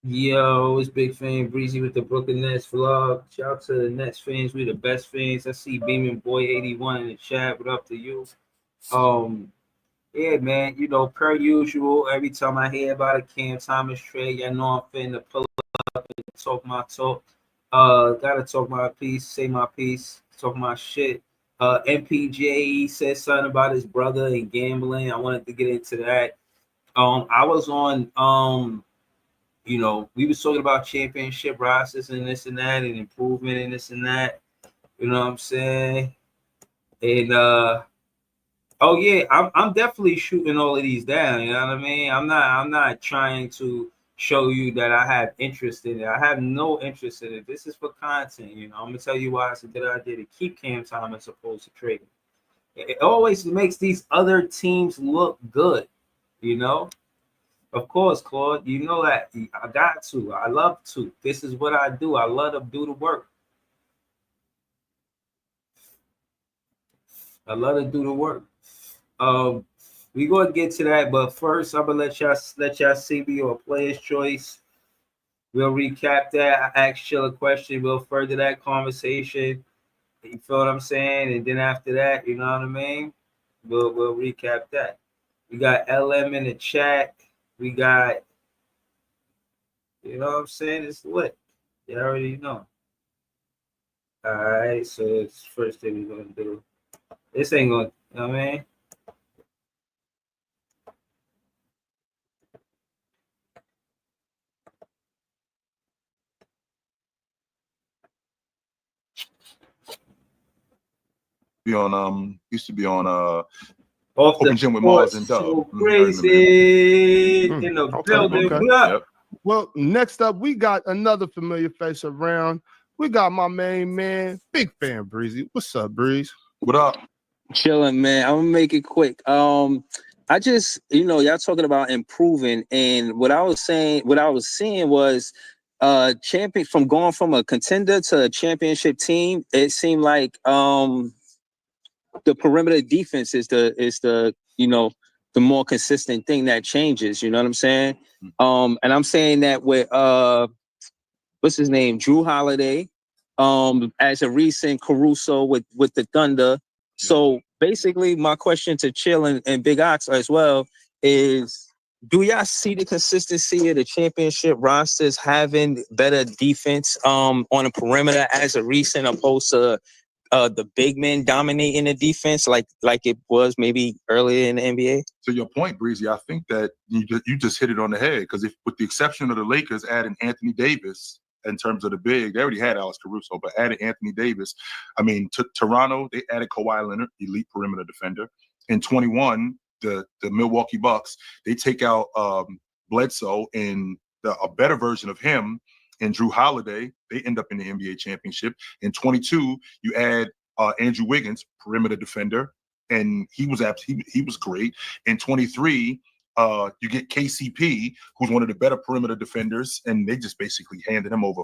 Yo, it's Big Fan Breezy with the Brooklyn Nets vlog. Shout out to the Nets fans. We the best fans. I see Beaming Boy 81 in the chat. What up to you? Yeah, man. You know, per usual, every time I hear about a Cam Thomas trade, I know I'm finna pull up and talk my talk. Gotta talk my piece, say my piece, talk my shit. MPJ said something about his brother and gambling. I wanted to get into that. I was on you know, we was talking about championship rosters and this and that and improvement and this and that. You know what I'm saying? And oh yeah, I'm definitely shooting all of these down. You know what I mean? I'm not trying to show you that I have interest in it. I have no interest in it. This is for content. You know, I'm gonna tell you why I said that I did to keep Cam Thomas opposed to trading. It always makes these other teams look good. You know. Of course, Claude, you know that I got to. I love to. This is what I do. I love to do the work. I love to do the work. We gonna get to that, but first I'm gonna let y'all see me your player's choice. We'll recap that. I asked Chill a question. We'll further that conversation. You feel what I'm saying? And then after that, you know what I mean? We'll recap that. We got LM in the chat. We got, you know what I'm saying? It's lit. You already know. All right, so it's first thing we're gonna do. This ain't gonna, you know what I mean? Be on used to be on Off Open the Gym with court, Mars and Dub. so crazy in the building. Okay. Yep. Well, next up, we got another familiar face around. We got my main man, Big Fan Breezy. What's up, Breeze? What up? Chilling, man. I'm gonna make it quick. I just, y'all talking about improving, and what I was seeing was champion from going from a contender to a championship team. It seemed like the perimeter defense is the the more consistent thing that changes. You know what I'm saying? And I'm saying that with what's his name, Drew Holiday, as a recent Caruso with the Thunder. So basically, my question to Chill and Big Ox as well is, do y'all see the consistency of the championship rosters having better defense on the perimeter as a recent, opposed to the big men dominating the defense like it was maybe earlier in the NBA? To your point, Breezy, I think that you just hit it on the head, because if, with the exception of the Lakers adding Anthony Davis in terms of the big, they already had Alex Caruso, but added Anthony Davis. I mean, Toronto, they added Kawhi Leonard, elite perimeter defender. In 21, the Milwaukee Bucks, they take out Bledsoe and a better version of him and Drew Holiday. They end up in the NBA championship. In 22, you add Andrew Wiggins, perimeter defender, and he was great. In 23, you get KCP, who's one of the better perimeter defenders, and they just basically handed him over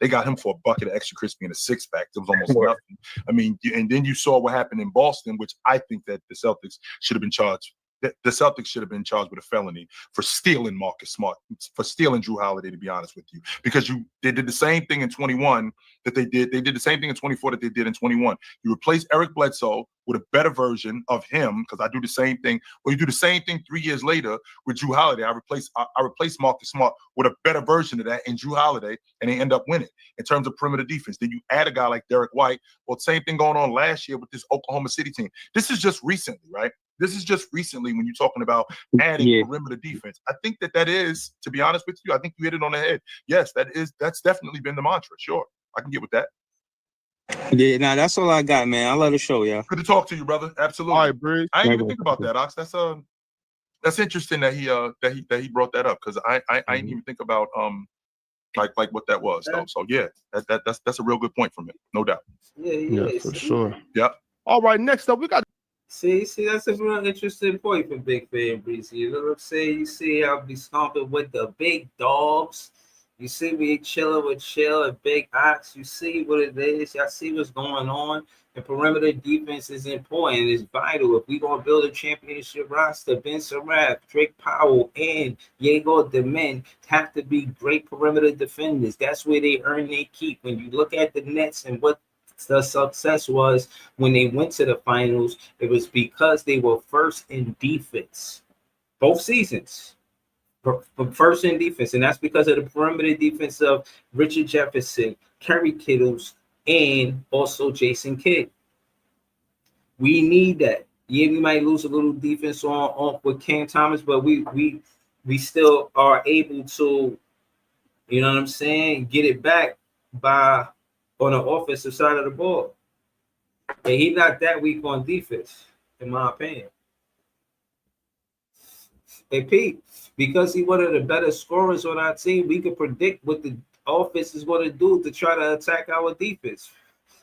they got him for a bucket of extra crispy and a six-pack. It was almost nothing. I mean, and then you saw what happened in Boston, which I think that the Celtics should have been charged. The Celtics should have been charged with a felony for stealing Marcus Smart, for stealing Drew Holiday, to be honest with you, because they did the same thing in 21 that they did the same thing in 24 that they did in 21. You replace Eric Bledsoe with a better version of him, because I do the same thing. Well, you do the same thing 3 years later with Drew Holiday. I replace Marcus Smart with a better version of that in Drew Holiday, and they end up winning in terms of perimeter defense. Then you add a guy like Derek White. Well, same thing going on last year with this Oklahoma City team. This is just recently, right? This is just recently when you're talking about adding perimeter defense. I think that is, to be honest with you, I think you hit it on the head. Yes, that's definitely been the mantra. Sure, I can get with that. Yeah, nah, that's all I got, man. I love the show, y'all. Good to talk to you, brother. Absolutely. All right, Breeze. I didn't even think about that, Ox. That's interesting that he brought that up, because I didn't even think about like what that was though. So yeah, that's a real good point from it, no doubt. Yeah, for sure. Yep. All right, next up we got. See, that's a real interesting point for Big Fan Breezy. You know what I'm saying? You see how we stomping with the big dogs. You see me chilling with Chill and Big Ox. You see what it is. Y'all see what's going on. The perimeter defense is important. It's vital. If we gonna build a championship roster, Ben Surratt, Drake Powell, and Diego Demen have to be great perimeter defenders. That's where they earn their keep. When you look at the Nets and what the success was when they went to the finals, it was because they were first in defense both seasons. First in defense, and that's because of the perimeter defense of Richard Jefferson, Kerry Kittles, and also Jason Kidd. We need that. Yeah, we might lose a little defense on with Cam Thomas, but we still are able to, you know what I'm saying, get it back by on the offensive side of the ball. And he's not that weak on defense, in my opinion. Hey, Pete, because he's one of the better scorers on our team, we can predict what the offense is going to do to try to attack our defense.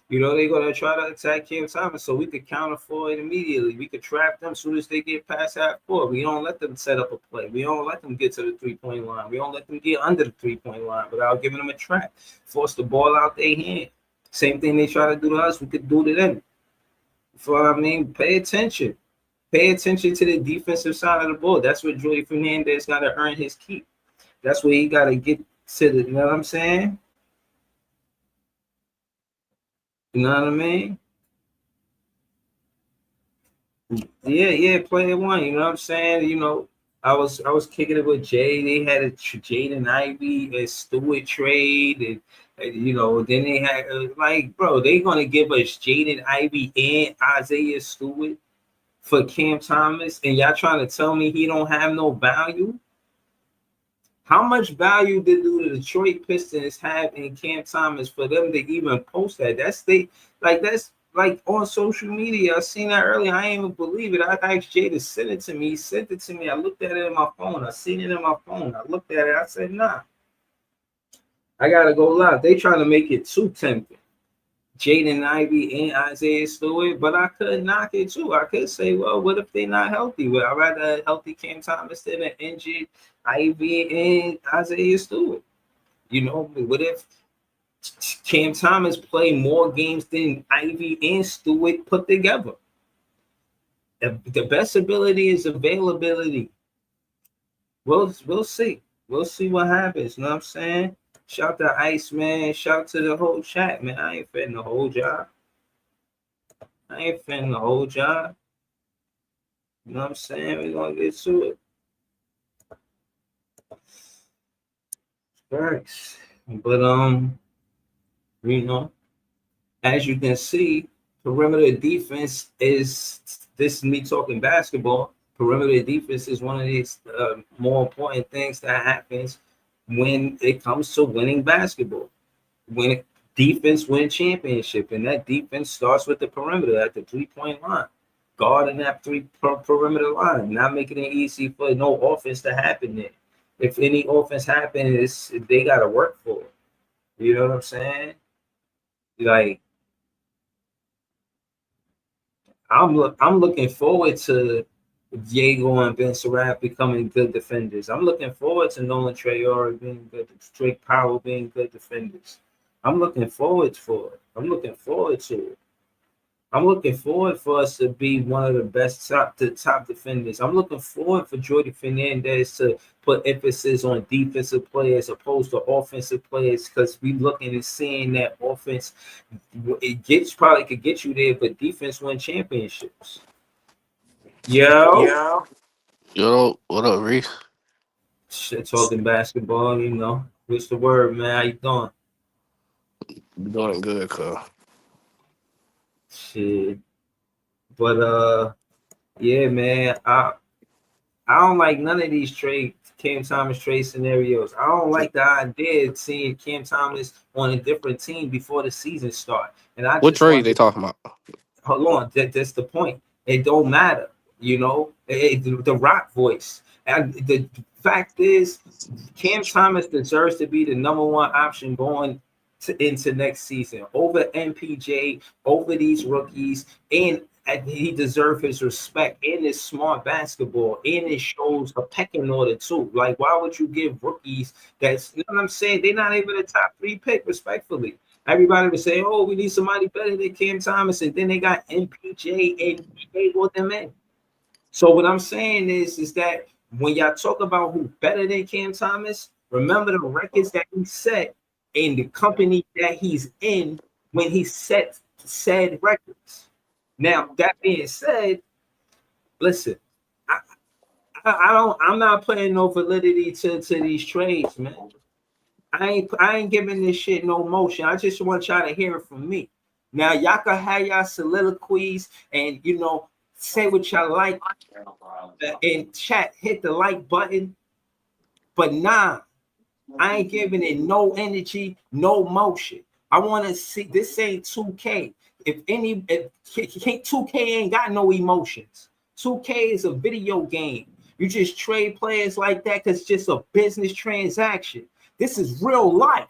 You know, they're going to try to attack Cam Thomas, so we could counter for it immediately. We could trap them as soon as they get past half court. We don't let them set up a play. We don't let them get to the three-point line. We don't let them get under the three-point line without giving them a trap. Force the ball out their hand. Same thing they try to do to us, we could do to them. So, I mean, pay attention. Pay attention to the defensive side of the ball. That's where Jordy Fernandez got to earn his keep. That's where he got to get to the, you know what I'm saying? You know what I mean? Yeah, player one. You know what I'm saying? You know, I was kicking it with Jay. They had a Jaden Ivey and Stewart trade, and you know, then they had like, bro, they gonna give us Jaden Ivey and Isaiah Stewart for Cam Thomas, and y'all trying to tell me he don't have no value? How much value did the Detroit Pistons have in Cam Thomas for them to even post that? That's like on social media. I seen that earlier. I ain't even believe it. I asked Jay to send it to me. He sent it to me. I looked at it in my phone. I seen it in my phone. I looked at it. I said, nah. I gotta go live. They trying to make it too tempting. Jaden Ivey and Isaiah Stewart, but I could knock it too. I could say, well, what if they're not healthy? Well, I'd rather a healthy Cam Thomas than an injured Ivy and Isaiah Stewart. You know, what if Cam Thomas play more games than Ivy and Stewart put together? The best ability is availability. We'll see. We'll see what happens. You know what I'm saying? Shout to Ice, man. Shout to the whole chat, man. I ain't fitting the whole job. You know what I'm saying? We're going to get to it. Thanks. But, you know, as you can see, perimeter defense is, this is me talking basketball, perimeter defense is one of these more important things that happens when it comes to winning basketball. When defense win championship, and that defense starts with the perimeter at the three-point line, guarding that perimeter line, not making it easy for no offense to happen there. If any offense happens, they got to work for it. You know what I'm saying? Like, I'm looking forward to Diego and Ben Surratt becoming good defenders. I'm looking forward to Nolan Traore being good, Drake Powell being good defenders. I'm looking forward to it. I'm looking forward for us to be one of the best top defenders. I'm looking forward for Jordy Fernandez to put emphasis on defensive players opposed to offensive players, because we looking and seeing that offense, it probably could get you there, but defense win championships. Yo, what up, Reese? Shit, talking basketball, you know. What's the word, man? How you doing? Doing good, cuz. Shit. But yeah, man. I don't like none of these Cam Thomas trade scenarios. I don't like the idea of seeing Cam Thomas on a different team before the season start. And What trade they talking about? Hold on, that's the point. It don't matter, you know. The Rock voice. And the fact is, Cam Thomas deserves to be the number one option going into next season over MPJ, over these rookies, and he deserves his respect and his smart basketball, and it shows a pecking order too. Like, why would you give rookies that's, you know what I'm saying? They're not even a top 3 pick, respectfully. Everybody was saying, oh, we need somebody better than Cam Thomas, and then they got MPJ and they brought them in. So what I'm saying is that when y'all talk about who better than Cam Thomas, remember the records that he set in the company that he's in when he set said records. Now, that being said, listen, I'm not putting no validity to these trades, man. I ain't giving this shit no motion. I just want y'all to hear it from me. Now, y'all can have y'all soliloquies and, you know, say what y'all like in chat, hit the like button. But nah, I ain't giving it no energy, no motion. I want to see, this ain't 2K. If 2K ain't got no emotions. 2K is a video game. You just trade players like that because it's just a business transaction. This is real life.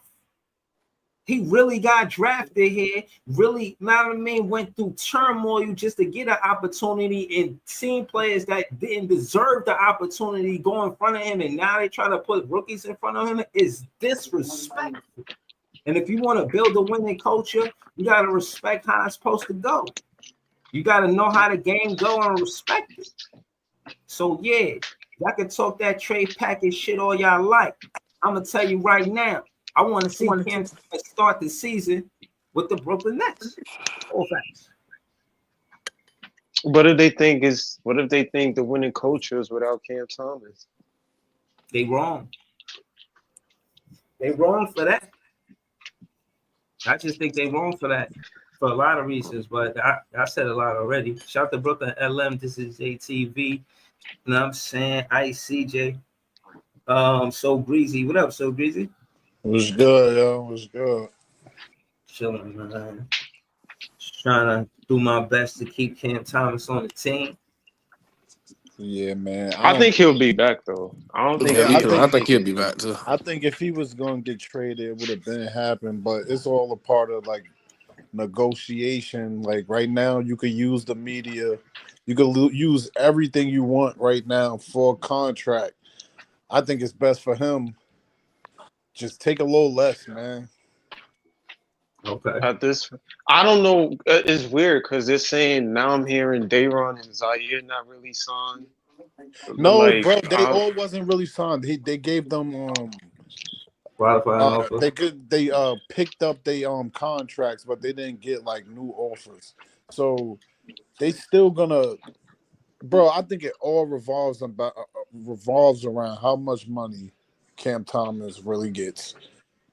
He really got drafted here, really, you know what I mean, went through turmoil just to get an opportunity, and seeing players that didn't deserve the opportunity go in front of him, and now they try to put rookies in front of him is disrespectful. And if you want to build a winning culture, you got to respect how it's supposed to go. You got to know how the game go and respect it. So yeah, y'all can talk that trade package shit all y'all like. I'm gonna tell you right now, I want to see Cam start the season with the Brooklyn Nets. All facts. What if they think the winning culture is without Cam Thomas? They wrong. They wrong for that. I just think they wrong for that for a lot of reasons, but I said a lot already. Shout out to Brooklyn LM. This is JTV. You know what I'm saying? ICJ. So Breezy. What up, So Breezy? What's good, yo? What's good? Chilling, man. Just trying to do my best to keep Cam Thomas on the team. Yeah, man. I think he'll be back though. I don't think Yeah, me I too. he's I think think he'll be back too. I think if he was going to get traded, it would have been happen. But it's all a part of like negotiation. Like right now, you could use the media, you could use everything you want right now for a contract. I think it's best for him just take a little less, man. Okay. at this. I don't know. It's weird because they're saying now I'm hearing Dayron and Zaire not really signed. No, Like, bro, they all wasn't really signed. They gave them Qualifying offer. they picked up they contracts, but they didn't get like new offers. So they still gonna, bro. I think it all revolves around how much money Cam Thomas really gets,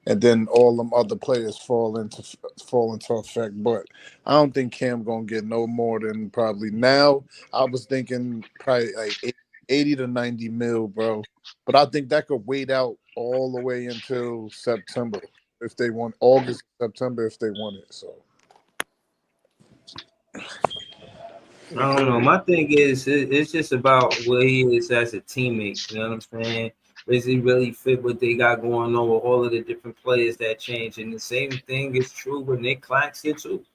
and then all them other players fall into effect. But I don't think Cam gonna get no more than probably now. I was thinking probably like 80 to 90 mil, bro. But I think that could wait out all the way until September if they want August, September if they want it. So I don't know. My thing is, it's just about where he is as a teammate. You know what I'm saying? Does he really fit what they got going on with all of the different players that change? And the same thing is true with Nick Claxton too.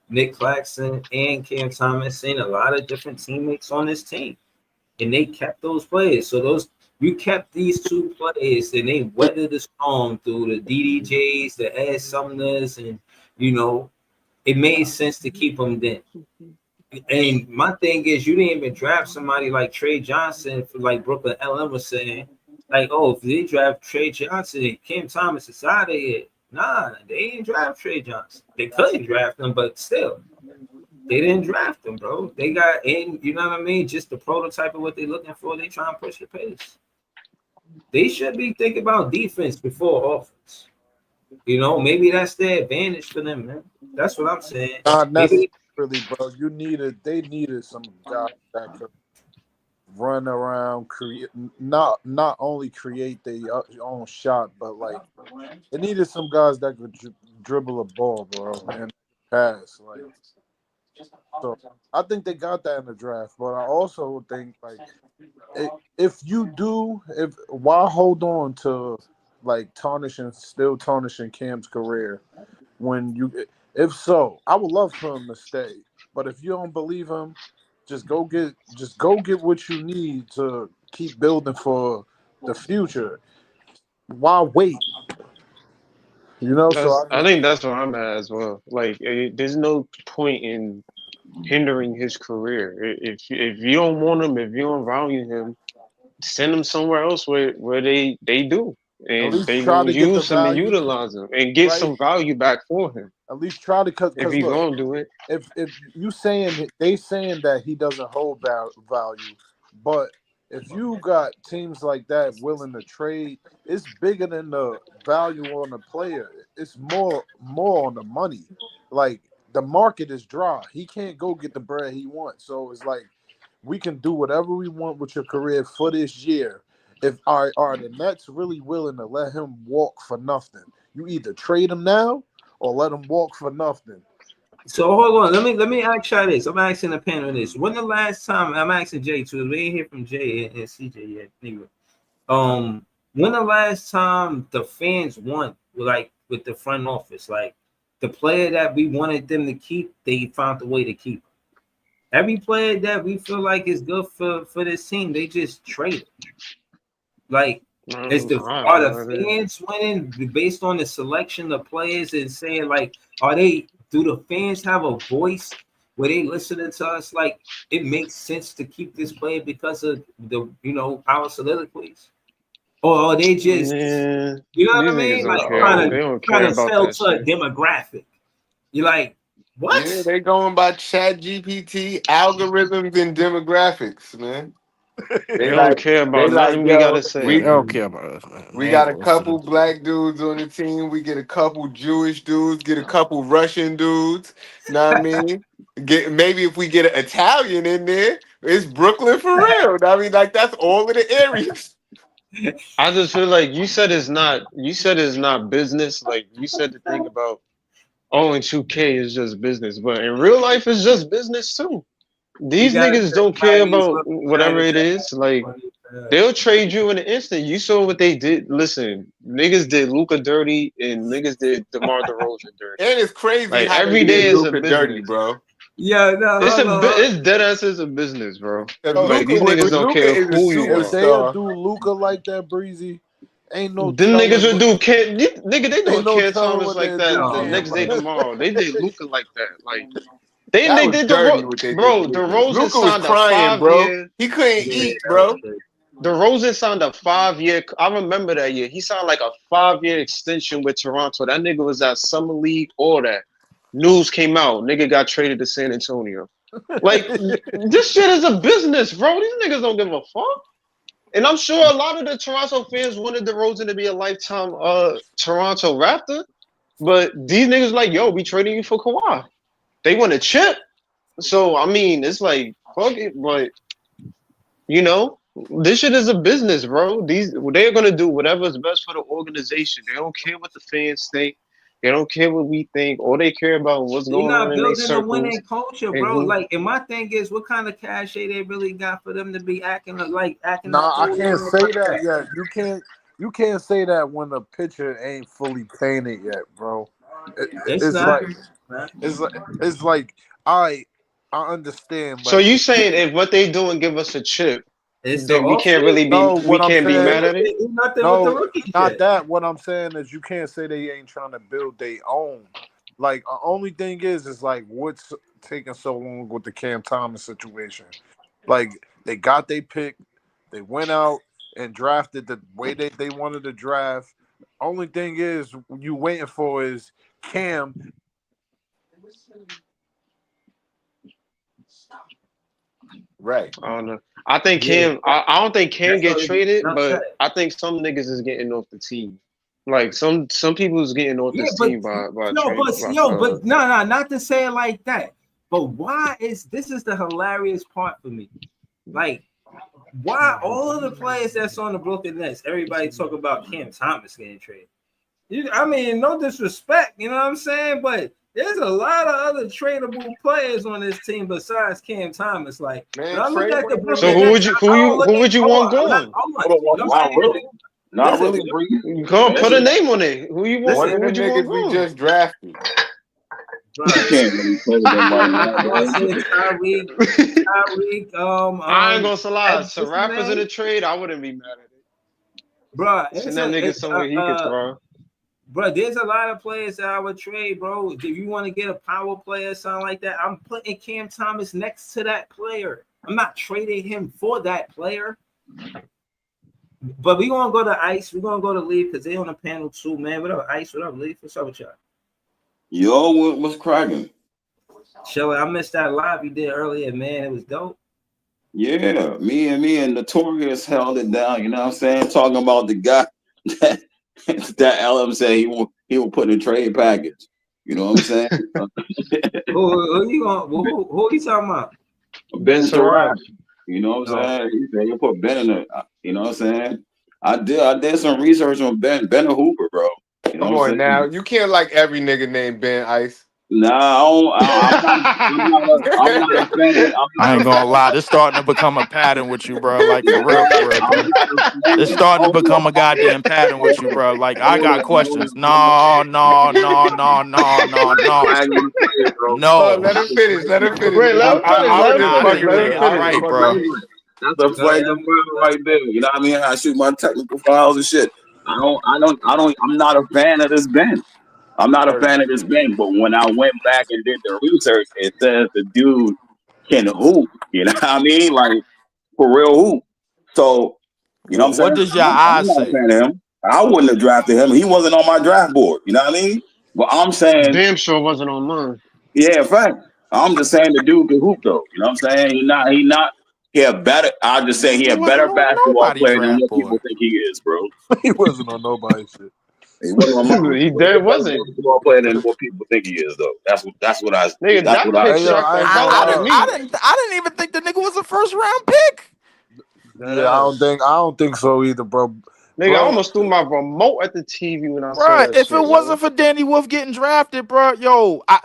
Nick Claxton and Cam Thomas seen a lot of different teammates on this team, and they kept those players. So those you kept these two players, and they weathered the storm through the DDJs, the Ed Sumners, and you know it made sense to keep them then. And my thing is, you didn't even draft somebody like Trey Johnson for like Brooklyn LM was saying, like, oh, if they draft Trey Johnson, Cam Thomas is out of here. Nah, they didn't draft Trey Johnson. They couldn't draft him, but still, they didn't draft him, bro. They got in, you know what I mean? Just the prototype of what they're looking for. They try and push the pace. They should be thinking about defense before offense. You know, maybe that's their advantage for them, man. That's what I'm saying. not Maybe necessarily, bro. They needed some guys that could run around, create not only create their own shot, but like they needed some guys that could dribble a ball, bro, and pass. Like So I think they got that in the draft. But I also think like if you do, if why hold on to like still tarnishing Cam's career when you if so, I would love for him to stay. But if you don't believe him, just go get what you need to keep building for the future. Why wait? You know, so That's I I just think that's where I'm at as well. Like, there's no point in hindering his career. If you don't want him, if you don't value him, send him somewhere else where they do, at and least they try gonna to get the use him and value, utilize him and get right? some value back for him At least try to if because he look, gonna do it. if you saying that he doesn't hold value, but if you got teams like that willing to trade, it's bigger than the value on the player. It's more on the money. Like the market is dry. He can't go get the bread he wants. So it's like we can do whatever we want with your career for this year. If are the Nets really willing to let him walk for nothing? You either trade him now or let him walk for nothing. So hold on, let me ask you this. I'm asking the panel this. When the last time I'm asking Jay too, we ain't hear from Jay and CJ yet. Anyway, when the last time the fans won, like with the front office, like the player that we wanted them to keep, they found a way to keep. Every player that we feel like is good for this team, they just trade. Like, I are have no the idea. fans winning based on the selection of players and saying like, do the fans have a voice where they listening to us? Like, it makes sense to keep this player because of our soliloquies, or are they just, Yeah, you know what I these niggas mean? don't Like care. trying They to don't trying care to about sell that to a shit. demographic. You're like, Yeah, what? they going by Chat GPT algorithms and demographics, man. They They don't like, care they about like, nothing we yo, gotta Yeah, they say. don't care about us, man. we They ain't got a gonna listen couple to us. black dudes on the team. We get a couple Jewish dudes. Get a couple Russian dudes. Know what I mean? Get maybe if we get an Italian in there, it's Brooklyn for real. I mean, like that's all of the areas. I just feel like you said it's not. You said it's not business. Like you said the thing about and 2K is just business, but in real life it's just business too. You These gotta niggas don't care say about what we trying whatever to it is. Like they'll trade you in an instant. You saw what they did. Listen, niggas did Luca dirty and niggas did DeMar DeRozan dirty. And it's crazy Like how they every did day is a Luca dirty, business. bro. Yeah, no, It's hold on. it's dead ass is a business, bro. Because Yo, Like Luca, these niggas don't Luca care is who a you if are. they superstar. do Luca like that, Breezy, ain't no Them niggas telling would what do Ken, nigga. They ain't doing no Ken telling Thomas what like they that do the Oh, Cam next day like. man. tomorrow. They did Luca like that. Like That they was did dirty what they did to bro. Luca. DeRozan Luca was signed a crying, bro. 5 year. He couldn't Yeah, eat, that was bro. good. DeRozan signed a 5 year. I remember that year. He signed like a 5 year extension with Toronto. That nigga was at summer league. All that news came out. Nigga got traded to San Antonio. Like this shit is a business, bro. These niggas don't give a fuck. And I'm sure a lot of the Toronto fans wanted DeRozan to be a lifetime Toronto Raptor. But these niggas like, yo, we trading you for Kawhi. They want a chip. So I mean, it's like fuck it, but you know, this shit is a business, bro. They're gonna do whatever's best for the organization. They don't care what the fans think. They don't care what we think. All they care about is what's They're going on not in their building a circles winning culture, and bro. who. Like, and my thing is, what kind of cachet they really got for them to be acting a Nah, I fool can't like say that that? yet. You can't say that when the picture ain't fully painted yet, bro. It's It's not. like it's like I understand. So Like you saying if what they do and give us a chip, It's the then offseason. no, we what I'm can't be saying mad at it? They do nothing with the no, rookie not shit. that. What I'm saying is you can't say they ain't trying to build their own. Like only thing is like what's taking so long with the Cam Thomas situation. Like they got their pick, they went out and drafted the way they wanted to draft. Only thing is you waiting for is Cam. Right. I don't know. I think Yeah, Cam. I don't think Cam that's get why they be traded, upset. but I think some niggas is getting off the team. Like some people is getting off Yeah, this but team by no, trade. no, not to say it like that. But why is this is the hilarious part for me? Like, why all of the players that's on the Brooklyn Nets, everybody talk about Cam Thomas getting traded. I mean, no disrespect, you know what I'm saying? But There's a lot of other tradable players on this team besides Cam Thomas. Like when Man, I look trade at the whatever So Brooklyn nigga. who would Nets, you I don't look who at would you hold want on, going? hold on. Hold on, I'm not saying, really, not listen, really, Bree. Go on, put a Listen, name on it. Who you want? One listen, of Who the would you want niggas we going? just drafted. bro. you can't really play them right now, I man. say Tyreek, I ain't gonna lie. what's So his rappers in name? a trade, I wouldn't be mad at it. Bro, Send that nigga somewhere he could throw. bro, there's a lot of players that I would trade, bro. If you want to get a power player, something like that, I'm putting Cam Thomas next to that player. I'm not trading him for that player. But we gonna go to Ice. We're gonna go to Leaf because they on the panel too, man. What up, Ice? What up, Leaf? What's up with y'all? Yo, what's cracking? Shelly, I missed that live you did earlier, man. It was dope. Yeah, me and Notorious held it down. You know what I'm saying? Talking about the guy that LM said he will put in a trade package. You know what I'm saying? Who you gonna? Who you talking about? Ben Tarab. Tarab. You know what I'm No. saying? He said he'll put Ben in it. You know what I'm saying? I did some research on Ben a Hooper, bro. You know Come what I'm on saying? now. You can't like every nigga named Ben Ice. Nah, I'm not a fan. I ain't gonna lie, this starting to become a pattern with you, bro. Like for real, I'm bro. not a It's fan. starting to become a goddamn pattern with you, bro. Like I got questions. No, no, no, no, no, no, no, I ain't gonna play it, bro. Oh, no. let him finish. Let him finish. Wait, let him finish. I Let was him just Nah, finish. fucking Let with him him. I was all finish. just right, fucking with bro. him. That's a flagrant murder right there. You know what I mean? I shoot my technical files and shit. I'm not a fan of this band. I'm not a Word. fan of this band. But when I went back and did the research, it says the dude can hoop. You know what I mean? Like for real hoop. So you know what I'm What saying? does your I'm eyes not a say? fan of him. I wouldn't have drafted him. He wasn't on my draft board. You know what I mean? But I'm saying, Damn sure wasn't on mine. yeah, fact. I'm just saying the dude can hoop though. You know what I'm saying? He a better. I'll just say he He a wasn't better on basketball nobody player than draft what people board. think he is, bro. He wasn't on nobody's shit. He wasn't on mine. He But he's a dead better wasn't. basketball player than what people think he is, though. Nigga, That's that what I pick Hey yo, shocked I the ain't gonna hell out of lie. me. I didn't even think the nigga was a first round pick. Yeah, I don't think so either, bro. Nigga, I Bro, almost threw my remote at the TV when I saw Bruh, that if shit, it yo. wasn't for Danny Wolf getting drafted, bro, yo, I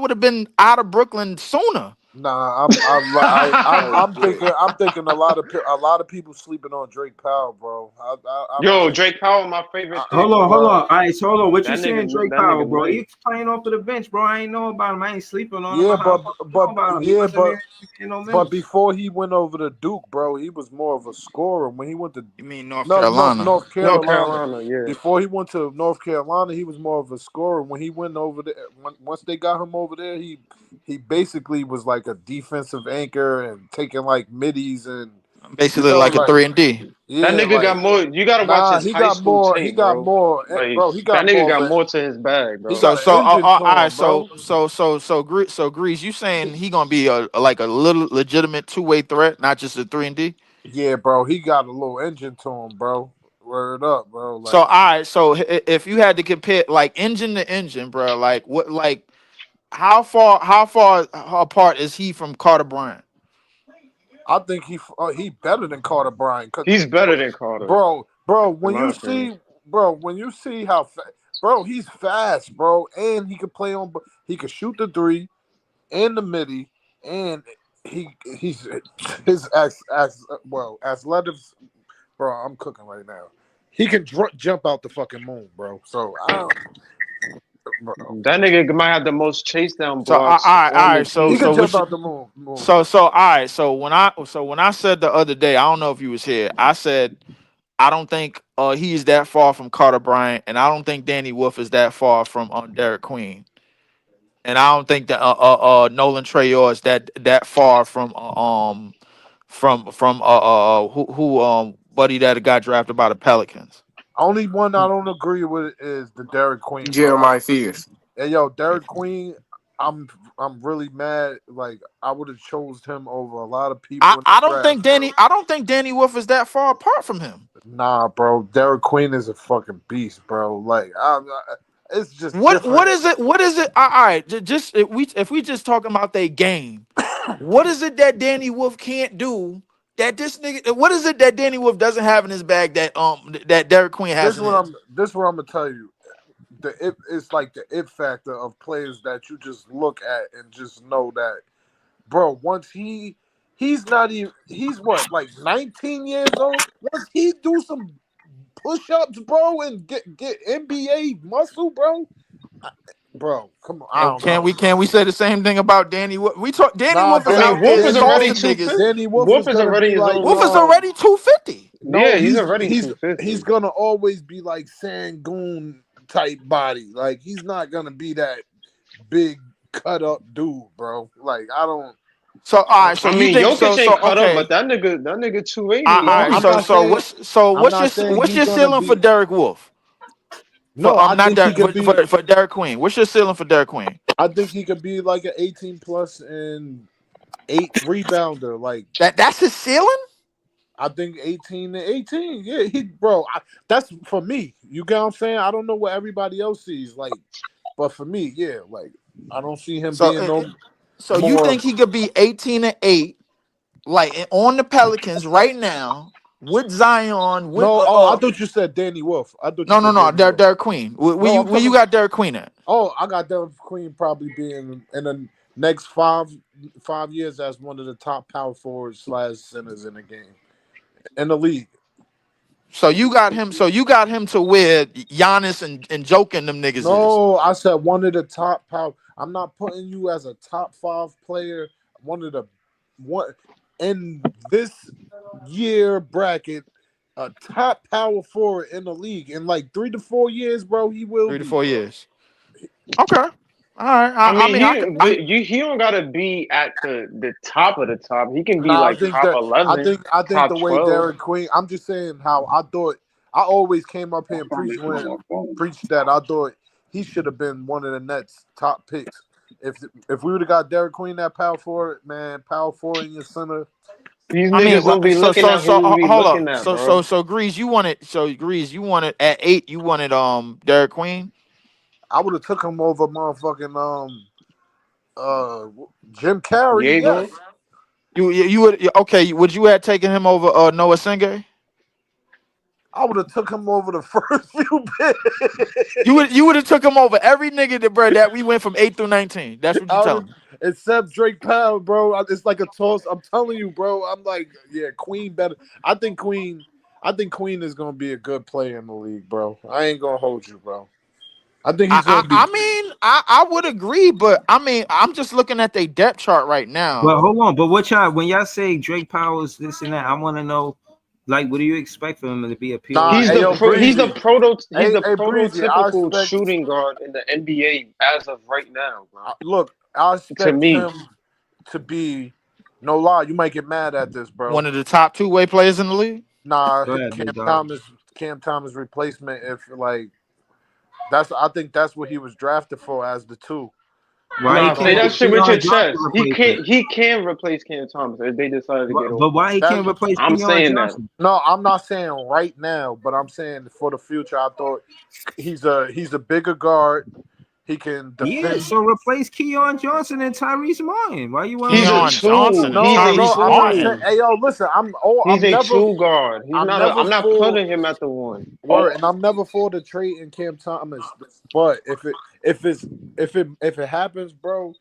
would have been out of Brooklyn sooner. nah, Oh shit. I'm thinking a lot of people sleeping on Drake Powell, bro. I'm Yo, thinking, Drake Powell, my favorite pick, Hold on, hold bro. bro. on. Ice, hold on. What you That saying, Drake that Powell, nigga bro? nice. He's playing off of the bench, bro. I ain't know about him. I ain't sleeping on him. Yeah, How the fuck you know about him? He wasn't in no but minutes. before he went over to Duke, bro, he was more of a scorer. When he went to You mean North no Carolina? North North Carolina, Carolina, yeah. before he went to North Carolina, he was more of a scorer. When he went over there, once they got him over there, he basically was like a defensive anchor and taking like middies and Basically like a like 3-and-D. That yeah, nigga like got more. You gotta watch nah, his high school he tape, got bro. more, Like bro. He that got nigga more of got a more to his bag, he bro. got an engine All to right, him, bro. so Grease, you saying he gonna be a little legitimate 2-way threat, not just a 3-and-D? Yeah, bro, he got a little engine to him, bro. Word up, bro. So Like all right, so if you had to compare like engine to engine, bro, like what, like how far apart is he from Carter Bryant? I think he better than Carter Bryant, cause He's better than Carter, bro, in my opinion. when you see how bro, he's fast, bro, and he can play on, he can shoot the three and the midi, and he's his athletics, bro. I'm cooking right now. He can jump out the fucking moon, bro. So I don't, bro. That nigga might have the most chase down So blocks all on the right, He team. can what jump you, out the moon. all right, so when I said the other day, I don't know if you was here, I said I don't think he's that far from Carter Bryant, and I don't think Danny Wolf is that far from Derek Queen, and I don't think that Nolan Trayor is that far from who buddy that got drafted by the Pelicans. Only one I don't agree with is the Derek Queen, bro. Jeremiah Fears. Hey, yo, Derek Queen, I'm really mad. Like I would have chose him over a lot of people in the draft, bro. I don't think Danny Wolf is that far apart from him. Nah, bro, Derek Queen is a fucking beast, bro. Like it's just different. What is it? All right, just if we just talking about their game, what is it that Danny Wolf can't do? That this nigga, what is it that Danny Wolf doesn't have in his bag that that Derek Queen has in his? This is what I'm gonna tell you. it's like the it factor of players that you just look at and just know that, bro. Once he's not even he's what like 19 years old. Once he do some push-ups, bro, and get NBA muscle, bro. Bro, come on. I don't know. Can we say the same thing about Danny Wolf? Danny Nah, Wolf is I mean, out there Wolf is already exhausting 250. niggas. Danny Wolf Wolf is is gonna already be his like own. Wolf is already 250. no, Yeah, he's already he's 250. he's gonna always be like Sangoon type body. Like he's not gonna be that big cut up dude, bro. Like I don't. So all right, so I you mean, think Jokic so ain't cut up, okay. but that nigga 280. All No, right, I'm so not saying. I'm what's not saying what's he's your gonna ceiling for be. Derek Wolf? For No, I not think he Derek could be. for Derek Queen. What's your ceiling for Derek Queen? I think he could be like an 18 plus and 8 rebounder. Like That's his ceiling? I think 18 to 18. Yeah, that's for me. You get what I'm saying? I don't know what everybody else sees. Like, but for me, yeah, like I don't see him being no So you more. think he could be 18 and 8, like on the Pelicans right now with Zion, with No, oh, I thought you said Danny Wolf. I thought you no, said Danny Wolf. Derek Queen. Where No, I'm you talking. got Derek Queen at? Oh, I got Derek Queen probably being in the next 5 years as one of the top power forwards / centers in the game in the league. So you got him to where Giannis and joking them niggas is. No, I said one of the top power. I'm not putting you as a top 5 player. One of the one in this year bracket, a top power forward in the league in like 3 to 4 years, bro. He will 3 to be, 4 bro. years. Okay. All right. I mean, he don't gotta be at the top of the top. He can be No, I like think top that 11, I think top the way 12. Derek Queen. I'm just saying how I thought. I always came up here and preached that I thought he should have been one of the Nets' top picks. If we would have got Derek Queen that power forward, man, power forward in your center. These niggas don't be looking at who we be hold looking up. at, bro. Grease, you wanted at 8, you wanted Derek Queen. I would have took him over motherfucking Jim Carrey. Diego? Yes, You would okay? Would you have taken him over Noah Senge? I would have took him over the first few picks. You would have took him over every nigga that we went from 8 through 19. That's what you're telling me. Except Drake Powell, bro. It's like a toss. I'm telling you, bro. I'm like, yeah, Queen better. I think Queen is gonna be a good player in the league, bro. I ain't gonna hold you, bro. I think he's gonna be. I would agree, but I mean, I'm just looking at their depth chart right now. But hold on, but when y'all say Drake Powers this and that, I want to know, like, what do you expect for him to be a POA? Nah, He's hey, the yo, he's the Breezy. Breezy, I prototypical expect- shooting guard in the NBA as of right now, bro. Look, I expect To me. him to be. No lie, you might get mad at this, bro. One of the top 2-way players in the league. Nah, Go ahead, Cam big dog. Thomas replacement. If like, I think that's what he was drafted for as the 2. Why Nah, he say can't that shit with your Keon Johnson chest. He replace him? can replace Cam Thomas if they decide to get over. But why he can't replace I'm Keon saying Johnson? No, I'm not saying right now, but I'm saying for the future. I thought he's a bigger guard. He can defend. Yeah, so replace Keon Johnson and Tyrese Martin. Why you want He's a Keon tool. Johnson and He's a Tyrese I'm not tool. saying. Hey, yo, listen, I'm He's a never. tool guard. He's I'm not. never I'm not for- putting him at the 1. Word, and I'm never for the trade in Cam Thomas. But if it happens, bro,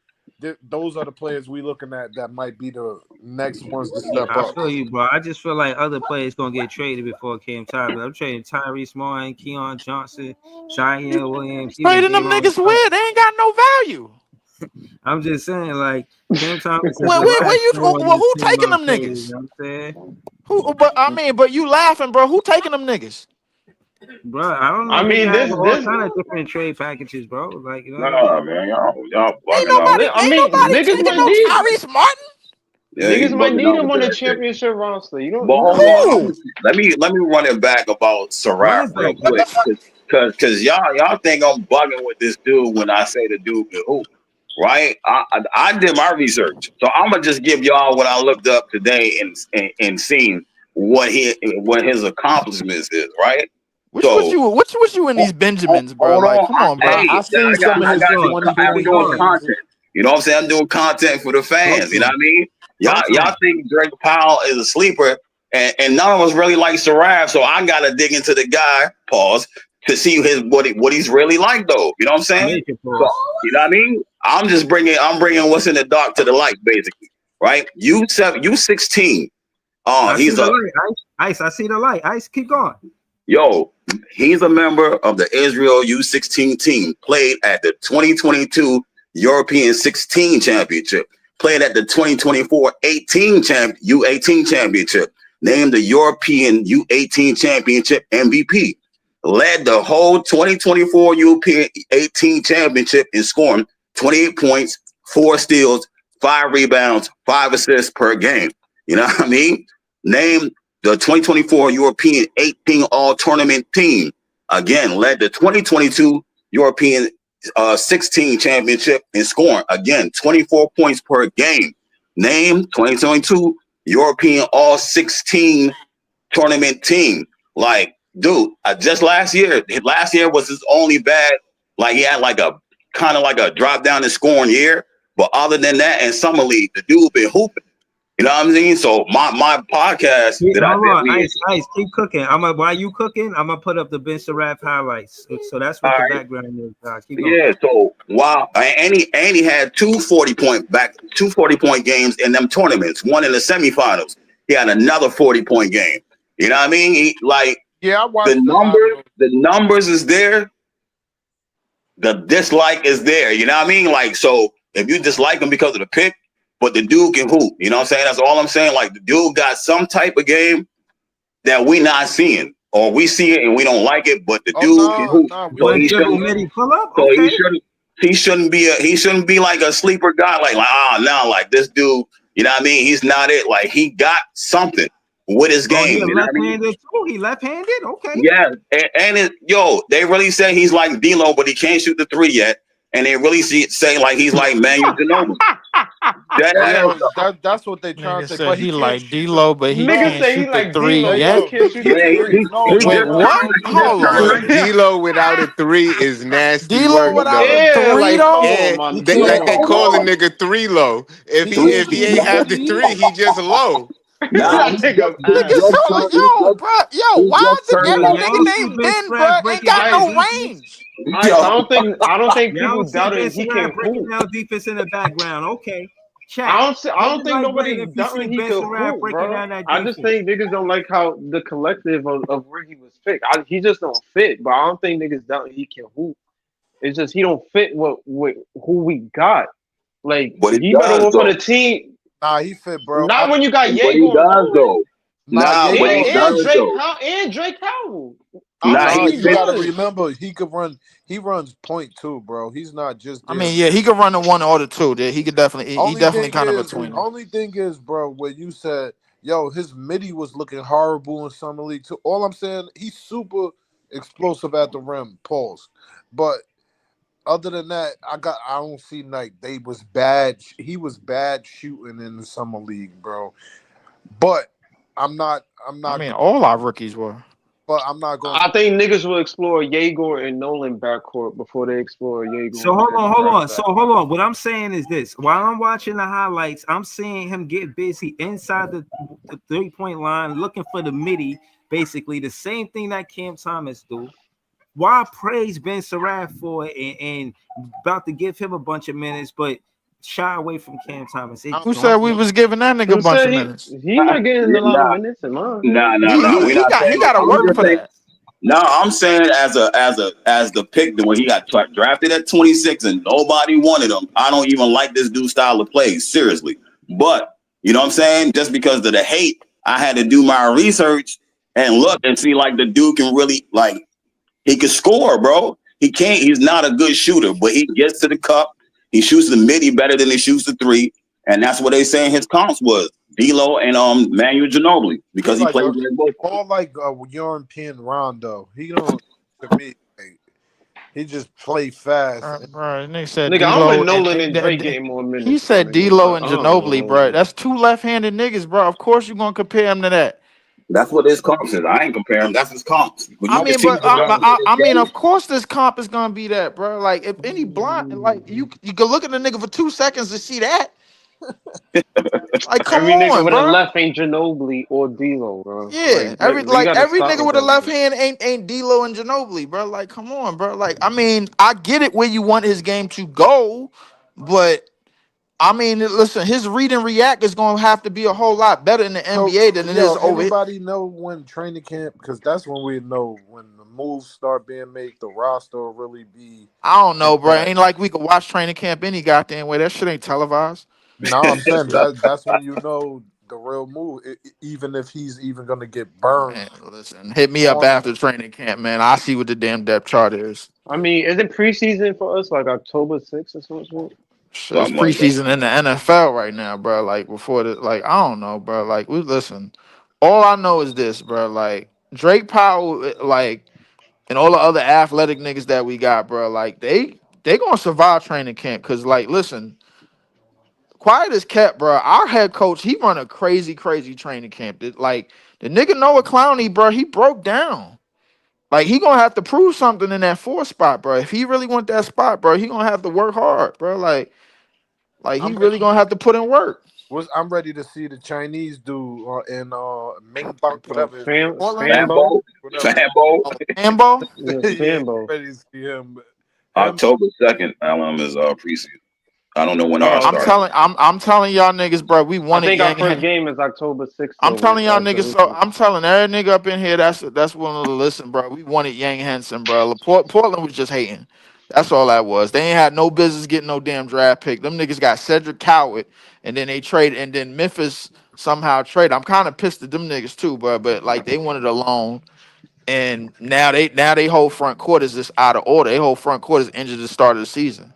those are the players we looking at that might be the next ones to step I up. feel you, bro. I just feel like other players gonna get traded before Cam Thomas. I'm trading Tyrese Martin, Keon Johnson, Cheyenne Williams. Trading them niggas weird. They ain't got no value. I'm just saying, like, Cam Thomas is Where you? Who taking them traded, niggas? you know what I'm saying? Who? But you laughing, bro? Who taking them niggas? Bro, I don't know. I mean, this this kind of different trade packages, bro. Like, you know what Nah, man, y'all Ain't bugging out. nobody niggas taking might no need Tyrese Martin. Yeah, niggas you might bugging need out him with on the that shit. championship roster. You don't. But You hold don't on, let me run it back about Run Saraf it real back. What the quick, fuck? cause y'all think I'm bugging with this dude when I say the dude can hoop, right? I did my research, so I'm gonna just give y'all what I looked up today and seen what his accomplishments is, right? Which was you in these Benjamins, bro? Hold Like, on, come on, bro. I seen some of I his got 20-point I'm doing games. content. You know what I'm saying? I'm doing content for the fans. You know what I mean? Talk to Y'all him. think Drake Powell is a sleeper, and none of us really like Saraf, so I gotta dig into the guy. Pause. to see what he's really like, though. You know what I'm saying? Major So, pause. you know what I mean? I'm bringing what's in the dark to the light, basically, right? U16. I see He's the a light. Ice. I see the light. Ice, keep going. yo. He's a member of the Israel U16 team. Played at the 2022 European 16 Championship. Played at the 2024 U18 Championship. Named the European U18 Championship MVP. Led the whole 2024 European 18 Championship in scoring 28 points, 4 steals, 5 rebounds, 5 assists per game. You know what I mean? Named the 2024 European 18 All-Tournament team. Again, led the 2022 European 16 Championship in scoring. Again, 24 points per game. Named 2022 European All-16 Tournament team. Like, dude, just last year was his only bad, like he had like a kind of like a drop down in scoring year. But other than that, in summer league, the dude been hooping. You know what I'm saying? So my podcast that I Hold did, on, Ice, keep cooking. While you cooking, I'm gonna put up the Ben Saraf highlights. So that's what all the right, background is. Keep going. yeah. So wow, and he had 240-point games in them tournaments. One in the semifinals. He had another 40-point game. You know what I mean? Yeah, I watched the highlights. The numbers is there. The dislike is there. You know what I mean? Like, so if you dislike him because of the pick, but the dude can hoop. You know what I'm saying? That's all I'm saying. Like, the dude got some type of game that we not seeing, or we see it and we don't like it, but the dude can hoop. We So see he it. shouldn't. Pull up. So Okay. he shouldn't be like a sleeper guy. Like no, like this dude. You know what I mean? He's not it. Like, he got something with his game. He You know what I mean? left-handed too. He left-handed. Okay. Yeah, they really say he's like D'Lo, but he can't shoot the 3 yet. And they really say like he's like Manu Ginobili. That's what they trying Nigga to say. said But he can't like shoot D-Lo, but he Nigga can't say he shoot the like 3 D-Lo, yet. but he can't shoot the Yeah, three. Wait, what? Hold Yo, on. D-Lo without a 3 is nasty D-Lo work, without a though. Yeah, 3 like come though? on, And my like they call a nigga. nigga 3-low. If He he ain't have the 3, he just low. Nah, That nigga Nigga, mad. yo, bro, yo, he's why just is it turning every up. Y'all nigga see named Ben Ben, bro, Saraf ain't breaking got down no defense? range? I don't think Y'all people see Ben doubted he can Saraf breaking hoop. down defense in the background. Okay. Chat. I Hit don't the think like button nobody's if you see doubting he Ben could Saraf hoop, breaking bro. down that I just defense. think niggas don't like how the collective of where he was picked. He just don't fit, but I don't think niggas doubting he can hoop. It's just he don't fit with who we got. Like, But he he better does off on though. a team. he fit, bro. Not when you got But he Yeager and does Nolan though. Nah, but he and does Drake though. and Drake Howell. I Nah, mean, he You he fits. gotta does. remember he runs point too, bro. He's not just I there. mean, yeah, he could run the 1 or the 2. There, he Only definitely thing kind of a is, tweener. bro, when you said, yo, his midi was looking horrible in summer league too. All I'm saying, he's super explosive at the rim, pause. But other than that, I don't see like they was bad. He was bad shooting in the summer league, bro. But I'm not I mean, all our rookies were. but I'm not going I think niggas will explore Yeager and Nolan backcourt before they explore Yeager. So and hold on. Brad So hold on. What I'm saying is this: while I'm watching the highlights, I'm seeing him get busy inside the 3-point line, looking for the midi. Basically, the same thing that Cam Thomas do. Why praise Ben Saraf for it and about to give him a bunch of minutes, but shy away from Cam Thomas? Who said we was giving that nigga a Who bunch said of minutes? he not getting a lot of Nah, minutes in mine? nah. We're not He saying got that. to I'm work just for saying. that. No, I'm saying as the pick when he got drafted at 26 and nobody wanted him. I don't even like this dude's style of play, seriously. But you know what I'm saying? Just because of the hate, I had to do my research and look and see like the dude can really like he can score, bro. He can't. He's not a good shooter, but he gets to the cup. He shoots the midi better than he shoots the 3, and that's what they saying his comps was D'Lo and Manu Ginobili because he like plays like both. all like a European Rondo. He don't to me. Like, he just play fast. Bro, nigga said Nigga, I'm with D-Lo Nolan and Drake getting more he minutes, my said nigga. D-Lo and I don't even Ginobili, bro. know. That's 2 left-handed niggas, bro. Of course you're gonna compare him to that. That's what his comps is. I ain't comparing. That's his comps. When I you can mean, see but the development of I this mean, game. of course, this comp is gonna be that, bro. Like, if any blind, like you can look at the nigga for 2 seconds to see that. Like, come Every nigga on, with a bro. left ain't Ginobili or D'Lo, bro. Yeah, We gotta every stop nigga with with a that left shit. hand ain't D'Lo and Ginobili, bro. Like, come on, bro. Like, I mean, I get it where you want his game to go, but I mean, listen, his read and react is gonna have to be a whole lot better in the So, NBA than it yo, is over here. anybody know when training camp? Because that's when we know when the moves start being made, the roster will really be I don't know, bro. intact. Ain't like we could watch training camp any goddamn way. That shit ain't televised. No, I'm saying that's when you know the real move. Even if he's even gonna get burned Man, listen, hit me up on after training camp, man. I see what the damn depth chart is. I mean, isn't preseason for us like October 6th or something? Shit, it's Something like that. preseason in the NFL right now, bro. Like before the, like I don't know, bro. Like we listen. All I know is this, bro. Like Drake Powell, like and all the other athletic niggas that we got, bro. Like they gonna survive training camp, cause like listen, quiet as kept, bro. Our head coach, he run a crazy training camp. Like the nigga Noah Clowney, bro. He broke down. Like he gonna have to prove something in that fourth spot, bro. If he really want that spot, bro, he gonna have to work hard, bro. Like he I'm really gonna have to put in work. I'm ready to see the Chinese dude in Ming Bunk, whatever his name is. Portland, Fambo? Fambo, Whatever. Fambo. oh, Ambo. Yeah, Yeah, I'm Fambo. ready to see him. Him. October 2nd, Alum is preseason. I don't know when ours Oh, I'm okay. start. telling, I'm telling y'all niggas, bro. We I wanted think our Yang. first game is October 6th, I'm though, with telling y'all niggas, so Jerusalem. I'm telling every nigga up in here that's willing to listen, bro. We wanted Yang Henson, bro. Portland was just hating. That's all that was. They ain't had no business getting no damn draft pick. Them niggas got Cedric Coward, and then they trade, and then Memphis somehow trade. I'm kind of pissed at them niggas too, bro. But like they wanted a loan, and now they whole front court is just out of order. They whole front court is injured at the start of the season.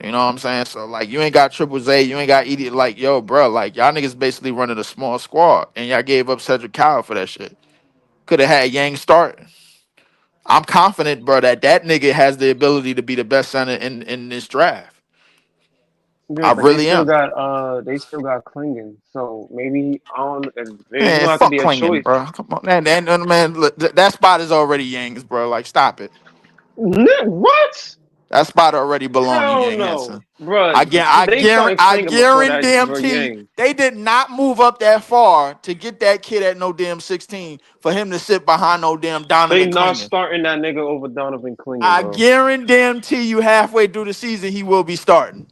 You know what I'm saying? So like you ain't got Triple Z, you ain't got idiot like yo, bro. Like y'all niggas basically running a small squad, and y'all gave up Cedric Coward for that shit. Could have had Yang start. I'm confident, bro, that nigga has the ability to be the best center in this draft. Yeah, I but really am. they still got Klingon. So maybe I don't. It's Man, gonna have to fuck be a Klingon, choice. bro. Come on, man. Look, that spot is already Yang's, bro. Like, stop it. What? That spot already belonged to Hell Yang no, Henson. bro. They started I Klingon before that for guarantee Yang. they did not move up that far to get that kid at no damn 16 for him to sit behind no damn They Donovan not Clingan. starting that nigga over Donovan Klingon, I bro. guarantee you halfway through the season he will be starting.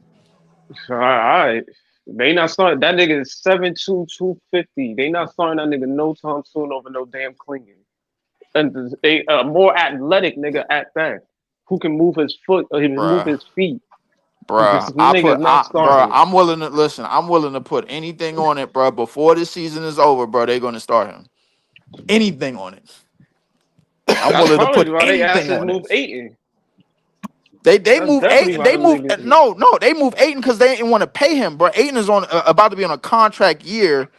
All right. They not starting that nigga is 7'2", 250. They not starting that nigga no time soon over no damn Klingon. And a more athletic nigga at that, who can move his foot or move Bruh. his feet. This Bruh. nigga is not Bruh, starting. I'm willing to listen. I'm willing to put anything on it, bruh. Before this season is over, bro, they're gonna start him. Anything on it. I'm That's willing to probably put why they anything asses on move it. Aiton. They That's move definitely eight. why They them move niggas. no. They move Aiton because they didn't want to pay him, bro. Aiton is on about to be on a contract year,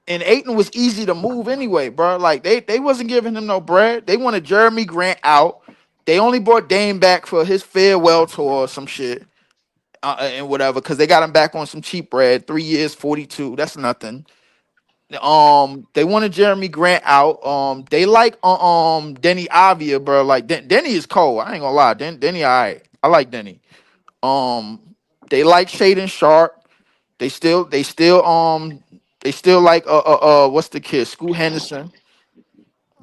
and Aiton was easy to move anyway, bro. Like they wasn't giving him no bread. They wanted Jeremy Grant out. They only brought Dame back for his farewell tour or some shit, and whatever, because they got him back on some cheap bread. 3 years, 42. That's nothing. They wanted Jeremy Grant out. They like Denny Avia, bro. Like Denny is cold. I ain't gonna lie. Denny, all right. I like Denny. Um, they like Shaden Sharp. They still like what's the kid? Scoot Henderson.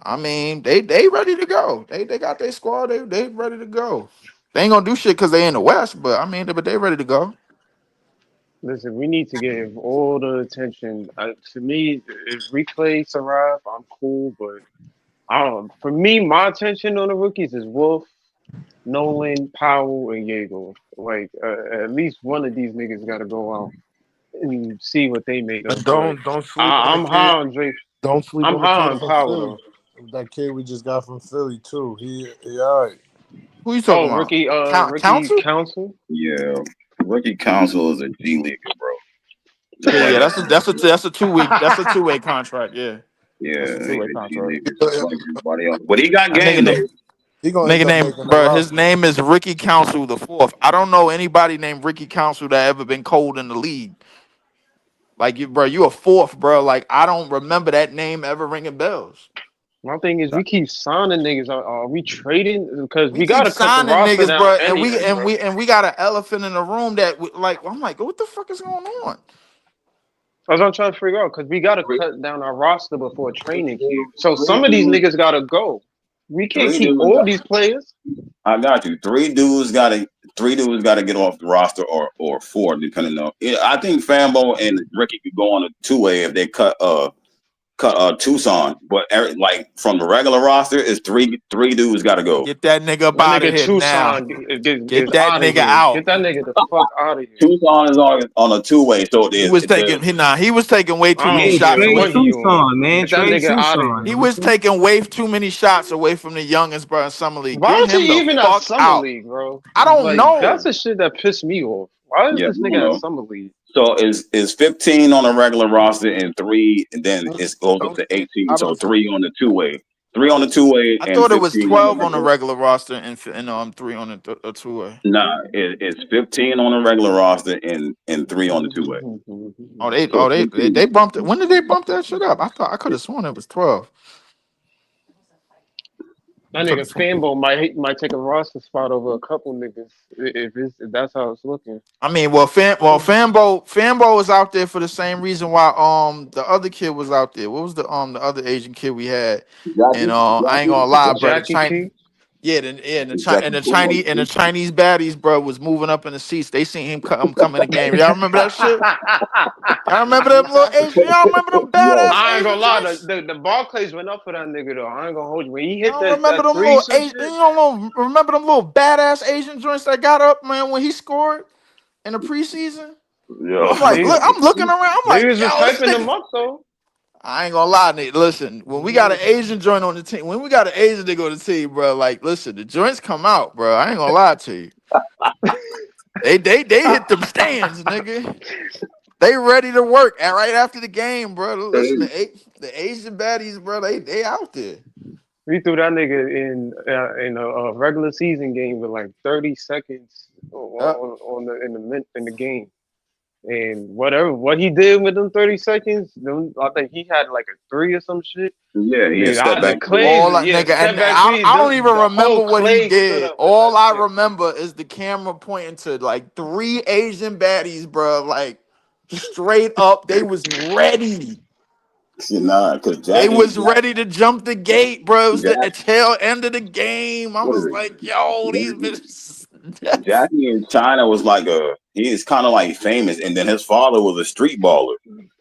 I mean, they ready to go. They got their squad. They ready to go. They ain't gonna do shit because they in the West, but I mean, but they ready to go. Listen, we need to give all the attention. To me, if replay survive, I'm cool. But I don't. For me, my attention on the rookies is Wolf, Nolan, Powell, and Yeager. Like at least one of these niggas got to go out and see what they made of. But Don't sleep on the I'm kid. high on Drake. Don't sleep I'm on the high kid on from Powell Philly. though. That kid we just got from Philly too. He all right. Who you talking Oh, about? rookie Council? council. Yeah, rookie council is a G leaguer, bro. Just Yeah, like yeah. every, That's a 2 week. That's a 2 way contract. Yeah, that's a yeah, he 2 way a G contract. leaguer, just like everybody else. But he got That game nigga though. name, He gonna end nigga up name, making the bro. His roster. name is Ricky Council the fourth. I don't know anybody named Ricky Council that ever been cold in the league. Like you, bro. You a fourth, bro. Like I don't remember that name ever ringing bells. My thing is, we keep signing niggas. Are we trading? Because We we keep gotta cut the signing roster niggas, down bro, anyway, bro. and we got an elephant in the room that like I'm like, what the fuck is going on? That's what I'm trying to figure out. Because we gotta Three, cut down our roster before three training camp. dudes, So three some of these dudes, niggas gotta go. We can't three keep dudes. all these players. I got you. Three dudes got to get off the roster, or four, depending on. Yeah, I think Fambo and Ricky could go on a two-way if they cut Tucson, but like from the regular roster, is three dudes got to go. Get that nigga up My out of nigga here now. Tucson Get is that out of nigga here. out. Get that nigga the fuck out of here. Tucson is on a two-way, so He was taking he was taking way too I many don't Yeah, care shots trade away what from. he on. Tucson, man. Get that Trade nigga out of Tucson. He here. was taking way too many shots away from the youngest, bro, in summer league. Why Get is him he the even at fuck summer out. league, bro? I don't Like that's know. the shit that pissed me off. Why is yeah, this I don't nigga at know. summer league? So is 15 on a regular roster and three, and then it goes up to 18. I So don't. three on the two-way, three on the two-way, I and thought it was 15 on the 12 on the regular. regular roster and 3 on the two-way. Nah, it's 15 on the regular roster and three on the two-way. So They 15. bumped it. When did they bump that shit up? I could have sworn it was 12. That nigga Fambo might take a roster spot over a couple niggas if that's how it's looking. I mean, Fambo is out there for the same reason why the other kid was out there. What was the other Asian kid we had? And I ain't gonna lie, bro. The Jackie Chinese, Key. yeah, the Jackie Cole. Chinese baddies, bro, was moving up in the seats. They seen him come in the game. Y'all remember that shit? Y'all remember them little Asian? Y'all remember them Yo, badass I ain't Asian gonna lie, joints? the Barclays went up for that nigga though. I ain't gonna hold you. When he hit Y'all remember that them three little some Asian? shit, You don't remember them little badass Asian joints that got up, man, when he scored in the preseason? yo. I'm like, look, I'm looking around. I'm like, niggas was yo, this hyping them nigga. up though. I ain't gonna lie, Nate. Listen, when we got an Asian joint on the team, when we got an Asian nigga on the team, bro, like, listen, the joints come out, bro. I ain't gonna lie to you. They hit them stands, nigga. They ready to work right after the game, bro. Listen, the Asian baddies, bro, they out there. We threw that nigga in a regular season game with like 30 seconds in the game. And what he did with them 30 seconds, I think he had like a three or some shit. Yeah, he had And step the back. Clays, All that yeah, nigga, step and back three. I don't even The remember whole what he Clay stood did. up with All that I shit. remember is the camera pointing to like 3 Asian baddies, bro. Like straight up, they was ready. Nah, because They Jackie, was ready to jump the gate, bro. It was the Jack, tail end of the game. I what is was it? like, yo, these Jackie, bitches. Jackie in China was like he is kind of like famous, and then his father was a street baller.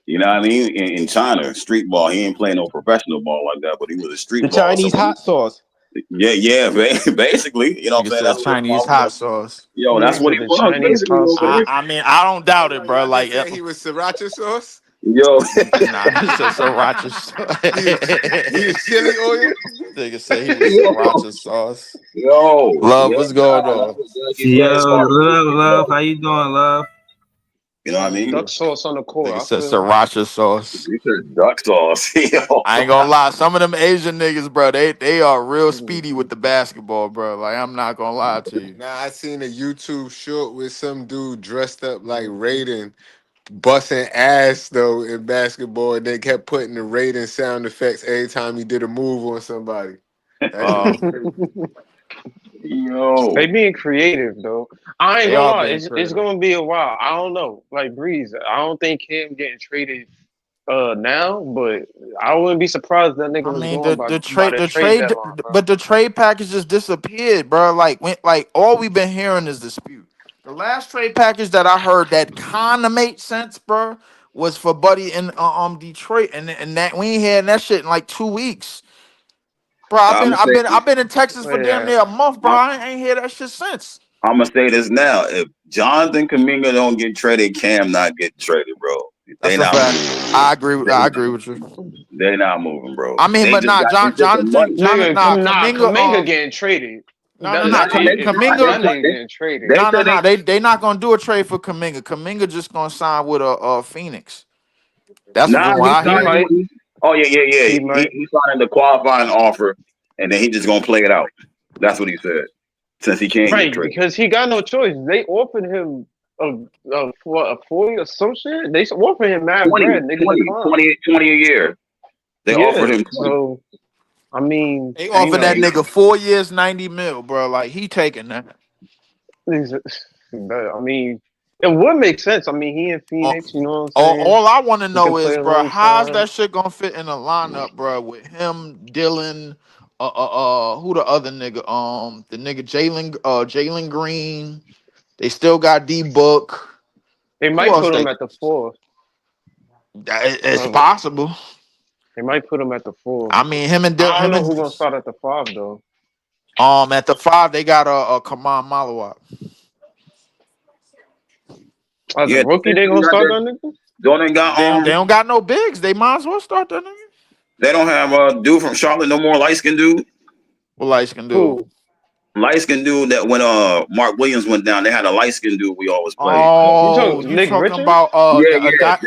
You know what I mean? In China, street ball. He ain't playing no professional ball like that, but he was a The street ball. So Chinese hot sauce. yeah, basically, you know what Nigga I'm saying? said That's what his Chinese father hot was. sauce. Yo, that's Nigga what said he the was Chinese basically hot over there. sauce. I mean, I don't doubt Hold it, on, bro. y'all Like, just said he was sriracha sauce. Yo, nah, this is sriracha sauce. He was chili oil. Nigga said he was yo, sriracha sauce. Love, yeah, what's going nah, that's on? what Jackie Yo, said. His father was a love, street love. baller. How you doing, love? You know what I mean? Duck sauce on the core. Nigga I said feel it. sriracha sauce. He said duck sauce. Yo. I ain't gonna lie, some of them Asian niggas, bro, they are real speedy with the basketball, bro. Like, I'm not gonna lie to you. Now I seen a YouTube short with some dude dressed up like Raiden, busting ass though in basketball, and they kept putting the Raiden sound effects every time he did a move on somebody. That shit was crazy. They Yo. being creative though. I ain't They gonna are lie, being it's creative. gonna be a while. I don't know. Like Breeze, I don't think him getting traded now, but I wouldn't be surprised that nigga I was mean, going by the trade deadline, bro. but the trade package just disappeared, bro. Like all we've been hearing is dispute. The last trade package that I heard that kind of made sense, bro, was for Buddy in Detroit, and that we ain't had that shit in like 2 weeks, bro. I'm gonna say I've been in Texas for damn Yeah. near a month, bro. I'm, I ain't hear that shit since. I'm gonna say this now. If Jonathan Kaminga don't get traded, Cam not getting traded, bro. They That's a not fact. moving. I agree with you. They not moving, bro. I mean, They but just nah, got into some money. Nigga, Kaminga, Kaminga getting traded. Nah, Kaminga. That nigga getting traded. they said They not gonna do a trade for Kaminga. Kaminga just gonna sign with a Phoenix. That's the nah. rumor He I He hear. signed. might. Oh yeah. He might. He signed the qualifying offer, and then he just gonna play it out. That's what he said. Since he can't get Right, traded. because he got no choice. They offered him a 40 or some shit. They offered him mad 20, bread. Nigga declined. 20 a year. They offered Yeah, him 20. so I mean, They ain't offered that no. nigga 4 years, 90 mil, bro. Like he taking that. I mean, it would make sense. I mean, he in All, Phoenix. You know what I'm all, saying? all I want to He can know play is, bro, how's alongside. that shit gonna fit in the lineup, bro? With him, Dylan, who the other nigga? The nigga Jalen Green. They still got D Book. They Who might else? put him at the four. It's possible. They might put him at the four. I mean, him and I don't him know and who's gonna start at the five though. at the five they got a Kaman Malawak. As a Yeah, rookie, they they gonna got start that. that nigga. Don't they got They don't got no bigs. They might as well start that nigga. They don't have a dude from Charlotte no more, light skinned dude. What Lights can do? Who? Light skinned dude that when Mark Williams went down, they had a light skinned dude we always played. You Oh, talking you Nick talking Richards? about Yeah, yeah.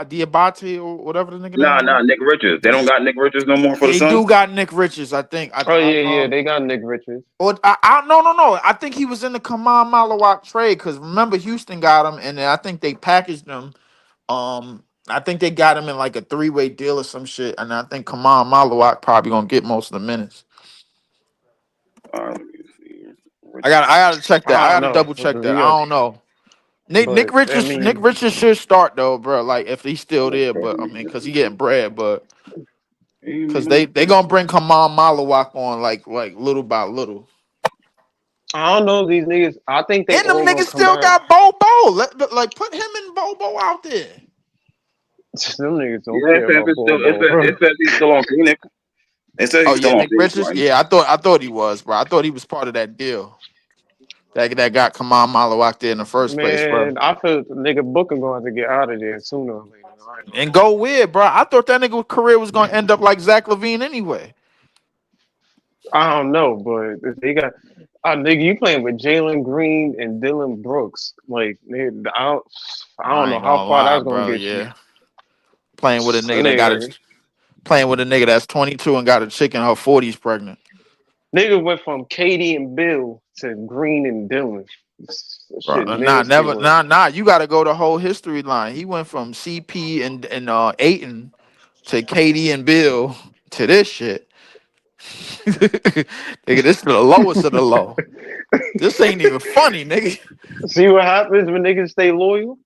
Diabate or whatever the nigga name Nah, was? Nick Richards. They don't got Nick Richards no more for the They do Suns. got Nick Richards, I think. Oh yeah, they got Nick Richards. Or no. I think he was in the Kaman Malawak trade because remember Houston got him, and then I think they packaged him. I think they got him in like a three-way deal or some shit, and I think Kaman Malawak probably gonna get most of the minutes. Let me see. I gotta check that. I I don't gotta know. double check that. Yeah, I don't know. but I Nick mean, Richards should start though, bro. Like if he's still there, but I mean, cause he getting bread, but cause they gonna bring Kaman Malawak on like little by little. I don't know these niggas. I think they And them all gonna niggas come still back. got Bobo. Like put him and Bobo out there. Them niggas don't Yeah, care about it Bobo. says he's still on Phoenix. It says Oh he's yeah, still on Nick Phoenix, Richards. right? Yeah, I thought he was, bro. I thought he was part of that deal that got Kaman Malawak there in the first place, bro. Man, I feel the nigga Booker going to get out of there sooner or later. I ain't gonna And lie. go weird, bro. I thought that nigga career was gonna end up like Zach LaVine anyway. I don't know, but if they got nigga, you playing with Jalen Green and Dylan Brooks. Like, nigga, I don't I know ain't how gonna far lie, that's gonna bro. get you. Yeah, playing with a That nigga that got nigga, a playing with a nigga that's 22 and got a chick in her 40s pregnant. nigga went from Katie and Bill to Green and Dylan. Shit Bro, nah, nasty never, work. nah. You got to go the whole history line. He went from CP and Aiton to Katie and Bill to this shit. Nigga, this is the lowest of the low. This ain't even funny, nigga. See what happens when niggas stay loyal?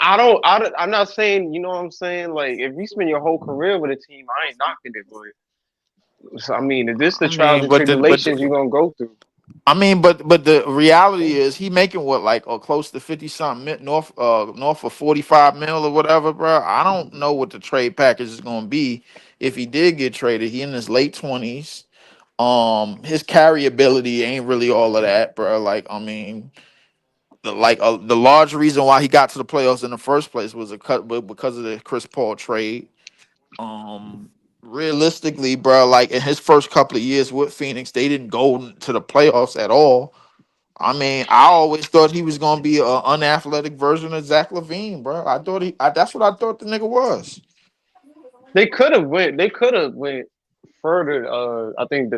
I'm not saying, you know what I'm saying? Like, if you spend your whole career with a team, I ain't knocking it, but so, I mean, if this the I trials mean, and tribulations you're gonna go through. but the reality is he making what like close to 50 something north of 45 mil or whatever, bro. I don't know what the trade package is gonna be if he did get traded. He in his late 20s. His carry ability ain't really all of that, bro. Like, I mean, the large reason why he got to the playoffs in the first place was because of the Chris Paul trade. Realistically, bro, like in his first couple of years with Phoenix, they didn't go to the playoffs at all. I mean, I always thought he was gonna be an unathletic version of Zach LaVine, bro. That's what I thought the nigga was. They could have went further. I think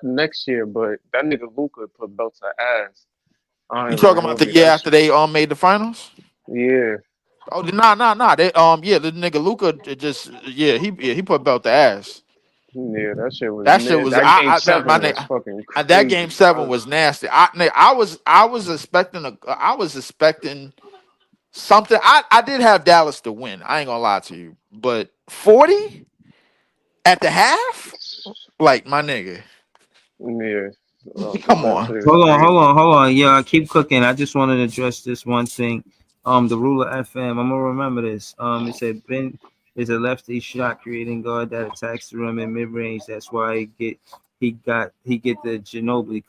next year, but that nigga Luca put belts to ass. I You ain't gonna talking about hold the you. year That after shit. they made the finals? Yeah, Oh, nah. They yeah, the nigga Luca just he put belt the ass. yeah, that shit was That shit was that game my seven was nigga. fucking That game crazy. seven was nasty. I was expecting something. I did have Dallas to win. I ain't gonna lie to you, but 40 at the half, like my nigga, Yeah, come that on. shit is Hold on, crazy. hold on. Yeah, keep cooking. I just wanted to address this one thing. The ruler FM. I'm gonna remember this. It said Ben is a lefty shot creating guard that attacks the rim in mid range. That's why he get the Ginobili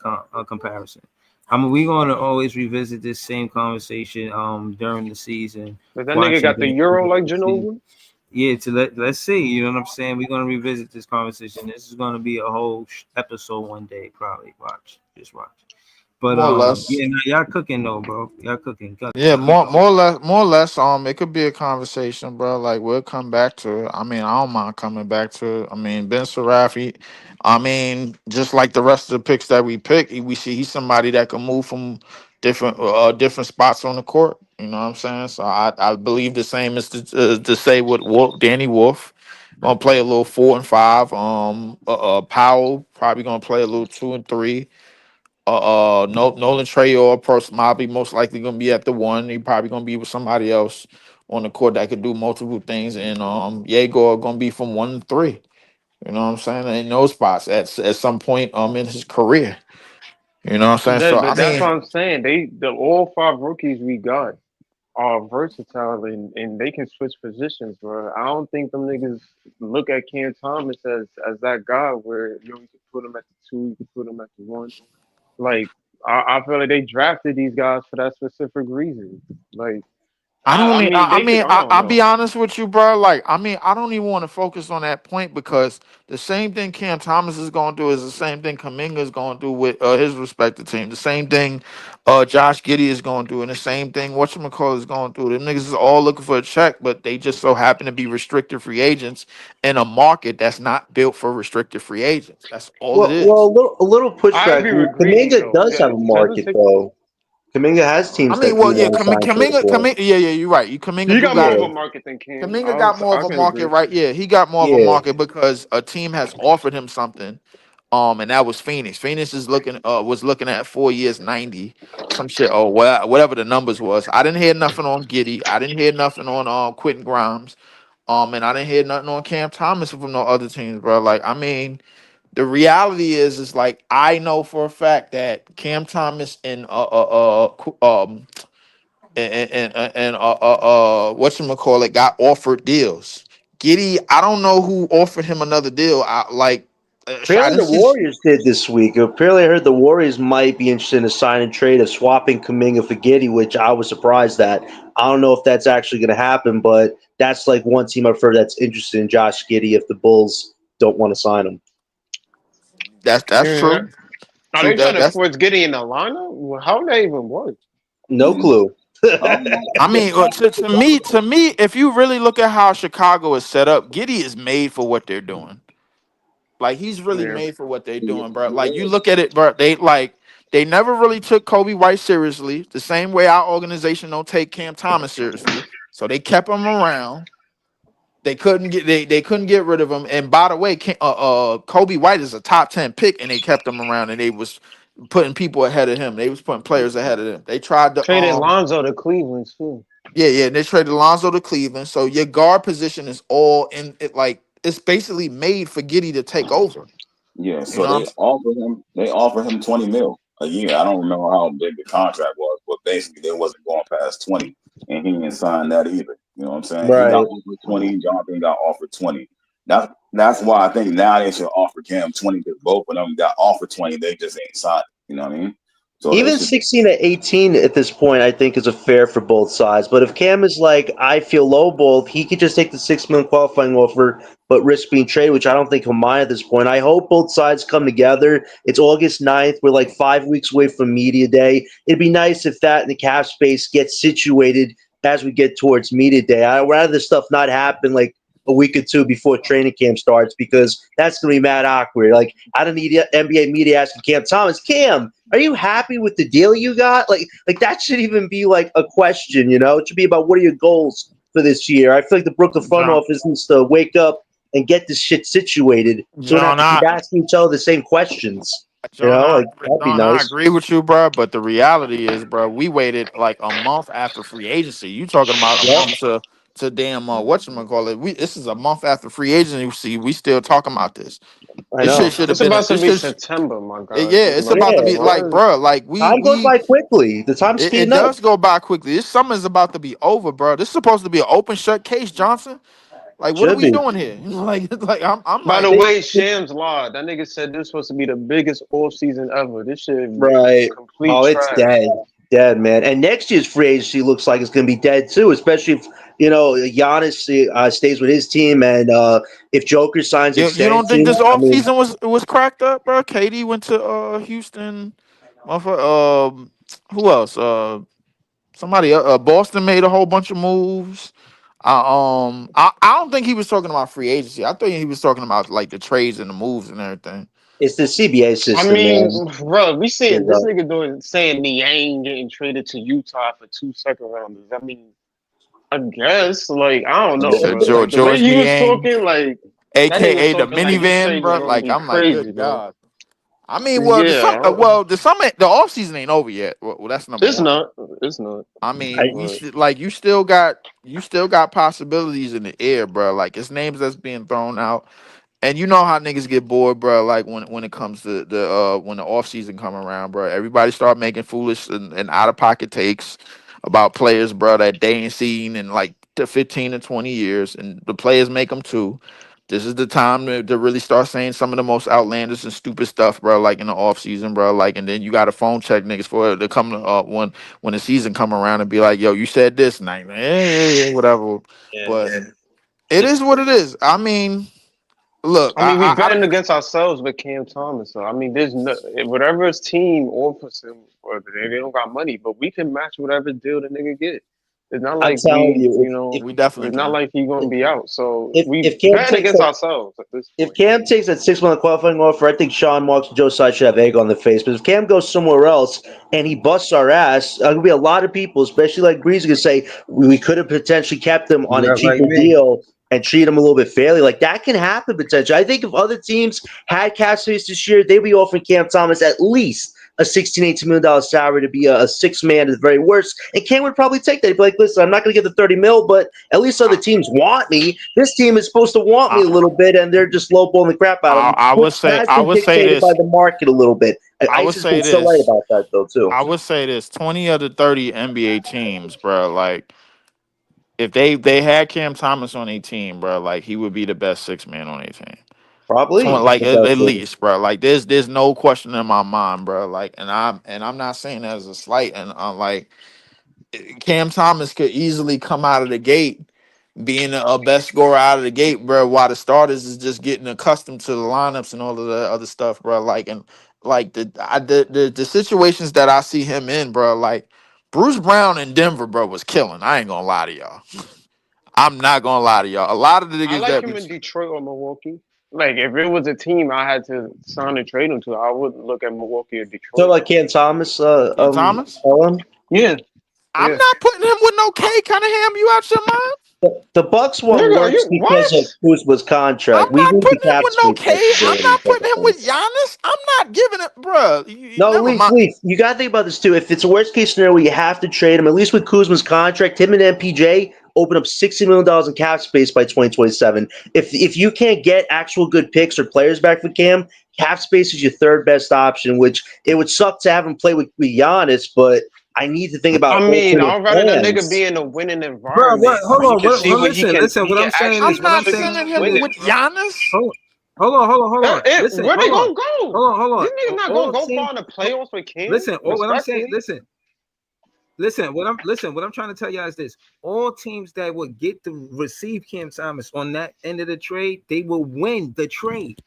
comparison. I mean, we're gonna always revisit this same conversation during the season, But that nigga watching got the games euro throughout like the season. Ginobili. Yeah, let's see. You know what I'm saying? We're gonna revisit this conversation. This is gonna be a whole episode one day, probably. Just watch. But More or less. yeah, nah, y'all cooking though, bro. Y'all cooking. Yeah, Keep going. more or less. It could be a conversation, bro. Like we'll come back to it. I mean, I don't mind coming back to it. I mean, Ben Sarafi. I mean, just like the rest of the picks that we pick, we see he's somebody that can move from different spots on the court. You know what I'm saying? So I believe the same is to say with Danny Wolf. Gonna play a little 4 and 5. Powell probably gonna play a little 2 and 3. No, Nolan Trayor probably most likely gonna be at the 1. He probably gonna be with somebody else on the court that could do multiple things. And Yegor gonna be from 1 to 3. You know what I'm saying? In those spots at some point in his career. You know what I'm saying? So I But that's mean, what I'm saying. The all five rookies we got are versatile and they can switch positions, bro. I don't think them niggas look at Cam Thomas as that guy where you could put him at the 2, you could put him at the 1. Like I feel like they drafted these guys for that specific reason. Like I mean they could I don't I'll be know. honest with you, bro. Like, I mean, I don't even want to focus on that point because the same thing Cam Thomas is going to do is the same thing Kaminga is going to do with his respective team. The same thing Josh Giddey is going to do, and the same thing whatchamacallit is going to do. Them niggas is all looking for a check, but they just so happen to be restricted free agents in a market that's not built for restricted free agents. That's all it Well, is. a little I pushback. agree with Greasy Kaminga though. does have a It doesn't market take though. Kaminga has I teams mean, that do well, yeah, want to sign trade for. Yeah, you're right. You Kaminga he do got more got of Yeah, a market than Cam. Kaminga got more of I a can market, agree. right? Yeah, he got more of a yeah. market because a team has offered him something, and that was Phoenix. Phoenix is was looking at 4 years, 90, some shit, or whatever the numbers was. I didn't hear nothing on Giddy. I didn't hear nothing on Quentin Grimes, and I didn't hear nothing on Cam Thomas from no other teams, bro. Like, I mean, the reality is like I know for a fact that Cam Thomas and whatchamacallit got offered deals. Giddy, I don't know who offered him another deal. I Apparently, didn't the see. Warriors did this week. Apparently, I heard the Warriors might be interested in a sign and trade of swapping Kaminga for Giddey, which I was surprised at. I don't know if that's actually going to happen, but that's like one team I've heard that's interested in Josh Giddey if the Bulls don't want to sign him. That's Yeah. true. Are True. they trying to That's. force Gideon in the lineup? Well, how would that even work? No clue. I mean, to me, if you really look at how Chicago is set up, Giddy is made for what they're doing. Like, he's really Yeah. made for what they're doing, bro. Like, you look at it, bro. They never really took Kobe White seriously. The same way our organization don't take Cam Thomas seriously. So they kept him around. They couldn't get rid of him. And by the way, Kobe White is a top 10 pick, and they kept him around, and they was putting people ahead of him. They was putting players ahead of them. They tried to Traded Lonzo to Cleveland too. yeah, and they traded Lonzo to Cleveland. So your guard position is all in it, like it's basically made for Giddy to take over. Yeah, You so know what I'm they offered him 20 mil a year. I don't remember how big the contract was, but basically they wasn't going past 20, and he didn't sign that either. You know what I'm saying? He got Right. offered 20, Jonathan got offered 20. That's why I think now they should offer Cam 20 because both of them got offered 20. They just ain't signed. You know what I mean? So they Even should 16 to 18 at this point, I think, is a fair for both sides. But if Cam is like, I feel lowballed, he could just take the $6 million qualifying offer, but risk being traded, which I don't think he'll mind at this point. I hope both sides come together. It's August 9th. We're like 5 weeks away from Media Day. It'd be nice if that in the cap space gets situated as we get towards Media Day. I'd rather this stuff not happen like a week or two before training camp starts because that's going to be mad awkward. Like, I don't need NBA media asking Cam Thomas, Cam, are you happy with the deal you got? Like that should even be like a question, you know? It should be about what are your goals for this year? I feel like the Brooklyn front John? office needs to wake up and get this shit situated so we don't have John, to keep I asking each other the same questions. You John, know, I like that'd be John, I nice. agree with you, bro. But the reality is, bro, we waited like a month after free agency. You talking about a Yeah, month to damn whatchamacallit. This is a month after free agency. We still talking about this. I This shit know. should have It's been about to this be shit. September, my guy. Yeah, it's Like about to be Yeah. like, what? bro. Like Time goes by quickly. The time's it speeding up. does go by quickly. This summer's about to be over, bro. This is supposed to be an open shut case, Johnson. Like, what are Should we be. doing here? Like I'm By the like, They- way, Shams lied. That nigga said this was supposed to be the biggest off season ever. This shit Right. complete Oh, it's trash. dead. Dead, man. And next year's free agency looks like it's going to be dead too, especially if, Giannis stays with his team and if Joker signs an you don't think extension. this I mean, offseason was cracked up, bro? KD went to Houston. Who else? Somebody Boston made a whole bunch of moves. I don't think he was talking about free agency. I thought he was talking about like the trades and the moves and everything. it's the CBA I system, man. mean, bro, we seeing Straight this up. nigga saying Niang getting traded to Utah for 2 second rounders. I mean, I guess. Like, I don't know, Said bro. Like, the way George he was Niang, talking, like, that nigga aka the talking like his minivan, trade was bro. gonna Like be I'm like, crazy, good bro. God. I mean, well, Yeah, the off season ain't over yet. Well, that's number it's one. not. It's not. I mean, But you still got possibilities in the air, bro. Like it's names that's being thrown out. And you know how niggas get bored, bro. Like when it comes to the when the off season come around, bro. Everybody start making foolish and out of pocket takes about players, bro, that they ain't seen in like the 15 to 20 years, and the players make them too. This is the time to really start saying some of the most outlandish and stupid stuff, bro. Like in the off season, bro. Like, and then you got to phone check niggas for it to come to when the season come around and be like, yo, you said this night, whatever. But it is what it is. I mean. Look, I mean, we betting against ourselves with Cam Thomas. So I mean, there's no whatever his team offers him, or they don't got money, but we can match whatever deal the nigga get. It's not I'm like telling you, we definitely it's not can. like he's gonna be out. So we if Cam betting takes against that, ourselves at this if point. Cam takes that 6 month qualifying offer, I think Sean Marks and Joe Side should have egg on the face. But if Cam goes somewhere else and he busts our ass, there'll be a lot of people, especially like Breezy, gonna say we could have potentially kept him on a Not like cheaper me. deal and treat him a little bit fairly. Like that can happen potentially. I think if other teams had cap space this year, they'd be offering Cam Thomas at least a $16, $18 million salary to be a six man at the very worst. And Cam would probably take that. He'd be like, listen, I'm not going to get the 30 mil, but at least other teams want me. This team is supposed to want me a little bit, and they're just lowballing the crap out of him. I would say Has been dictated by this. the market a little bit. I would Ice has say been so right this. about that, though, too. I would say this: 20 of the 30 NBA teams, bro. Like if they had Cam Thomas on a team, bro, like he would be the best six man on a team. Probably. Like at least, bro. Like there's no question in my mind, bro. Like, and I'm not saying that as a slight, and like Cam Thomas could easily come out of the gate being a best scorer out of the gate, bro. While the starters is just getting accustomed to the lineups and all of the other stuff, bro. Like and like the situations that I see him in, bro. Like Bruce Brown in Denver, bro, was killing. I ain't gonna lie to y'all. I'm not gonna lie to y'all. A lot of the I niggas like that him in Detroit or Milwaukee. Like if it was a team I had to sign and trade him to, I would look at Milwaukee or So, Detroit. like Cam Thomas, Cam Thomas, Owen? Yeah, I'm yeah. not putting him with no K Cunningham. You out your mind? The Bucks won't Nigga, are work you because of what? Kuzma's I'm contract. We not need the putting him cap with no space K. I'm flexibility not type putting of him thing. with Giannis. I'm not giving it, bro. No, Never mind. Leaf, you got to think about this too. If it's a worst case scenario where you have to trade him, at least with Kuzma's contract, him and MPJ open up $60 million in cap space by 2027. If you can't get actual good picks or players back for Cam, cap space is your third best option, which it would suck to have him play with Giannis, but I need to think about I mean, alternate I'd rather the nigga plans. be in a winning Bro, what? environment Hold where he on. can What? see what Listen. he What can I'm saying actually is, I'm what I'm not contribute saying to sending him is, winning, with bro. Giannis. hold on. Listen, Where they hold on. gonna go? Hold on. These niggas not gonna All go teams. far in the playoffs with Cam, Listen. What I'm saying. respectfully. Listen. What I'm trying to tell you is this: all teams that would get to receive Cam Thomas on that end of the trade, they will win the trade,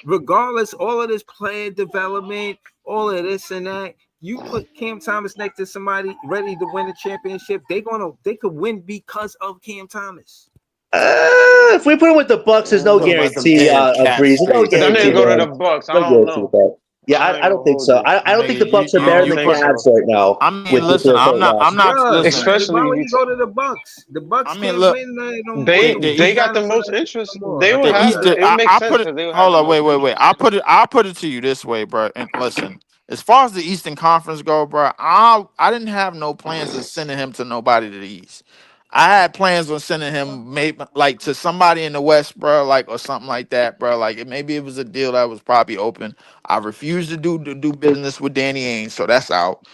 regardless. All of this player development, all of this and that. You put Cam Thomas next to somebody ready to win the championship, they could win because of Cam Thomas. If we put him with the Bucks, there's no Talking about some guarantee. damn cap Breeze, there's no If that guarantee, nigga space. go to man. the Bucks, I No don't guarantee with know. that. Yeah, I ain't I gonna don't think hold so. you. I don't think the Nigga, Bucks are I better don't than the think Cavs so. right now. I mean, With this listen, I'm not. I'm roster. not. Bruh, Listen, Especially why if would you he go to the Bucks? The Bucks I mean, can't look. win no more. they They don't need they got the Giannis for most that interest. no They more. would The have East. it would make I sense put it. because they would have Hold the on. Wait. most Wait. Wait. interest. I'll put it to you this way, bro. And listen, as far as the Eastern Conference go, bro, I didn't have no plans of sending him to nobody to the East. I had plans on sending him maybe like to somebody in the West, bro, like or something like that, bro. Like maybe it was a deal that was probably open. I refused to do business with Danny Ainge, so that's out.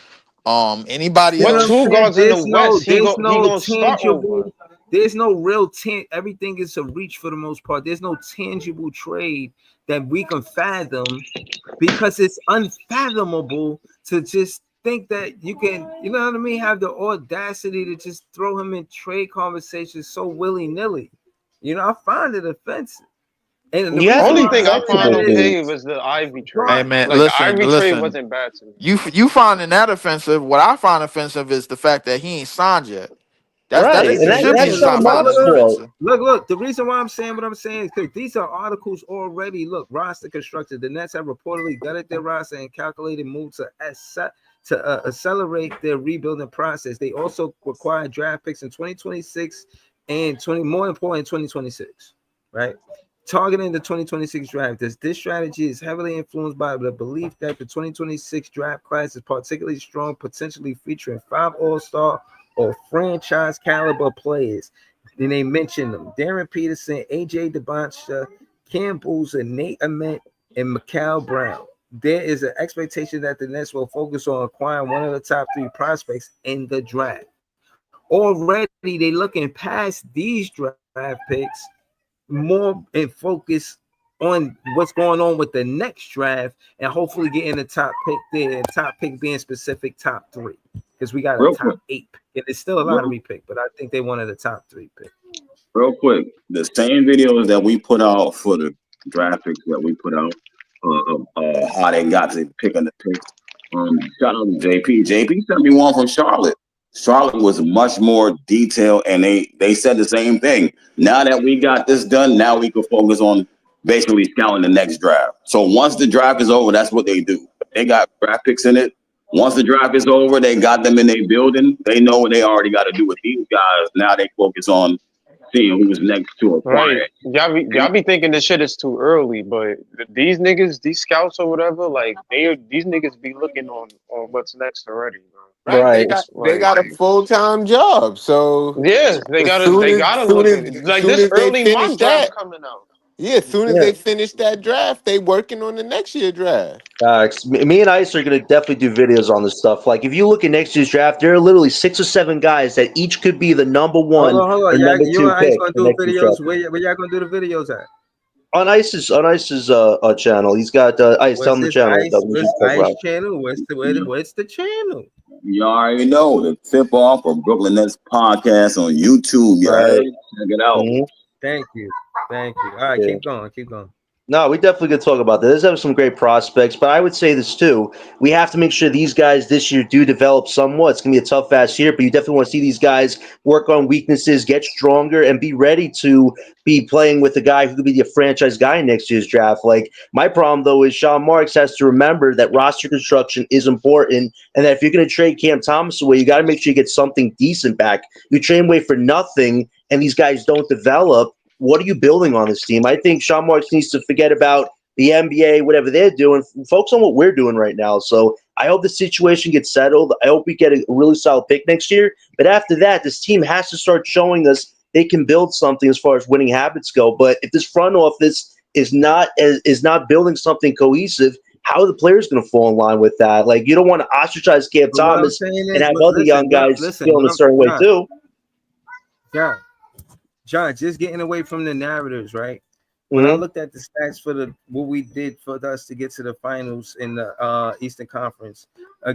Anybody You know What what I'm two else? saying? guards in the West he gonna start over? There's no real everything is a reach for the most part. There's no tangible trade that we can fathom because it's unfathomable to just think that you can, you know what I mean, have the audacity to just throw him in trade conversations so willy-nilly. You know, I find it offensive. And the You have to reason Only be why thing I I say find flexible, that is okay dude. was the Ivy Hey trade. man, Like the listen, Ivy trade listen. wasn't bad to me. You finding that offensive? What I find offensive is the fact that he ain't signed yet. Right, and He listen, should be that's listen, Sean signed by Marks' then. fault. look. The reason why I'm saying what I'm saying is because these are articles already. Look, roster constructed. The Nets have reportedly gutted their roster and calculated moves to accelerate their rebuilding process. They also require draft picks in 2026 and more important, 2026, right? Targeting the 2026 draft. This strategy is heavily influenced by the belief that the 2026 draft class is particularly strong, potentially featuring 5 all-star or franchise caliber players. Then they mentioned them: Darren Peterson, AJ DeBoncha, Cam Boozer, Nate Ament, and Mikal Brown. There is an expectation that the Nets will focus on acquiring one of the top 3 prospects in the draft. Already, they looking past these draft picks more and focus on what's going on with the next draft and hopefully getting the top pick there. Top pick being specific top 3, because we got a Real top quick, 8 pick. And it's still a lottery pick, but I think they wanted the top 3 pick. real quick. The same videos that we put out for the draft picks that we put out, how they got to picking the picks. Shout out to JP. JP sent me one from Charlotte. Charlotte was much more detailed, and they said the same thing. Now that we got this done, now we can focus on basically scouting the next draft. So once the draft is over, that's what they do. They got draft picks in it. Once the draft is over, they got them in their building. They know what they already got to do with these guys. Now they focus on seeing who's next to acquire. Right. Y'all be thinking this shit is too early, but these niggas, these scouts or whatever, like these niggas be looking on what's next already, bro. Right. Right. They got a full-time job. So Yeah, they gotta look at it. Like soon this as they early finish mock draft that, coming out. yeah, as soon as they finish that draft, they working on the next year draft. Me and Ice are going to definitely do videos on this stuff. Like, if you look at next year's draft, there are literally 6 or 7 guys that each could be the number 1 Hold or on. number 2 You and Ice pick gonna for do next year's draft. videos. Where y'all gonna do the videos at? On Ice's channel, he's got Ice. Tell him the channel that we should talk Ice about. channel? What's the channel? You already know the tip off of Brooklyn Nets podcast on YouTube. You Right. heard? Check it out. Mhm. Thank you. All right, Yeah. keep going. No, we definitely could talk about this. There's have some great prospects, but I would say this too. We have to make sure these guys this year do develop somewhat. It's gonna be a tough ass year, but you definitely want to see these guys work on weaknesses, get stronger, and be ready to be playing with a guy who could be the franchise guy in next year's draft. Like, my problem though is Sean Marks has to remember that roster construction is important, and that if you're gonna trade Cam Thomas away, you got to make sure you get something decent back. You trade away for nothing, and these guys don't develop. What are you building on this team? I think Sean Marks needs to forget about the NBA, whatever they're doing, focus on what we're doing right now. So I hope the situation gets settled. I hope we get a really solid pick next year. But after that, this team has to start showing us they can build something as far as winning habits go. But if this front office is not building something cohesive, how are the players going to fall in line with that? Like, you don't want to ostracize Cam Thomas and have other young guys feeling a certain way too. John, just getting away from the narratives, right? When I looked at the stats for what we did for us to get to the finals in the Eastern Conference,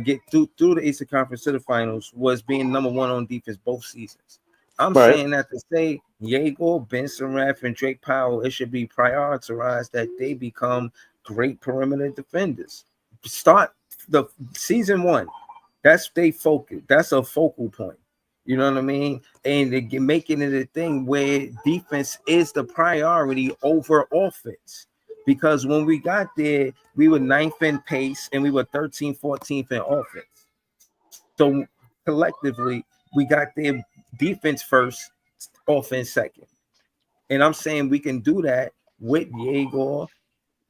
get through the Eastern Conference to the finals, was being number 1 on defense both seasons. I'm saying that to say Yegor, Ben Surratt, and Drake Powell, it should be prioritized that they become great perimeter defenders. Start the season 1. That's they focus. That's a focal point. You know what I mean? And making it a thing where defense is the priority over offense. Because when we got there, we were 9th in pace and we were 13th, 14th in offense. So collectively, we got their defense first, offense second. And I'm saying we can do that with Yegor,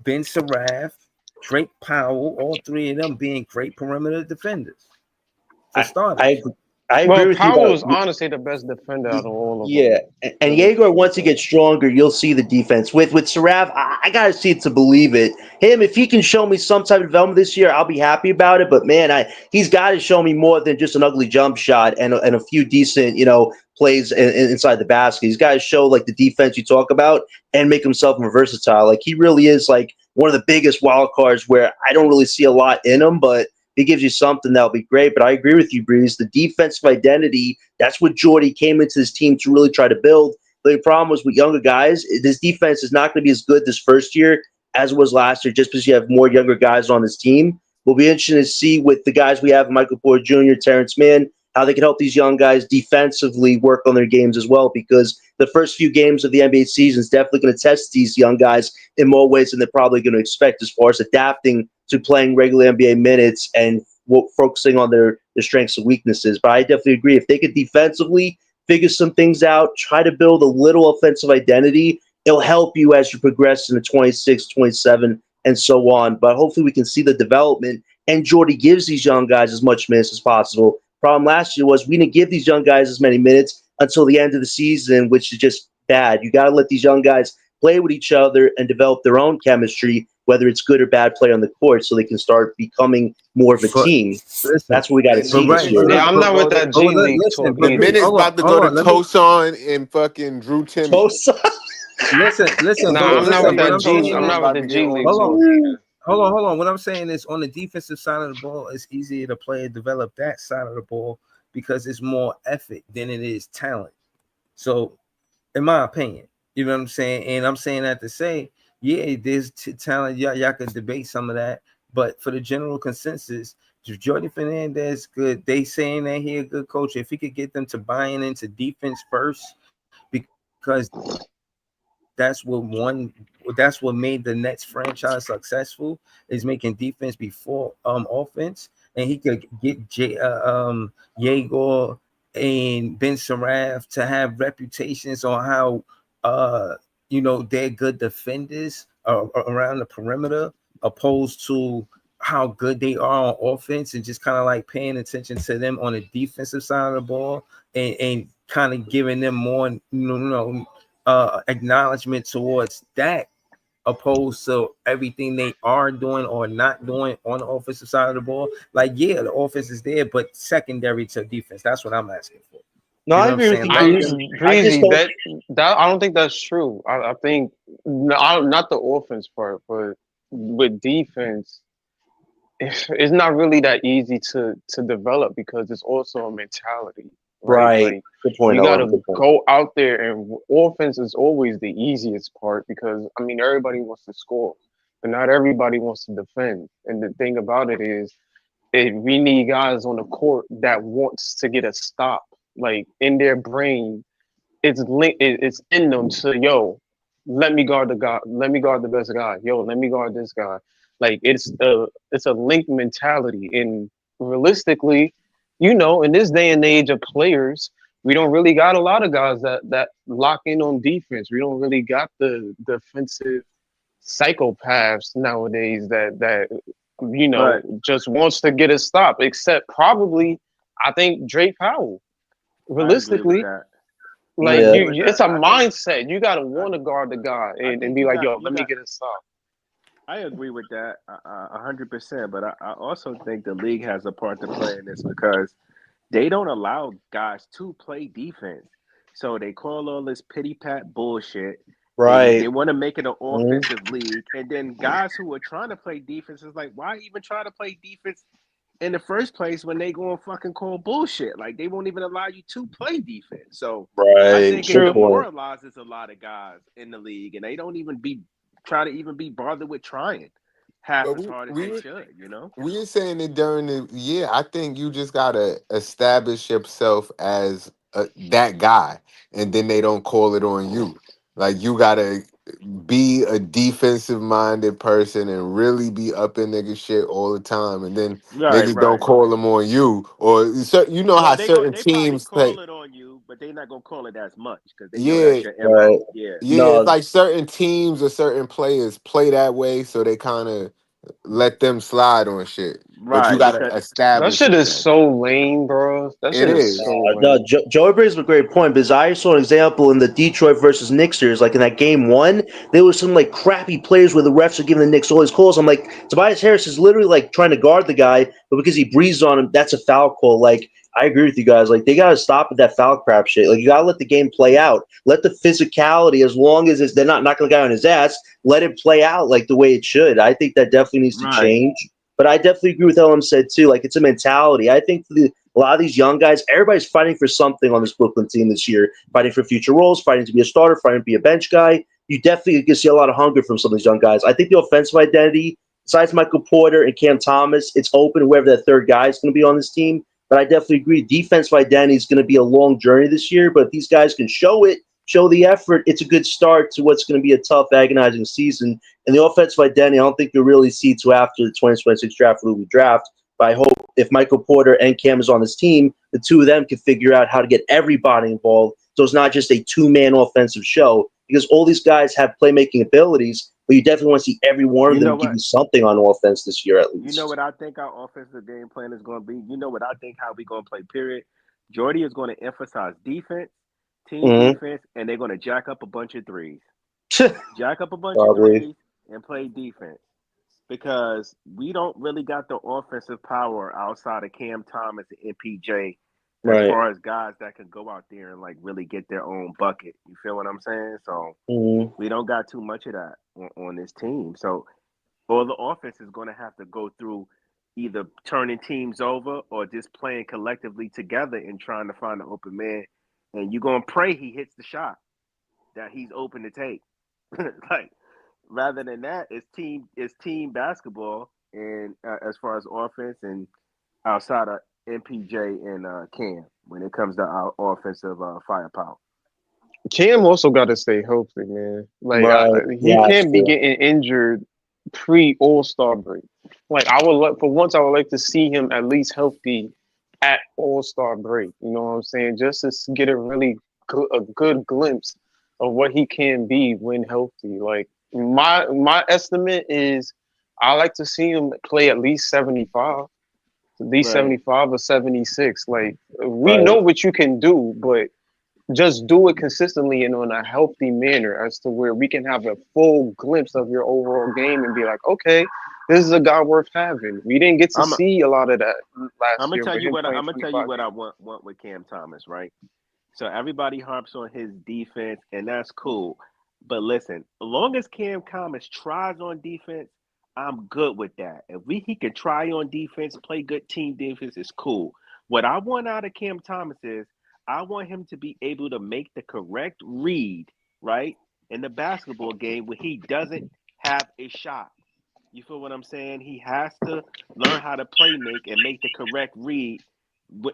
Ben Surratt, Drake Powell, all 3 of them being great perimeter defenders. For starters. I agree with you. Powell is honestly the best defender out of all of them. Yeah, and Yegor, once he gets stronger, you'll see the defense. With Sarav, I gotta see it to believe it. Him, if he can show me some type of development this year, I'll be happy about it. But man, he's got to show me more than just an ugly jump shot and a few decent, plays inside the basket. He's got to show like the defense you talk about and make himself more versatile. Like, he really is like one of the biggest wild cards where I don't really see a lot in him, but he gives you something that'll be great. But I agree with you, Breeze. The defensive identity, that's what Jordy came into this team to really try to build. The problem was with younger guys, this defense is not going to be as good this first year as it was last year, just because you have more younger guys on this team. We'll be interested to see with the guys we have, Michael Porter Jr., Terrence Mann, how they can help these young guys defensively work on their games as well, because the first few games of the NBA season is definitely going to test these young guys in more ways than they're probably going to expect as far as adapting to playing regular NBA minutes and focusing on their strengths and weaknesses. But I definitely agree. If they could defensively figure some things out, try to build a little offensive identity, it'll help you as you progress into 26, 27, and so on. But hopefully we can see the development, and Jordy gives these young guys as much minutes as possible. Problem last year was we didn't give these young guys as many minutes until the end of the season, which is just bad. You got to let these young guys play with each other and develop their own chemistry, whether it's good or bad play on the court, so they can start becoming more of a But team. listen, That's what we got to And the but see this right, year. but Yeah, look, I'm not with that G League listen, talk but either. minutes hold on, about to go hold to on. Let me Tosan and fucking Drew Timmy. listen, Nah, but I'm not with listen. What that I'm G. saying I'm is, not with about the to G get on League hold his talk on, ass. either. hold on. What I'm saying is, on the defensive side of the ball, it's easier to play and develop that side of the ball because it's more effort than it is talent. So, in my opinion, you know what I'm saying, and I'm saying that to say, yeah, there's talent. Y'all can debate some of that, but for the general consensus, Jordy Fernandez good. They saying that he a good coach. If he could get them to buying into defense first, because that's what won. That's what made the Nets franchise successful, is making defense before offense, and he could get Yegor and Ben Saraf to have reputations on how they're good defenders around the perimeter, opposed to how good they are on offense, and just kind of like paying attention to them on the defensive side of the ball, and kind of giving them more acknowledgement towards that, opposed to everything they are doing or not doing on the offensive side of the ball. Like, yeah, the offense is there, but secondary to defense. That's what I'm asking for. No, You I know what I'm agree with saying? you, Like, Breezy. I just Breezy, hope. that I don't think that's true. I think no, not the offense part, but with defense, it's not really that easy to develop because it's also a mentality, right? Right. Like Good point, you got Owen. to Good point. go out there, and offense is always the easiest part because I mean everybody wants to score, but not everybody wants to defend. And the thing about it is, we need guys on the court that wants to get a stop, like in their brain it's in them to let me guard the guy, let me guard the best guy, let me guard this guy. Like it's a link mentality, and realistically, in this day and age of players, we don't really got a lot of guys that lock in on defense. We don't really got the defensive psychopaths nowadays that But just wants to get a stop. Except probably, I think Drake Powell. I agree with Realistically, that. I like Yeah. agree with it's that. a I think mindset. You gotta I, want to guard the guy I and think be you like, got yo, you let me got get a stop. I agree with that 100%, but I also think the league has a part to play in this because they don't allow guys to play defense. So they call all this pity pat bullshit. They Right. want to make it an Mhm. offensive league, and then guys who are trying to play defense is like, why even try to play defense in the first place when they go and fucking call bullshit? Like they won't even allow you to play defense. So I Right. think it Good True. point. demoralizes a lot of guys in the league, and they don't even try to even be bothered with trying half But as hard as they should. we were saying it during the year. I think you just gotta establish yourself as that guy, and then they don't call it on you. Like you gotta be a defensive minded person and really be up in nigga shit all the time, and then Right, niggas don't right. call them on you. Or you know Well, how certain they probably teams play. call it on you, but they're not gonna call it as much because they know Yeah, that's your Right. mo. Yeah, yeah. It's No. like certain teams or certain players play that way, so they kind of let them slide on shit. But you right. gotta Because That establish shit is yourself. so lame, bro. That It shit is is. so No, lame. Joey brings up a great point because I saw an example in the Detroit versus Knicks series. Like in that game one, there was some like crappy players where the refs are giving the Knicks all these calls. I'm like, Tobias Harris is literally like trying to guard the guy, but because he breathes on him, that's a foul call. Like, I agree with you guys. Like, they got to stop with that foul crap shit. Like, you got to let the game play out. Let the physicality, as long as they're not knocking the guy on his ass, let it play out like the way it should. I think that definitely needs to right, change. But I definitely agree with Ellen said too. Like, it's a mentality. I think for a lot of these young guys, everybody's fighting for something on this Brooklyn team this year, fighting for future roles, fighting to be a starter, fighting to be a bench guy. You definitely can see a lot of hunger from some of these young guys. I think the offensive identity, besides Michael Porter and Cam Thomas, it's open whoever that third guy is going to be on this team. But I definitely agree, defensive identity is going to be a long journey this year. But if these guys can show it, show the effort, it's a good start to what's going to be a tough, agonizing season. And the offensive identity, I don't think you'll really see till after the 2026 draft, who we draft. But I hope if Michael Porter and Cam is on this team, the two of them can figure out how to get everybody involved. So it's not just a two-man offensive show, because all these guys have playmaking abilities, but you definitely want to see every one of You know them give what? you something on offense this year at You least. know what I think our offensive game plan is going to be? You know what I think how we going to play, period? Jordy is going to emphasize defense, team Mm-hmm. defense, and they're going to jack up a bunch of threes. Jack up a bunch of Probably. threes and play defense. Because we don't really got the offensive power outside of Cam Thomas and MPJ as Right. far as guys that can go out there and like really get their own bucket. You feel what I'm saying? So Mm-hmm. we don't got too much of that on this team. So all the offense is going to have to go through either turning teams over or just playing collectively together and trying to find an open man. And you're going to pray he hits the shot that he's open to take. Like, rather than that, it's team basketball, and as far as offense and outside of MPJ and Cam when it comes to our offensive firepower. Cam also got to stay healthy, man. Like Right. he Yeah, can't be true. getting injured pre All Star break. Like I would like for once, I would like to see him at least healthy at All Star break. You know what I'm saying? Just to get a really a good glimpse of what he can be when healthy. Like my estimate is, I like to see him play at least 75, at least Right. 75 or 76. Like we Right. know what you can do, but just do it consistently and on a healthy manner as to where we can have a full glimpse of your overall game and be like, okay, this is a guy worth having. We didn't get to I'm see a lot of that I'm last gonna year tell with you him what playing I'm gonna tell you 25 what I games. want with Cam Thomas, right? So everybody harps on his defense, and that's cool. But listen, as long as Cam Thomas tries on defense, I'm good with that. If he can try on defense, play good team defense, it's cool. What I want out of Cam Thomas is I want him to be able to make the correct read, right, in the basketball game when he doesn't have a shot. You feel what I'm saying? He has to learn how to play make and make the correct read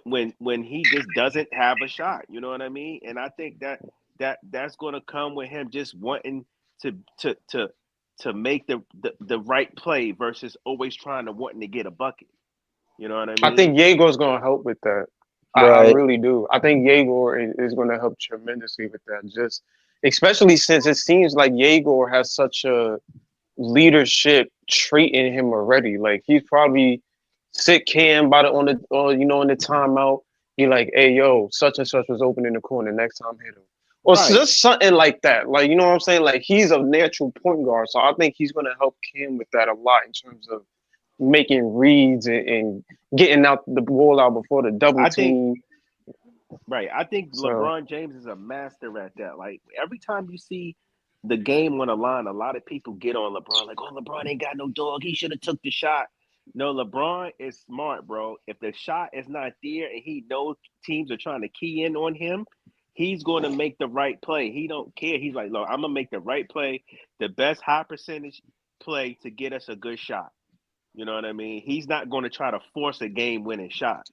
when he just doesn't have a shot. You know what I mean? And I think that's going to come with him just wanting to to to to make the right play versus always trying to wanting to get a bucket. You know what I I mean? think Yego's going to help with that. I Right. really do. I think Yegor is going to help tremendously with that. Just especially since it seems like Yegor has such a leadership trait in him already. Like he's probably sit Cam by the on the or in the timeout. He like, hey yo, such and such was open in the corner. Next time hit him. Or Right. just something like that. Like you know what I'm saying? Like he's a natural point guard. So I think he's gonna help Cam with that a lot in terms of making reads and getting out the ball out before the double I think team. Right. I think So LeBron James is a master at that. Like every time you see the game on the line, a lot of people get on LeBron like, "Oh, LeBron ain't got no dog. He should have took the shot." No, LeBron is smart, bro. If the shot is not there and he knows teams are trying to key in on him, he's going to make the right play. He don't care. He's like, "Look, I'm gonna make the right play, the best high percentage play to get us a good shot." You know what I mean? He's not going to try to force a game-winning shot.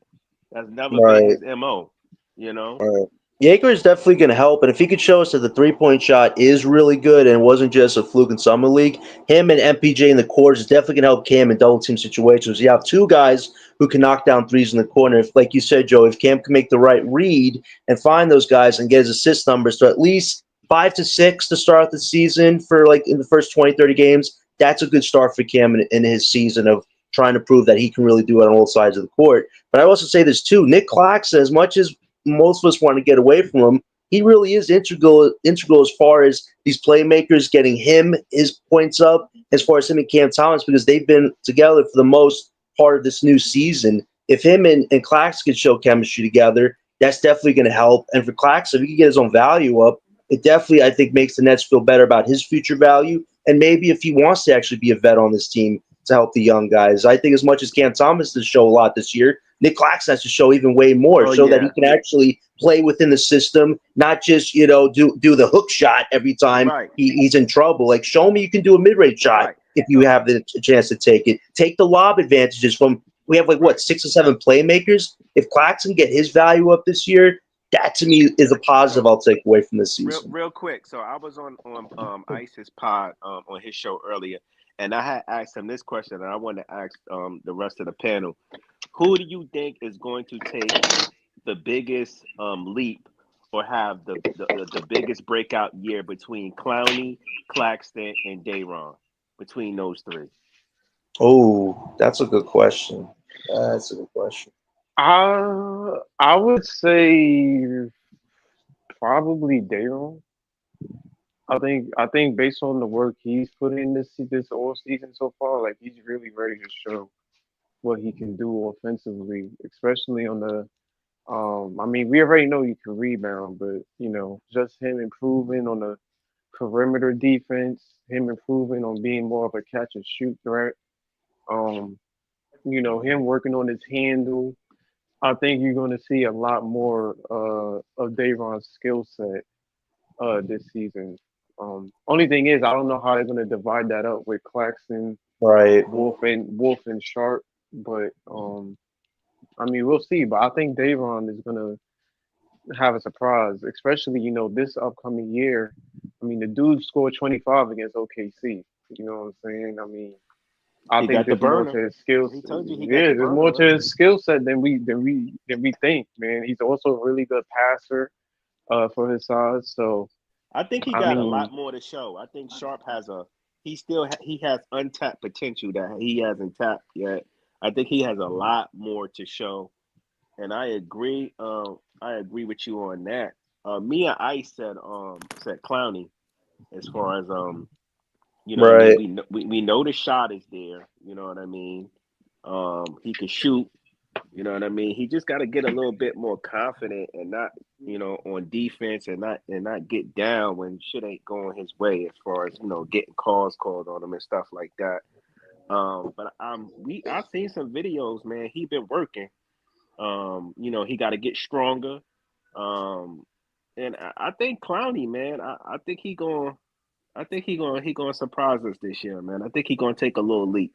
That's never been Right. his MO. You know? Right. Yeager is definitely going to help, and if he could show us that the three-point shot is really good and wasn't just a fluke in summer league, him and MPJ in the court is definitely going to help Cam in double team situations. You have two guys who can knock down threes in the corner. If, like you said, Joe, if Cam can make the right read and find those guys and get his assist numbers to at least 5 to 6 to start the season for like in the first 20, 30 games, that's a good start for Cam in his season of trying to prove that he can really do it on all sides of the court. But I also say this too, Nick Claxton, as much as most of us want to get away from him, he really is integral as far as these playmakers getting him his points up, as far as him and Cam Thomas, because they've been together for the most part of this new season. If him and Clax could show chemistry together, that's definitely going to help. And for Clax, if he can get his own value up, it definitely, I think, makes the Nets feel better about his future value. And maybe if he wants to actually be a vet on this team to help the young guys. I think as much as Cam Thomas has shown a lot this year, Nick Claxton has to show even way more, Oh show that he yeah. can actually play within the system, not just do the hook shot every time Right. he's in trouble. Like show me you can do a mid range shot Right. if you So have the chance to take it. Take the lob advantages from. We have like what right. 6 or 7 playmakers. If Claxton get his value up this year, that to me is a positive So I'll take away from this real season. real quick. So I was on Ice's pod on his show earlier, And I had asked him this question, and I want to ask the rest of the panel: who do you think is going to take the biggest leap or have the biggest breakout year between Clowney, Claxton, and Dayron? Between those three, Oh, that's a good question. That's a good question. I would say probably Daryl. I think based on the work he's put in this all season so far, like he's really ready to show what he can do offensively, especially on the I mean, we already know he can rebound, but just him improving on the perimeter defense, him improving on being more of a catch and shoot threat. Um, him working on his handle. I think you're going to see a lot more of Davon's skill set this season. Only thing is, I don't know how they're going to divide that up with Claxton, Right. Wolf and Sharp, but I mean, we'll see. But I think Davon is going to have a surprise, especially this upcoming year. I mean, the dude scored 25 against OKC. You know what I'm saying? I mean, I he think got the there's more burner. to his skills. He told you he got Yeah, the there's burner, more right? to his skill set than we think, man. He's also a really good passer for his size. So I think he I got a mean, lot more to show. I think Sharp has he has untapped potential that he hasn't tapped yet. I think he has a lot more to show, and I agree. I agree with you on that. Me and Ice said Clowney as far as what I mean. Right. We know the shot is there. You know what I mean. He can shoot. You know what I mean? He just got to get a little bit more confident and not, on defense and not get down when shit ain't going his way as far as getting calls called on him and stuff like that. But I've seen some videos, man. He been working. He got to get stronger. Um, and I think Clowney, man. I think he gonna surprise us this year, man. I think he gonna take a little leap.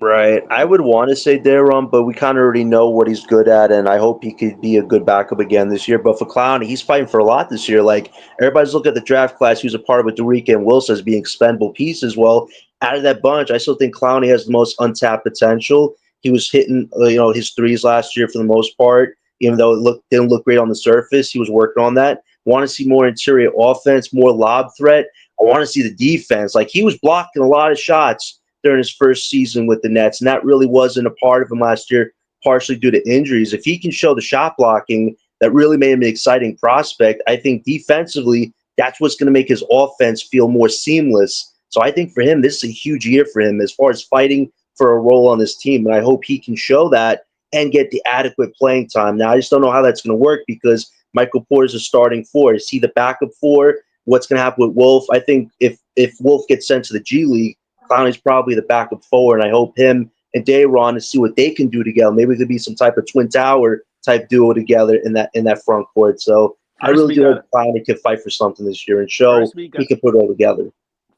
Right. I would want to say Daron, but we kind of already know what he's good at, and I hope he could be a good backup again this year. But for Clowney, he's fighting for a lot this year. Like, everybody's looking at the draft class he was a part of with Dorica and Wilson as being expendable pieces. Well, out of that bunch, I still think Clowney has the most untapped potential. He was hitting, his threes last year for the most part, even though didn't look great on the surface. He was working on that. Want to see more interior offense, more lob threat. I want to see the defense. Like, he was blocking a lot of shots during his first season with the Nets, and that really wasn't a part of him last year, partially due to injuries. If he can show the shot blocking, that really made him an exciting prospect. I think defensively, that's what's going to make his offense feel more seamless. So I think for him, this is a huge year for him as far as fighting for a role on this team, and I hope he can show that and get the adequate playing time. Now, I just don't know how that's going to work because Michael Porter's a starting four. Is he the backup four? What's going to happen with Wolf? I think if Wolf gets sent to the G League, Clowney's probably the backup forward, and I hope him and Dayron to see what they can do together. Maybe there could be some type of twin tower type duo together in that front court. So I First, really we do got hope Clowney can fight for something this year and show first we he got can put it all together.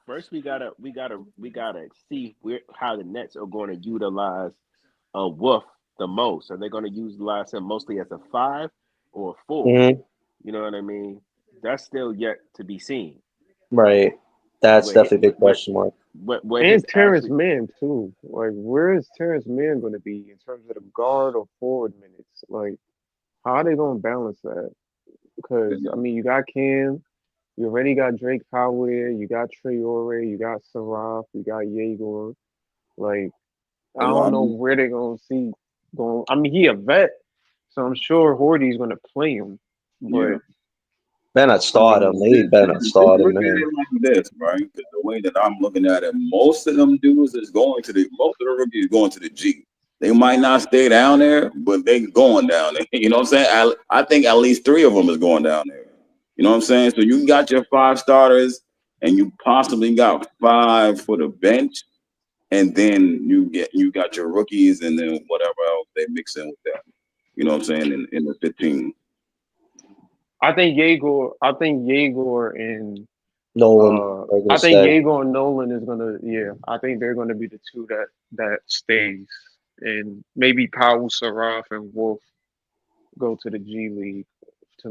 First, we gotta see how the Nets are going to utilize Wolf the most. Are they going to utilize him mostly as a five or a four? Hmm. You know what I mean? That's still yet to be seen. Right. That's Where he, definitely a big where question mark. where his and Terrence actually Mann too. Like, where is Terrence Mann going to be in terms of the guard or forward minutes? Like, how are they going to balance that? Because I mean, you got Cam, you already got Drake Howard, you got Traore, you got Saraf, you got Yegor. Like, I You know, don't know where they're going to see going. I mean, he a vet, so I'm sure Horty's going to play him. yeah. But Better not I start him. mean, They better not just start him, look at man. it like this, right? 'Cause the way that I'm looking at it, most of them dudes is going to most of the rookies going to the G. They might not stay down there, but they going down there. You know what I'm saying? I think at least three of them is going down there. You know what I'm saying? So you got your five starters, and you possibly got five for the bench, and then you got your rookies, and then whatever else they mix in with that. You know what I'm saying? In the 15. I think Yegor and Nolan are going I to think stay. Yegor and Nolan is gonna, yeah. I think they're gonna be the two that stays, and maybe Powell, Saraf, and Wolf go to the G League to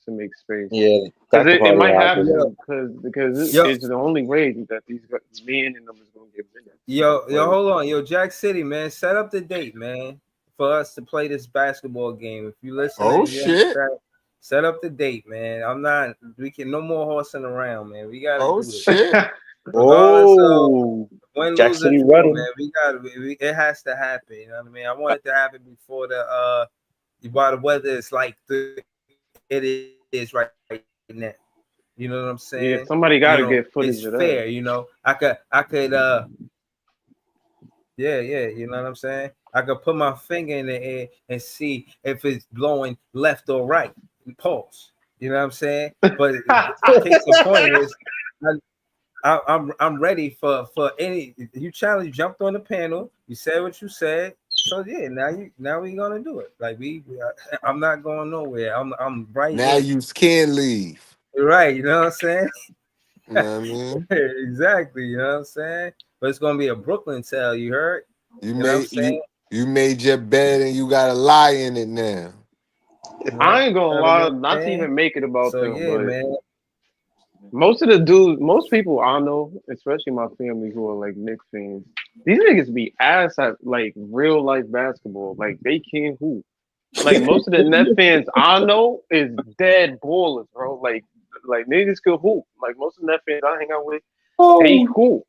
to make space. Yeah, Because that could it probably might have happen. to, because Yo, it's the only way that these men and them is going to get minutes. yo, Like, hold on, yo, Jack City, man, set up the date, man, for us to play this basketball game. If you listening, Oh you shit. understand, set up the date, man. I'm not. We can no more horsing around, man. We gotta Oh do this, shit. regardless of Oh, win, Jack lose, or City draw, running. man. We got to. It has to happen. You know what I mean? I want it to happen before while the weather is like it is right now. You know what I'm yeah, saying? somebody got You to know, get footage it's of that. fair. You know, I could. Yeah, you know what I'm saying? I could put my finger in the air and see if it's blowing left or right. Pulse. You know what I'm saying? But the case in point is, I'm ready for any. You jumped on the panel. You said what you said. So yeah, now we gonna do it. Like I'm not going nowhere. I'm right Now here. you can leave. Right. You know what I'm saying? You know what I mean? Exactly. You know what I'm saying? But it's gonna be a Brooklyn tale. You heard? You You know what I'm made saying? you made your bed and you got a lie in it now. I ain't gonna lie, Man. not to even make it about So them, yeah, but man. most of the dudes, most people I know, especially my family who are like Knicks fans, these niggas be ass at like real life basketball. Like they can't hoop. Like most of the Net fans I know is dead ballers, bro. Like niggas can hoop. Like most of the Net fans I hang out with, they hoop.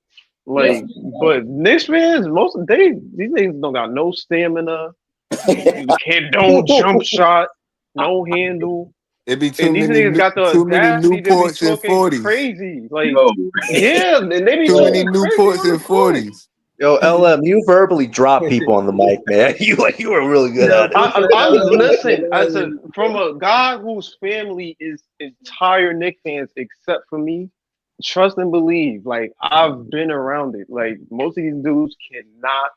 Yes. Like, but Knicks fans, these niggas don't got no stamina. Don't jump shot, no handle. It be And these niggas got the too many audacity to be Newports and talking 40s. crazy. Like, Yo, yeah, and they be Too many talking crazy Newports on the and court. 40s. Yo, LM, you verbally drop people on the mic, man. You were really good Yo, at it. I listen as from a guy whose family is entire Knicks fans except for me. Trust and believe. Like I've been around it. Like most of these dudes cannot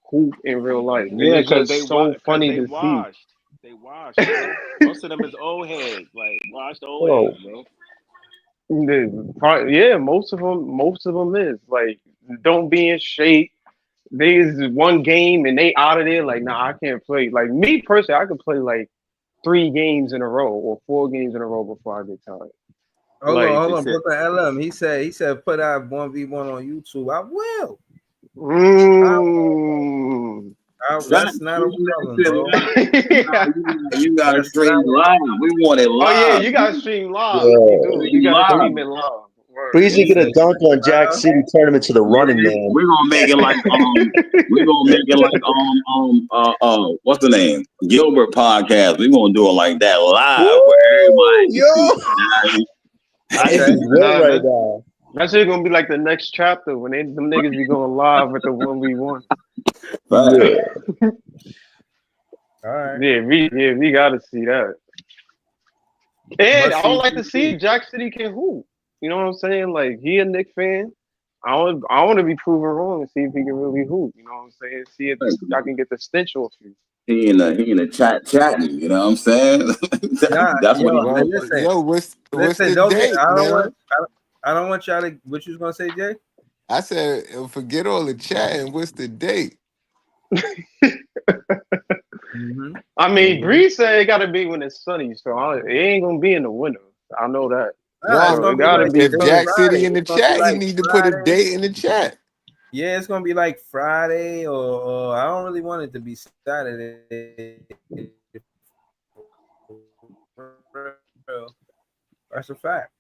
hoop in real life, and Yeah, it's because just so funny they to see. washed. They washed, bro. Most of them is old heads. Like washed old Oh, heads, bro. Yeah, most of them is like don't be in shape. There's one game and they out of there. Like, nah, I can't play. Like me personally, I could play like 3 games in a row or 4 games in a row before I get tired. hold Like, on, Brooklyn LM. He said put out 1v1 on YouTube. I will. mm. That's not a problem, bro. You gotta That's not. stream live. We want it Oh yeah, live. you gotta stream live. You yeah. do. You Stream gotta live. stream it live. Word. Breezy He gonna said, dunk on Jack City tournament to the running Yeah, man. we're gonna make it like what's the name? Gilbert podcast. We're gonna do it like that live where everybody Woo, can see yo, it. That this okay. is lit nah, right now. that shit gonna be like the next chapter when them niggas be going live with the 1v1. Right. Yeah. All right. We gotta see that. And Must I would see like to see if Jack City can hoop. You know what I'm saying? Like he a Knicks fan. I want to be proven wrong and see if he can really hoop. You know what I'm saying? See if I can get the stench off you. He in the chatting, you know what I'm saying? Nah, That's what yo, he Well, listen, yo, what's listen. the Don't get. date, man? I don't want y'all to. What you was gonna say, Jay? I said, forget all the chatting. What's the date? Mm-hmm. I mean, Bree said it got to be when it's sunny, so it ain't gonna be in the winter. I know that. Nah, it's No, So it gonna be got to like be if sunny. Jack Friday. City in the It's gonna be chat, he like need to put a Friday. date in the chat. Yeah, it's gonna be like Friday, or I don't really want it to be Saturday. That's a fact.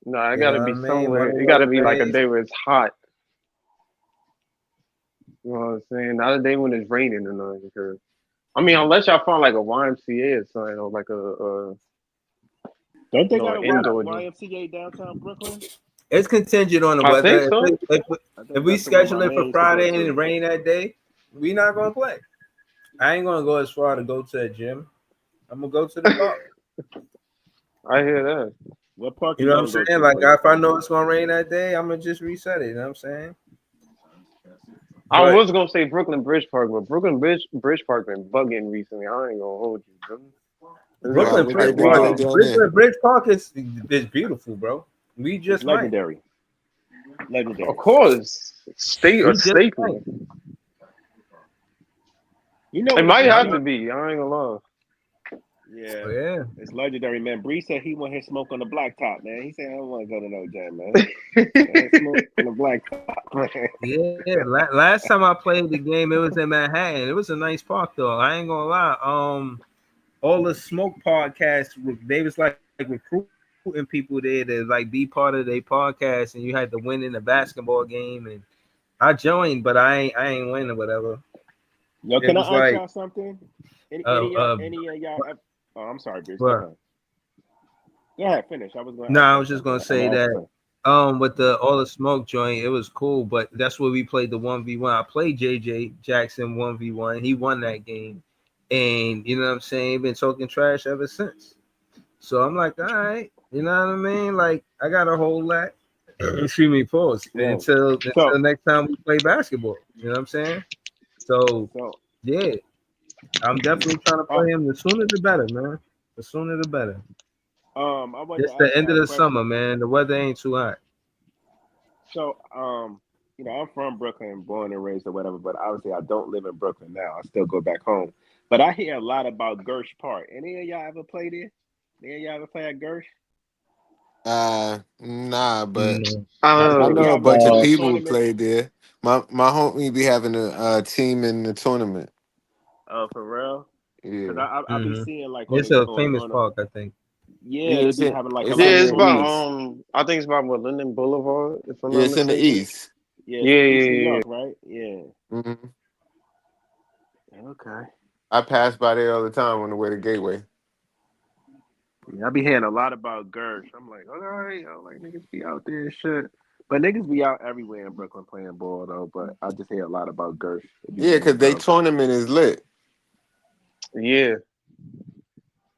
No, it You got know to what be I mean? One somewhere. of It got to those be like a days. day where it's hot. You know what I'm saying? Not a day when it's raining or nothing. Because I mean, unless y'all find like a YMCA or something, or like Don't they got an a indoor gym. YMCA downtown Brooklyn? It's contingent on the I think weather. so. I think If we that's the one my schedule it man for used to go Friday and it to. rain that day, we not gonna play. I ain't gonna go as far to go to a gym. I'm gonna go to the park. I hear that. What park You you know what I'm gonna go saying? to Like for your if I fight? know it's gonna rain that day, I'm gonna just reset it. You know what I'm saying? I But was gonna say Brooklyn Bridge Park, but Brooklyn Bridge Park been bugging recently. I ain't gonna hold you, bro. It's Why? Brooklyn been What Bridge they like been doing wild. down there? Bridge Park is beautiful, bro. We It's just might. legendary. Legendary. Of course, a We just might. staple. You know It what? might You have know. to be. I ain't gonna lie. Yeah, Yeah. it's legendary, man. Bree said he want his smoke on the blacktop, man. He said I don't want to go to no gym, man. Man, smoke on the blacktop, man. Yeah. Last time I played the game, it was in Manhattan. It was a nice park though. I ain't gonna lie. All the smoke podcasts, they was like recruiting people there to like be part of their podcast, and you had to win in the basketball game. And I joined, but I ain't win or whatever. Yo, It can was I ask like y'all something? uh uh. Any of y'all? Oh, I'm sorry, Bruce. Go What? ahead. Go ahead, finish. I was going to No, ask I y'all was just something. gonna I'm say gonna ask that you. with the all the smoke joint, it was cool, but that's where we played the 1v1. I played JJ Jackson 1v1. He won that game. And you know what I'm saying? Been talking trash ever since. So I'm like, all right, you know what I mean? Like I got a whole lot. Excuse me, pause. Right. Until So, next time we play basketball. You know what I'm saying? So so, yeah, I'm definitely trying to play him. The sooner the better, man. The sooner the better. I wanted It's to the ask end y'all of a the question. summer, man. The weather ain't too hot. So, I'm from Brooklyn, born and raised or whatever, but obviously I don't live in Brooklyn now. I still go back home. But I hear a lot about Gersh Park. Any of y'all ever play there? Any of y'all ever play at Gersh? Nah, but No. I Niggas be know a having bunch like of little people who tournaments. played there. My homie be having a team in the tournament. Oh, for real? Because Yeah. I be seeing like It's a famous park, I think. yeah, Yeah, they be having like a it's Yeah, lot in of it's the about tournaments. east. I think it's about what, Linden Boulevard, if I'm Yeah, not it's in the mistaken. east. Yeah, it's Yeah, in East New yeah, York, right? Yeah. hmm Okay. I pass by there all the time on the way to Gateway. Yeah, I be hearing a lot about Gersh. I'm like, all right, yo, like niggas be out there and shit. But niggas be out everywhere in Brooklyn playing ball though. But I just hear a lot about Gersh. It be Yeah, ringing because they bells. tournament is lit. yeah.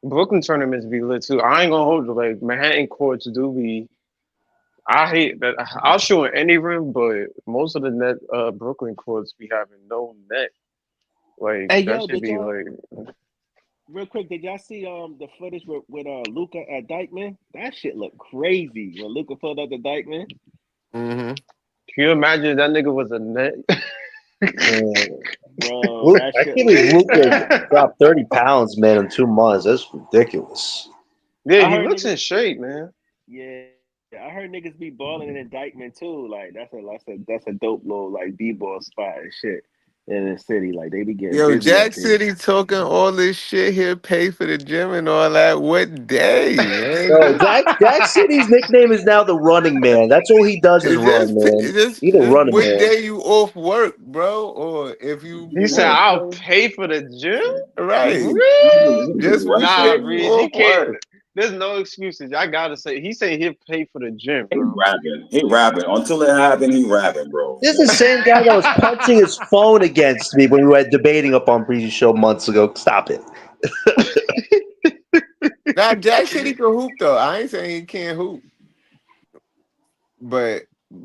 Brooklyn tournaments be lit too. I ain't gonna hold you. Like Manhattan courts do be. I hate that. I'll show in any rim, but most of the Brooklyn courts be having no net. Like Hey that yo, should did be y'all like. real quick? Did y'all see the footage with Luca at Dykeman? That shit looked crazy when Luca pulled up the Dykeman. hmm Can you imagine that nigga was a net? Bro, Luke, that I shit can't looked believe Luca fire. dropped 30 pounds, man, in 2 months. That's ridiculous. Yeah, I he heard looks niggas. in shape, man. Yeah, I heard niggas be balling in indictment too. Like that's a dope little like b-ball spot and shit in the city. Like they be getting Yo, busy up Jack there. City talking all this shit here, pay for the gym and all that. What day, No, man? Jack City's nickname is now the running man. That's all he does is It's run, man. He's a just running what man. day you off work, bro, or if you He said, want "I'll to pay for the gym." right. Just what Nah, day you Breeze, he off can't. work. There's no excuses. I gotta say, he said he'll pay for the gym, He bro. rapping. He rapping. Until it happened, he rapping, bro. This is the same guy that was punching his phone against me when we were debating up on Breezy's show months ago. Stop it. Now Jack City can hoop though. I ain't saying he can't hoop, but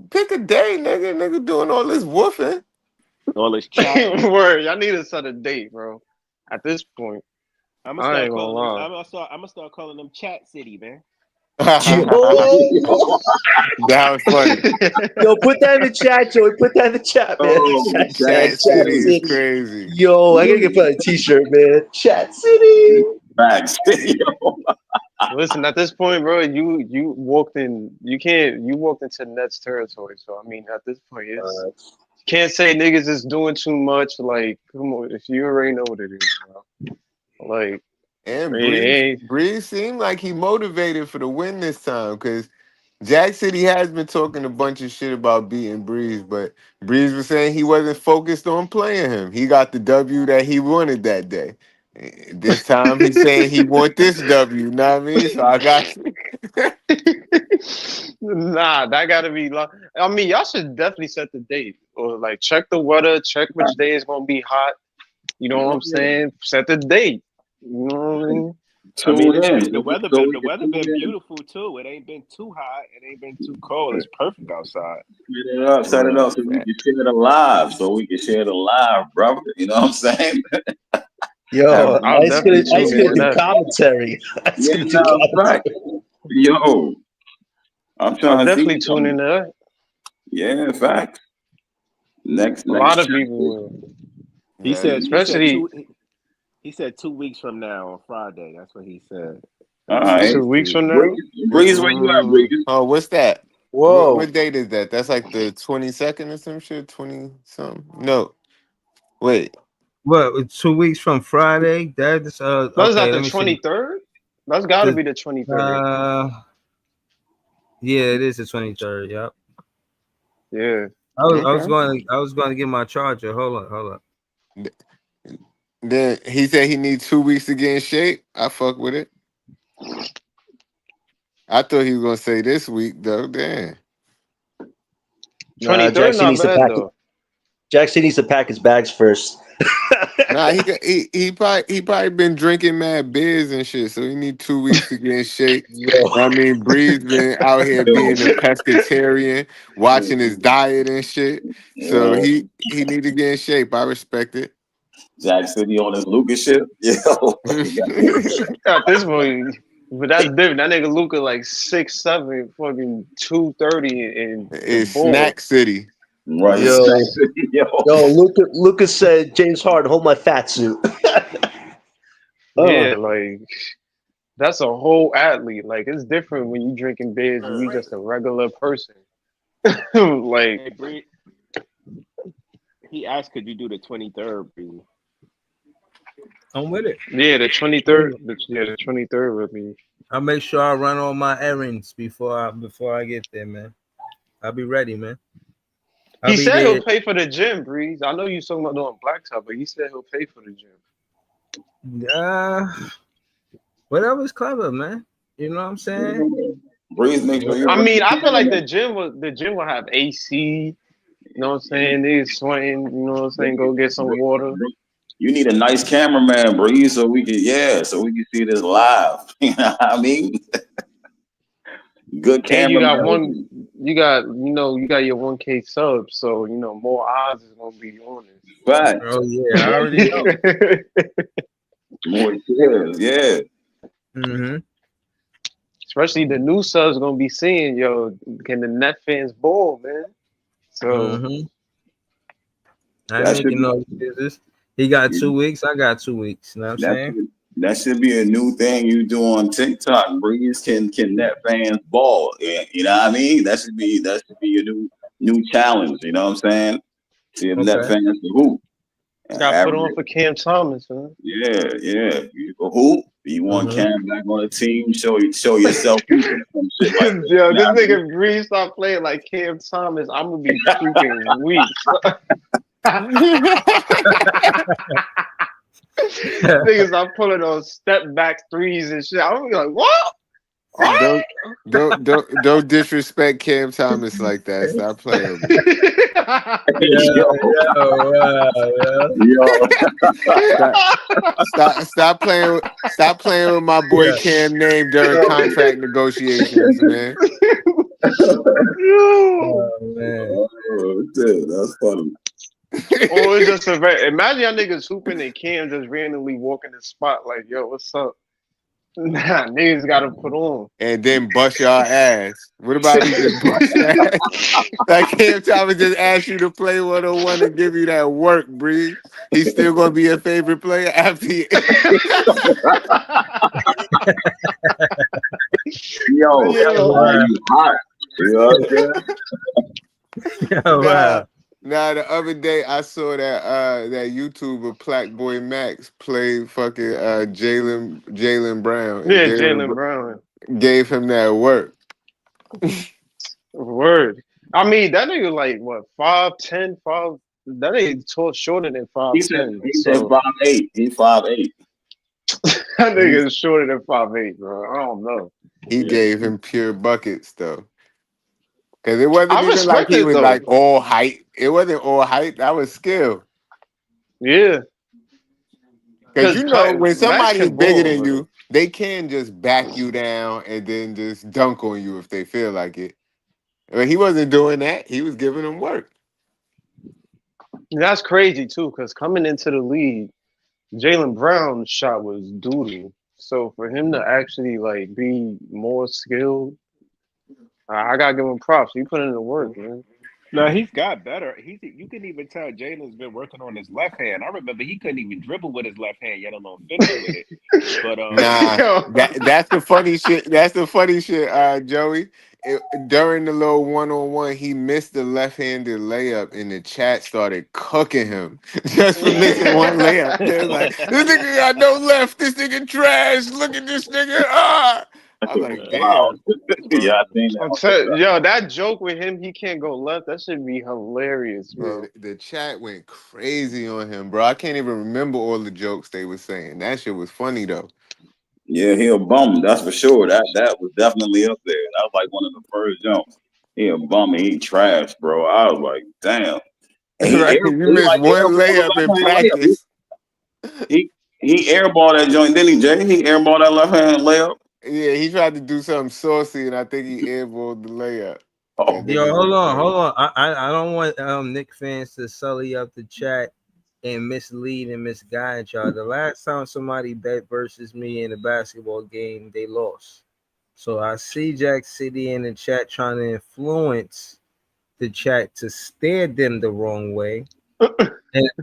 pick a day, nigga. Nigga doing all this woofing. All this chatting. Word, y'all need to set a date, bro. At this point, I'm gonna I start ain't gonna calling them. lie. I'm gonna start calling them Chat City, man. Yo, That was funny. yo, put that in the chat, Joey. Put that in the chat, man. Oh, Chat Chat City is City. crazy. Yo, I gotta get put on a t-shirt, man. Chat City. facts. Listen, at this point, bro, you walked in. You can't. You walked into Nets territory. So I mean, at this point, it's can't say niggas is doing too much. Like, come on, if you already know what it is, bro. Like, And hey, Breeze seemed like he motivated for the win this time because Jack City has been talking a bunch of shit about beating Breeze, but Breeze was saying he wasn't focused on playing him. He got the W that he wanted that day. This time he's saying he want this W, you know what I mean? So I got you. nah, that gotta be. I mean, y'all should definitely set the date or like check the weather, check which day is gonna be hot. You know what I'm saying? Set the date. You know what I mean? I mean, Tune in. So we the can weather tune been in. beautiful too. It ain't been too hot. It ain't been too cold. It's perfect outside. Set it Right. up so we can share it live. So we can share it live, brother. You know what I'm saying? Yo, Have I'll definitely Ice tune gonna into do that. commentary. Ice yeah, gonna do no, commentary. fact. Yo, I'm I'll trying to definitely see. tune into that. Yeah, fact. A lot Next of chat. people will, He Yeah, said especially. He said 2 weeks from now on Friday. That's what he said. All Let me see right. his 2 weeks tweet. from now. Breeze, where you at, Breeze? Oh, what's that? Whoa. What date is that? That's like the 22nd or some shit. 20 something. No, wait. What? 2 weeks from Friday? That's That's not okay. the Let me see. 23rd. That's got to be the 23rd. Yeah, it is the 23rd. Yep. Yeah. I was going to get my charger. Hold on. Then he said he needs 2 weeks to get in shape. I fuck with it. I thought he was gonna say this week though. Damn. Nah, 23rd Jackson not needs to bad pack. though. Jackson needs to pack his bags first. Nah, he probably been drinking mad beers and shit, so he need 2 weeks to get in shape. Yo, I mean, Breeze been out here being a pescatarian, watching his diet and shit. So Yo, he need to get in shape. I respect it. Jack City on his Lucas shit. Yo, At this point, but that's different. That nigga Luca like 6'7", fucking 230 in the It's ball. Snack City. right, yo, Jack City. Yo, Lucas said, James Harden, hold my fat suit. Yeah, like that's a whole athlete. Like it's different when you drinking beers and you just a regular person. Like Hey, Bree, he asked, could you do the 23rd, Bree? I'm with it. yeah, the 23rd. Yeah, the 23rd with me. I'll make sure I run all my errands before I get there, man. I'll be ready, man. I'll He be said there. he'll pay for the gym, Breeze. I know you talking about doing blacktop, but he said he'll pay for the gym. Whatever's clever, man. You know what I'm saying? Breeze, make sure you I bring mean, the I feel like camera. the gym will have AC. You know what I'm saying? Niggas sweating. You know what I'm saying? Go get some water. You need a nice cameraman, Breeze, so we can see this live. You know what I mean? Good And you got cameraman. you got your 1K subs, so more eyes is gonna be on Right. Oh yeah, I already know. this. More shares, yeah. Mm-hmm. Especially the new subs gonna be seeing, can the net fans ball, man? So Mm-hmm. I ain't That should making be no excuses. He got 2 weeks. I got 2 weeks. You know what I'm that saying? should, that should be a new thing you do on TikTok. Breeze can net fans ball. Yeah, you know what I mean? That should be a new challenge. You know what I'm saying? See if net Okay. fans can hoop. got put Average. on for Cam Thomas, man. Yeah. You can hoop. You want Mm-hmm. Cam back on the team? Show yourself hooping or some shit like that. Yo, You know this what I mean? nigga Breeze stop playing like Cam Thomas. I'm gonna be freaking weak. Niggas stop pulling those step back threes and shit. I'm gonna be like, what? What? Don't disrespect Cam Thomas like that. Stop playing with me. Yo. Stop playing with my boy Yeah. Cam name during contract negotiations, man. Yo. Oh man. Oh, shit, that's funny. Or it's just imagine y'all niggas hooping and Cam just randomly walking the spot like, yo, what's up? Nah, niggas gotta put on. And then bust y'all ass. What about he just bust your ass? Like Cam Thomas just asked you to play 101 and give you that work, Bree. He's still gonna be your favorite player after you. Yo, Yo. are you hot? You know what I'm saying? Oh wow. Nah, the other day I saw that YouTuber Plaque Boy Max play fucking Jalen Brown, and Yeah, Jalen Brown. gave him that work. Word. I mean, that nigga like what 5'10", 5. That nigga tall shorter than He said 5'10". he said So 5'8". He's 5'8". that nigga is shorter than 5'8", bro. I don't know. He Yeah. gave him pure buckets though. Cause it wasn't I even like respect he it was though. like all height. It wasn't all height. That was skill. Yeah, Cause because you know when Max somebody is can bigger ball, than bro. you, they can just back you down and then just dunk on you if they feel like it. But he wasn't doing that. He was giving them work. That's crazy too, because coming into the league, Jalen Brown's shot was doodle. So for him to actually like be more skilled, I gotta give him props. He put in the work, man. No, he's got better. You can even tell Jalen's been working on his left hand. I remember he couldn't even dribble with his left hand, yet alone finish with it. But Nah, that's the funny shit. That's the funny shit, Joey. During the little one-on-one, he missed the left-handed layup, and the chat started cooking him just for missing one layup. They're like, "This nigga got no left. This nigga trash. Look at this nigga." Ah, I'm like, Wow. damn. Yeah, I think that. yo, that joke with him, he can't go left. That should be hilarious, Yeah, bro. the chat went crazy on him, bro. I can't even remember all the jokes they were saying. That shit was funny though. Yeah, he a bum. That's for sure. That was definitely up there. That was like one of the first jumps. He a bum and he trash, bro. I was like, damn. And Right, you he missed like one airball the layup left in hand layup. practice. He airball that joint, didn't he, Jay? He airball that left hand layup. Yeah, he tried to do something saucy, and I think he airballed the layup. Oh, And then Yo, he hold went on, crazy. hold on. I don't want Nick fans to sully up the chat and mislead and misguide y'all. The last time somebody bet versus me in a basketball game, they lost. So I see Jack City in the chat trying to influence the chat to steer them the wrong way.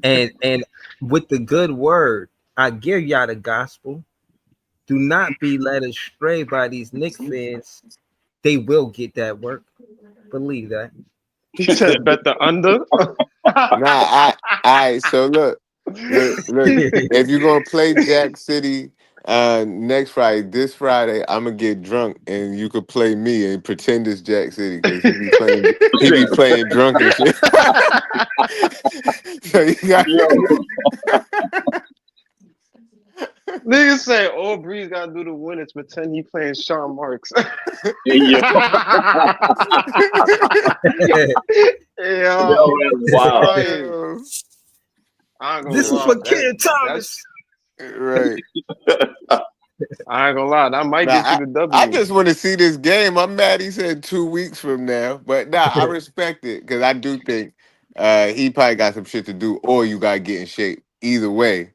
And with the good word, I give y'all the gospel. Do not be led astray by these Nick fans. They will get that work. Believe that. He said bet the under. Nah, so look. If you're gonna play Jack City next Friday, this Friday, I'm gonna get drunk and you could play me and pretend it's Jack City because he be playing drunk and shit. So you got Niggas say all Breeze gotta do to win is pretend he playing Sean Marks. yeah. Yo, Wow. right. I ain't gonna This is lie. for Cam Thomas. Right. I ain't gonna lie. That might Nah, get you the I W. just want to see this game. I'm mad he said 2 weeks from now, but nah, I respect it because I do think he probably got some shit to do, or you gotta get in shape. Either way,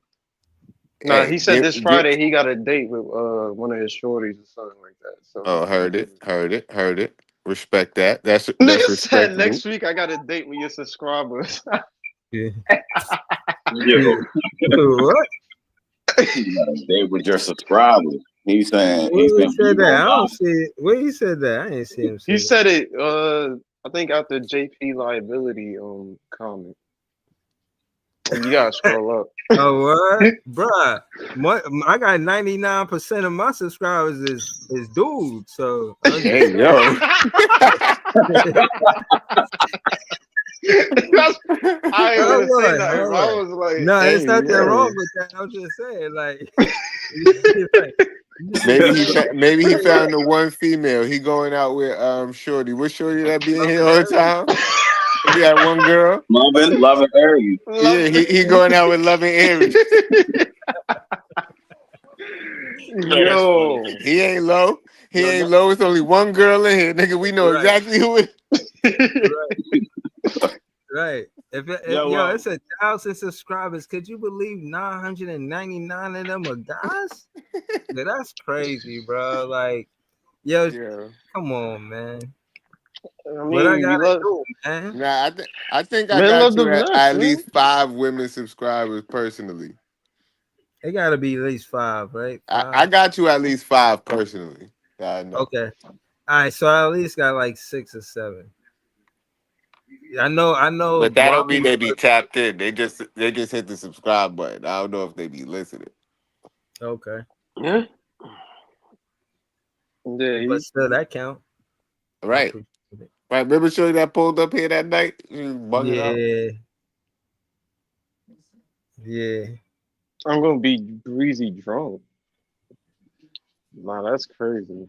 Nah, hey, he said this Friday he got a date with one of his shorties or something like that. So oh, heard it. Respect that. That's nigga said respectable. next week I got a date with your subscribers. Yeah. Yo. What? You got a date with your subscribers. He's saying Where he said you that? gonna I die. don't see it. Where he said that? I didn't see him say He it. said it. I think after JP liability comment. You gotta scroll up. Oh what, bruh? I got 99% of my subscribers is dudes. So I'm Hey just yo. That's, I ain't gonna say nothing. hold Bro. I on. was like, No, Hey it's nothing wrong yo. with that. I'm just saying, like, Maybe he found the one female. He going out with Shorty. What Shorty that be in here all the time? He got one girl. Loving Aries. Yeah, he going out with Loving Aries. yo, He ain't low. He yo, ain't low. It's only one girl in here, nigga. We know right, exactly who it. right. If Yo, it's 1,000 subscribers, could you believe 999 of them are guys? Yeah, that's crazy, bro. Like, yo, Yeah. come on, man. I What I mean, we gotta love do, man? Nah, I think I men got love you them nuts, at man. least 5 women subscribers personally. It gotta be at least 5, right? I got you at least 5 personally. I know. Okay. All right, so I at least got like 6 or 7. I know. But that don't Bobby, mean they be tapped in. They just hit the subscribe button. I don't know if they be listening. okay, Yeah, yeah. but still that count. Right. Right. Remember Shorty that pulled up here that night? She was bugging out. Yeah. I'm gonna be breezy drunk. Nah, that's crazy.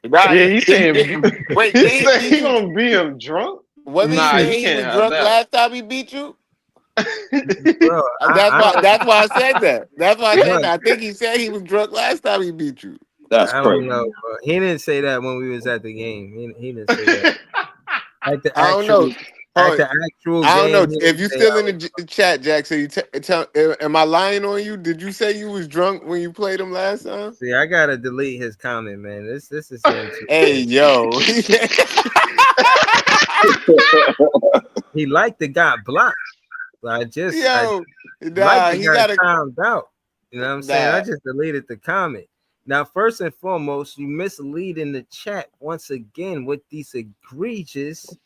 Nah, Yeah, he's saying. wait, He said he gonna be him drunk. wasn't he Nah, you saying he can't was have drunk that. last time he beat you? Bro, That's why I said that. That's why I bro, said that. I think he said he was drunk last time he beat you. That's I crazy. don't know, bro. He didn't say that when we was at the game. He didn't say that. At the I don't know. actual I don't game, know. he If didn't you say still I in was. the chat, Jack, so you tell, am I lying on you? Did you say you was drunk when you played him last time? See, I gotta delete his comment, man. This is him too. Hey, yo. He liked the got blocked. But I Yo, like nah, the he guy gotta timed out. You know what I'm saying? I nah. just deleted the comment. Now, first and foremost, you misleading the chat once again with these egregious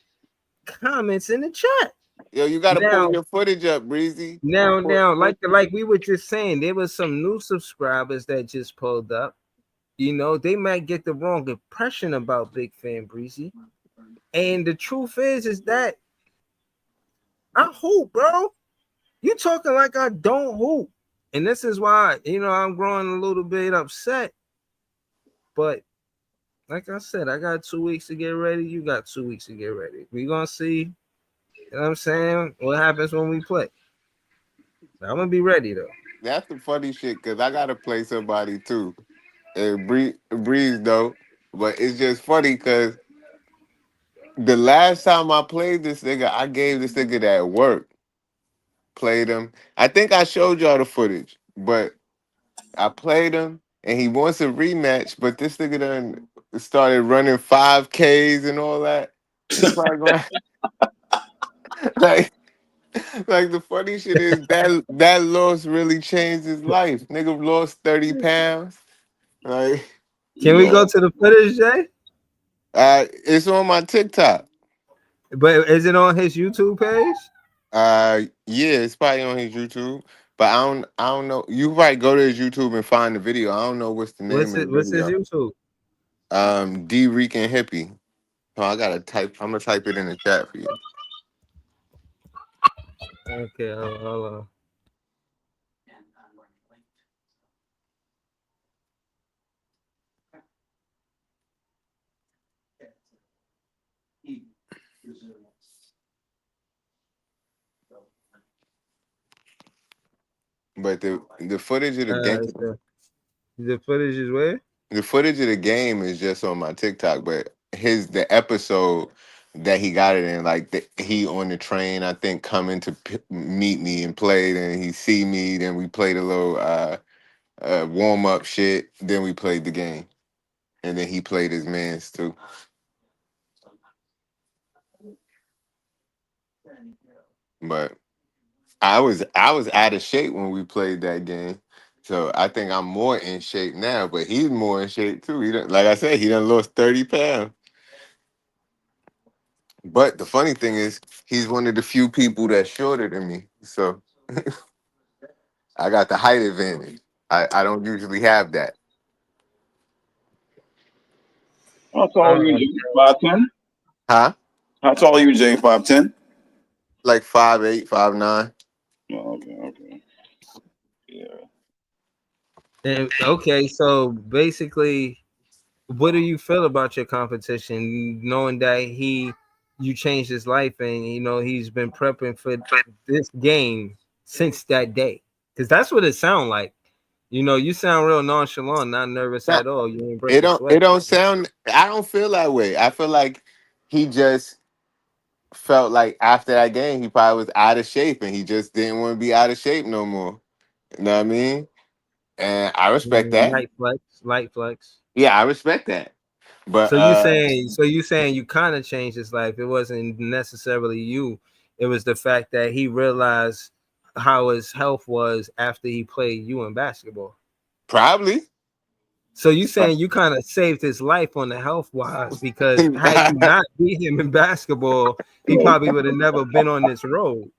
comments in the chat. Yo, you gotta pull Now, your footage up, Breezy. like we were just saying, there was some new subscribers that just pulled up. You know, they might get the wrong impression about Big Fan Breezy. And the truth is that I hoop, bro. You talking like I don't hoop. And this is why, I'm growing a little bit upset. But like I said, I got 2 weeks to get ready. You got 2 weeks to get ready. We're gonna see, you know what I'm saying, what happens when we play. I'm gonna be ready though. That's the funny shit, cause I gotta play somebody too. And Breeze though. But it's just funny cause the last time I played this nigga, I gave this nigga that work. Played him. I think I showed y'all the footage, but I played him and he wants a rematch, but this nigga done started running 5Ks and all that. He probably going like like the funny shit is that loss really changed his life. Nigga lost 30 pounds. Like Can we go Yo, to the footage, Jay? it's on my TikTok. But is it on his YouTube page? Yeah, it's probably on his YouTube. But I don't know. You probably go to his YouTube and find the video. I don't know what's the name of the What's his video. YouTube? D Rican Hippie. Oh, I'm gonna type it in the chat for you. Okay, hold on. But the footage of the game, So the footage is where? the footage of the game is just on my TikTok. But the episode that he got it in, like he on the train, I think coming to meet me and played, and he see me. Then we played a little warm up shit. Then we played the game, and then he played his mans too. But I was out of shape when we played that game. So I think I'm more in shape now, but he's more in shape too. Like I said, he done lost 30 pounds. But the funny thing is, he's one of the few people that's shorter than me. So I got the height advantage. I don't usually have that. how tall are you, Jay? 5'10"? Huh? How tall are you, Jay? 5'10"? Like 5'8", 5'9". Oh, okay. Yeah. And, okay, so basically, what do you feel about your competition, knowing that you changed his life and he's been prepping for this game since that day? Because that's what it sounds like. You sound real nonchalant, not nervous No, at all. You ain't break it a don't it sweat. don't sound I don't feel that way. I feel like he just felt like after that game he probably was out of shape and he just didn't want to be out of shape no more. You know what I mean? And I respect that. Light flex. Yeah, I respect that. But So you saying you kind of changed his life. It wasn't necessarily you. It was the fact that he realized how his health was after he played you in basketball. probably. So you saying you kind of saved his life on the health wise, because had you not beat him in basketball, he probably would have never been on this road.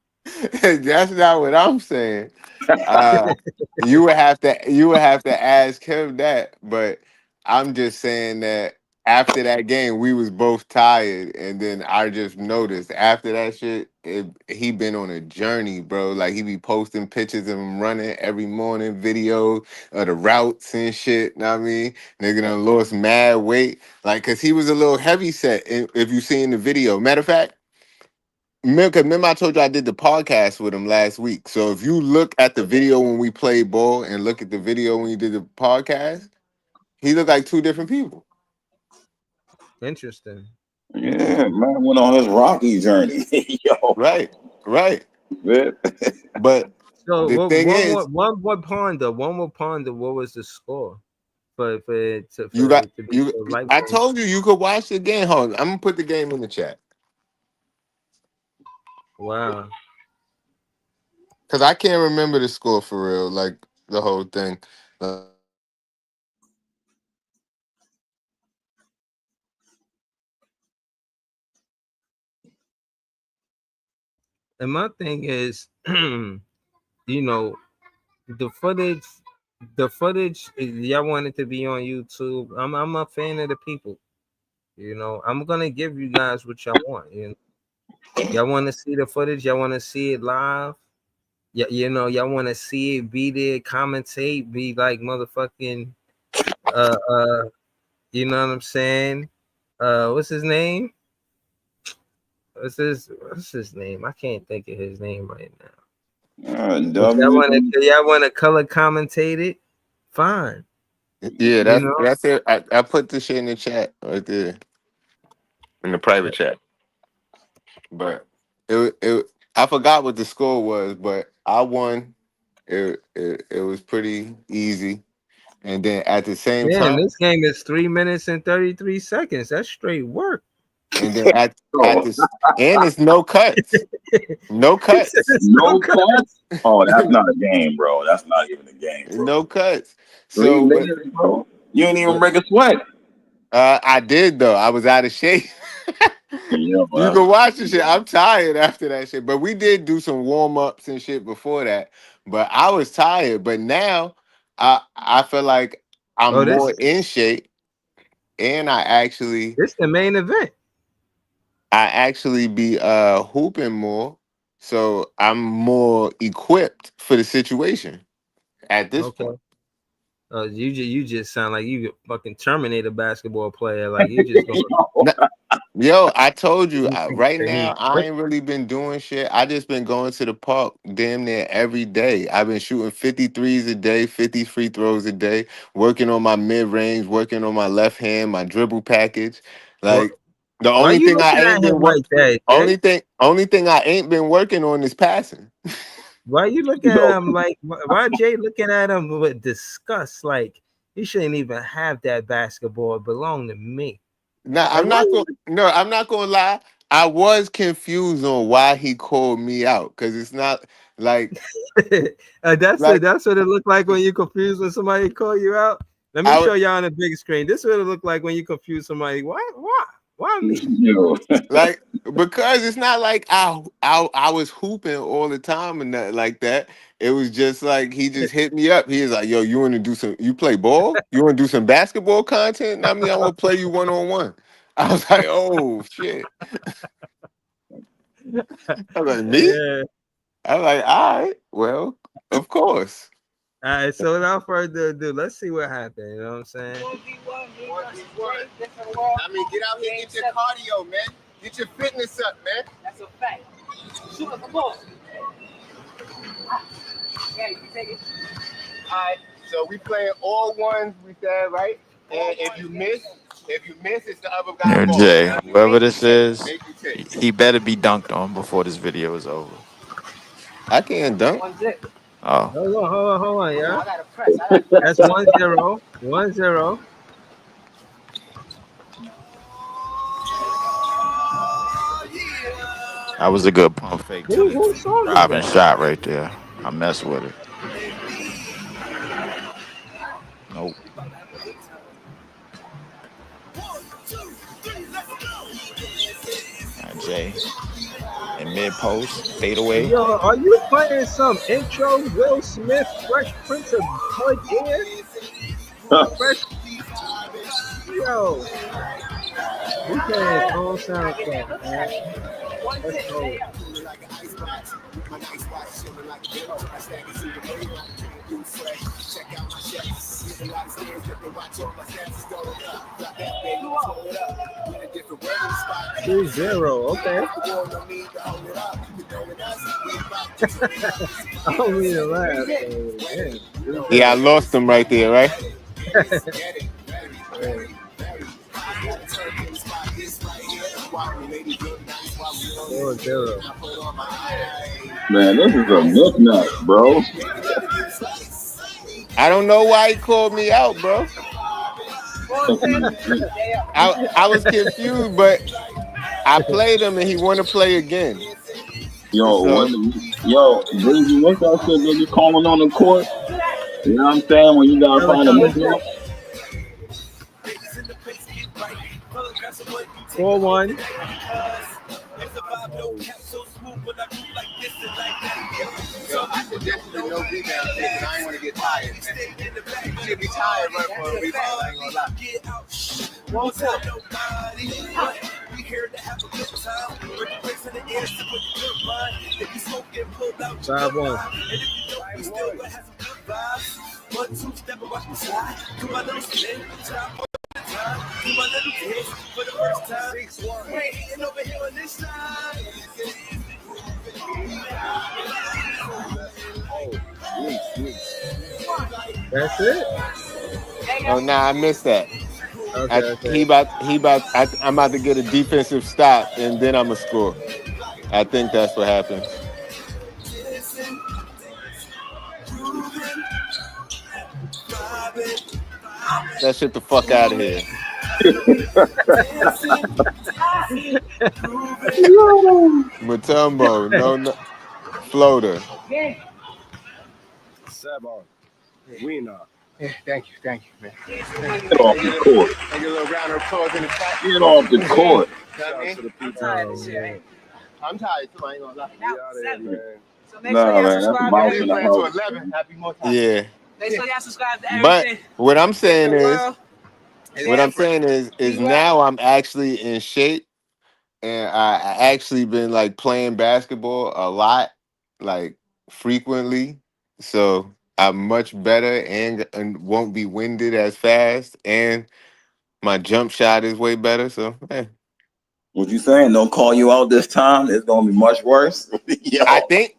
That's not what I'm saying. Uh, you would have to ask him that. But I'm just saying that after that game, we was both tired, and then I just noticed after that shit, he been on a journey, bro. Like he be posting pictures of him running every morning, videos of the routes and shit. Know what I mean, nigga done lost mad weight, like cause he was a little heavy set. If you seen the video, matter of fact. Remember, I told you I did the podcast with him last week. So if you look at the video when we played ball and look at the video when you did the podcast, he looked like two different people. Interesting. Yeah, man went on his rocky journey. Yo, Right, right. man. But So the thing is, one more ponder. What was the score for it to you for got it to be you. so light? I told you you could watch the game. Hold on, I'm gonna put the game in the chat. Wow. Because I can't remember the score for real, like the whole thing. And my thing is, you know, the footage, y'all want it to be on YouTube. I'm a fan of the people. You know, I'm gonna give you guys what y'all want. You know, y'all want to see the footage. Y'all want to see it live. Yeah, you know, y'all want to see it, be there, commentate, be like motherfucking, uh, uh, you know what I'm saying? What's his name? What's his name? I can't think of his name right now. If W. y'all want to color commentate it, fine. Yeah, You know, that's it. I put the shit in the chat right there in the private chat. But I forgot what the score was, but I won. It was pretty easy. And then at the same damn, time, this game is 3 minutes and 33 seconds. That's straight work. and then at Oh, this, and it's no cuts. No cuts. It's no no cut. cuts? Oh, that's not a game, bro. That's not even a game, bro. No cuts. 3 So, but minutes, bro. You ain't even but break a sweat. I did though. I was out of shape. Yeah, You well, can watch the shit. I'm tired after that shit. But we did do some warm ups and shit before that. But I was tired. But now I feel like I'm Oh, more in shape, and this the main event. I actually be hooping more, so I'm more equipped for the situation at this Okay. point. You just sound like you a fucking Terminator basketball player. Like you just gonna Yo, I told you, right he now I ain't really been doing shit. I just been going to the park damn near every day. I've been shooting 53s a day, 50 free throws a day, working on my mid range, working on my left hand, my dribble package. What? Like the Why only you thing I looking ain't at him been like that, Jay? only thing I ain't been working on is passing. Why you looking at him like? Why Jay looking at him with disgust? Like he shouldn't even have that basketball. It belong to me. Now Like why you? I'm not gonna lie. I was confused on why he called me out because it's not like like That's what it looked like when you confused when somebody call you out. Let me I show would y'all on the big screen. This is what it looked like when you confuse somebody. Why me? yo. like because it's not like I was hooping all the time and nothing like that. It was just like he just hit me up. He was like, "Yo, you want to do some? You play ball? You want to do some basketball content? I mean, I want to play you 1-on-1." I was like, "Oh shit!" I was like, "Me?" Yeah. I was like, "All right, well, of course." All right, so without further ado, let's see what happened. You know what I'm saying? I mean, get out here and get your cardio, man. Get your fitness up, man. That's a fact. Shoot, come on. Yeah, you take it. All right, so we playing all ones, we said, right? And if you miss, it's the other guy Yo, ball. Jay, Now, whoever this is, make you take. he better be dunked on before this video is over. I can't dunk. One zip. Oh, Hold on, yeah. I gotta press. I gotta press. That's 1-0. 1-0. that was a good pump fake to the Who song is driving that? shot right there. I mess with it. Nope. Jay in mid post fadeaway. Yo, are you playing some intro Will Smith Fresh Prince of Bel Air? Fresh Yo, he playing his own soundtrack, man. That's cold. Two zero. Okay. I don't mean to laugh. Damn. Yeah, I 2-0. lost him right there, right? Yeah. 4-0. Man, this is a look nut, bro. I don't know why he called me out, bro. I was confused, but I played him and he want to play again. Yo, So Breezy, what's that shit they be calling on the court? You know what I'm saying? When you gotta Tell her, find a tell her, mismatch. 4-1. yo, I suggested the no rebound shit, but I ain't want to get tired, man. You should be tired right for a rebound. I ain't gonna lie. 5-1. That's it. Oh, nah, I missed that. Okay, okay. I'm about to get a defensive stop, and then I'm gonna score. I think that's what happens. That shit the fuck out of here. Mutombo, no floater. Yeah, thank you, man. Get off the court. Take a little round of applause in the chat. Get off the court. Oh, man. I'm tired too. I ain't gonna lie. So make sure y'all That's subscribe to mouse We in the playing everything. to house. 11. Happy more time. Yeah, Make sure y'all subscribe to but everything. what I'm saying The is, world is now I'm actually in shape, and I actually been like playing basketball a lot, like frequently. So I'm much better and won't be winded as fast, and my jump shot is way better. So What you saying? Don't call you out this time. It's gonna be much worse. I Yo. think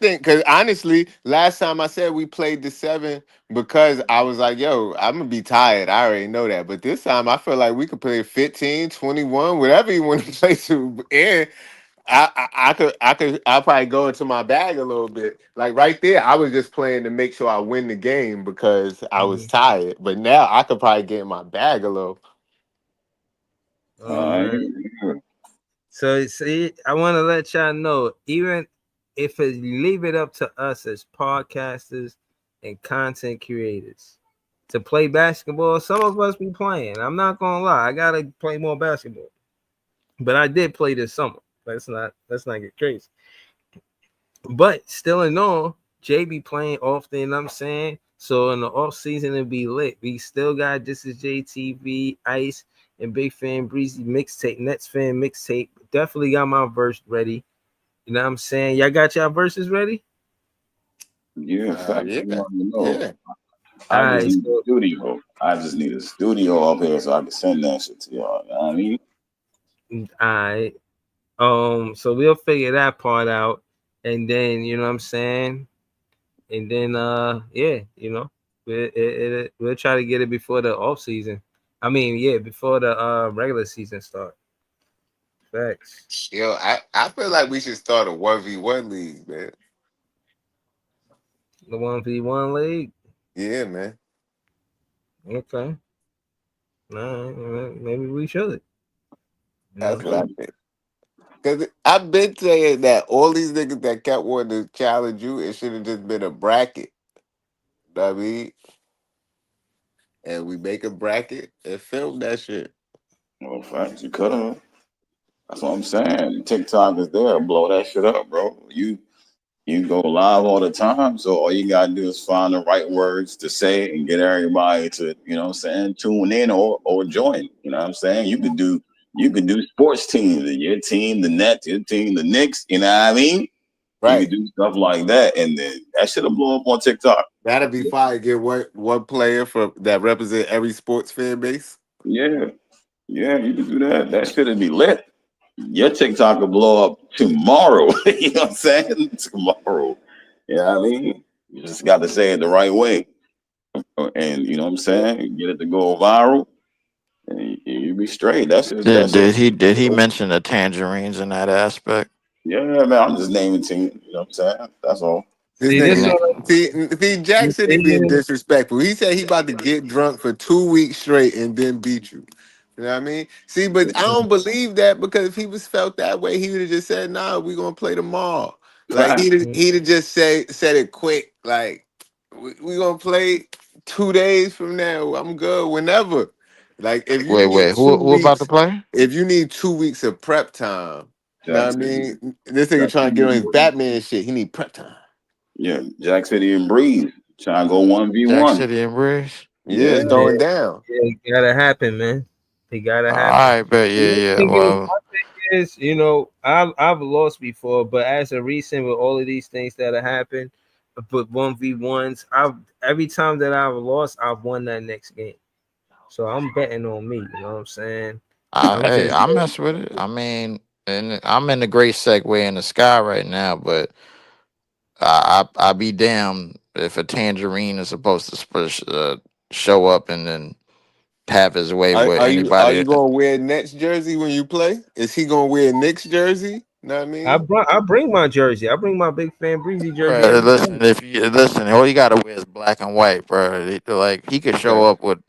because honestly, last time I said we played the 7 because I was like, yo, I'm gonna be tired. I already know that. But this time I feel like we could play 15, 21, whatever you want to play to. And I'll probably go into my bag a little bit. Like right there, I was just playing to make sure I win the game because I was tired. But now I could probably get in my bag a little. Oh, man. So see, I want to let y'all know, even if it leave it up to us as podcasters and content creators to play basketball, some of us be playing. I'm not gonna lie, I gotta play more basketball. But I did play this summer. Let's not get crazy. But still in all, Jay be playing often, you know what I'm saying? So in the off season it'll be lit. We still got This Is JTV, Ice, and Big Fan Breezy mixtape, Nets fan mixtape. Definitely got my verse ready. You know what I'm saying? Y'all got y'all verses ready? Yeah, fact. Yeah, You already know. yeah. I All just right, need a so studio. I just need a studio up here so I can send that shit to y'all. You know what I mean? all right. So we'll figure that part out. And then you know what I'm saying? And then yeah, you know, we'll try to get it before the off season. I mean, yeah, before the regular season start. Facts. Yo, I feel like we should start a 1v1 league, man. The 1v1 league. Yeah, man. Okay. All right, maybe we should. You know That's what what I I'm think. Cause I've been saying that all these niggas that kept wanting to challenge you, it should have just been a bracket. Know what I mean, and we make a bracket and film that shit. Well, facts. You could have. That's what I'm saying. TikTok is there. Blow that shit up, bro. You go live all the time, so all you gotta do is find the right words to say and get everybody to, you know what I'm saying, tune in or join. You know what I'm saying? You could do sports teams, your team, the Nets, your team, the Knicks, you know what I mean? You could Right. do stuff like that, and then that should have blown up on TikTok. That'd be fine. Get one player from that represent every sports fan base. Yeah, yeah, you could do that. That should be lit. Your TikTok will blow up tomorrow. You know what I'm saying? Tomorrow. You know what I mean? You just got to say it the right way. And you know what I'm saying? Get it to go viral, and you be straight. That's it. Did, That's it. did he mention the tangerines in that aspect? Yeah, man. I'm just naming teams. You know what I'm saying? That's all. This See, this nigga, one, see, Jack said he being disrespectful. He said he about to get drunk for 2 weeks straight and then beat you. You know what I mean? See, but I don't believe that because if he was felt that way, he would have just said, "Nah, we gonna play tomorrow." Like Fact. he'd have just said it quick. Like we gonna play 2 days from now. I'm good whenever. Like if you need Wait. two Who about to weeks, play? if you need 2 weeks of prep time, you know what I Jackson, mean? This nigga Jack trying to City get on and his Breeze. Batman shit. He need prep time. Yeah, Jack City and Breeze. Trying to go one v Jack one. City and Breeze. Yeah, Yeah. it's Yeah, going down. yeah, it gotta happen, man. It gotta All happen. right, but yeah. Well, My thing is, I've lost before, but as a recent with all of these things that have happened, but 1v1s, I've every time that I've lost, I've won that next game. So I'm betting on me. You know what I'm saying? I'm just I mess with it. I mean, and I'm in the great segue in the sky right now, but I be damned if a tangerine is supposed to show up and then have his way with Are anybody. you gonna wear Nets jersey when you play? Is he gonna wear Knicks jersey? Know what I mean? I bring my jersey. I bring my big fan breezy jersey Bro, every time. listen, if you listen, all you gotta wear is black and white, bro. Like he could show Okay. up with,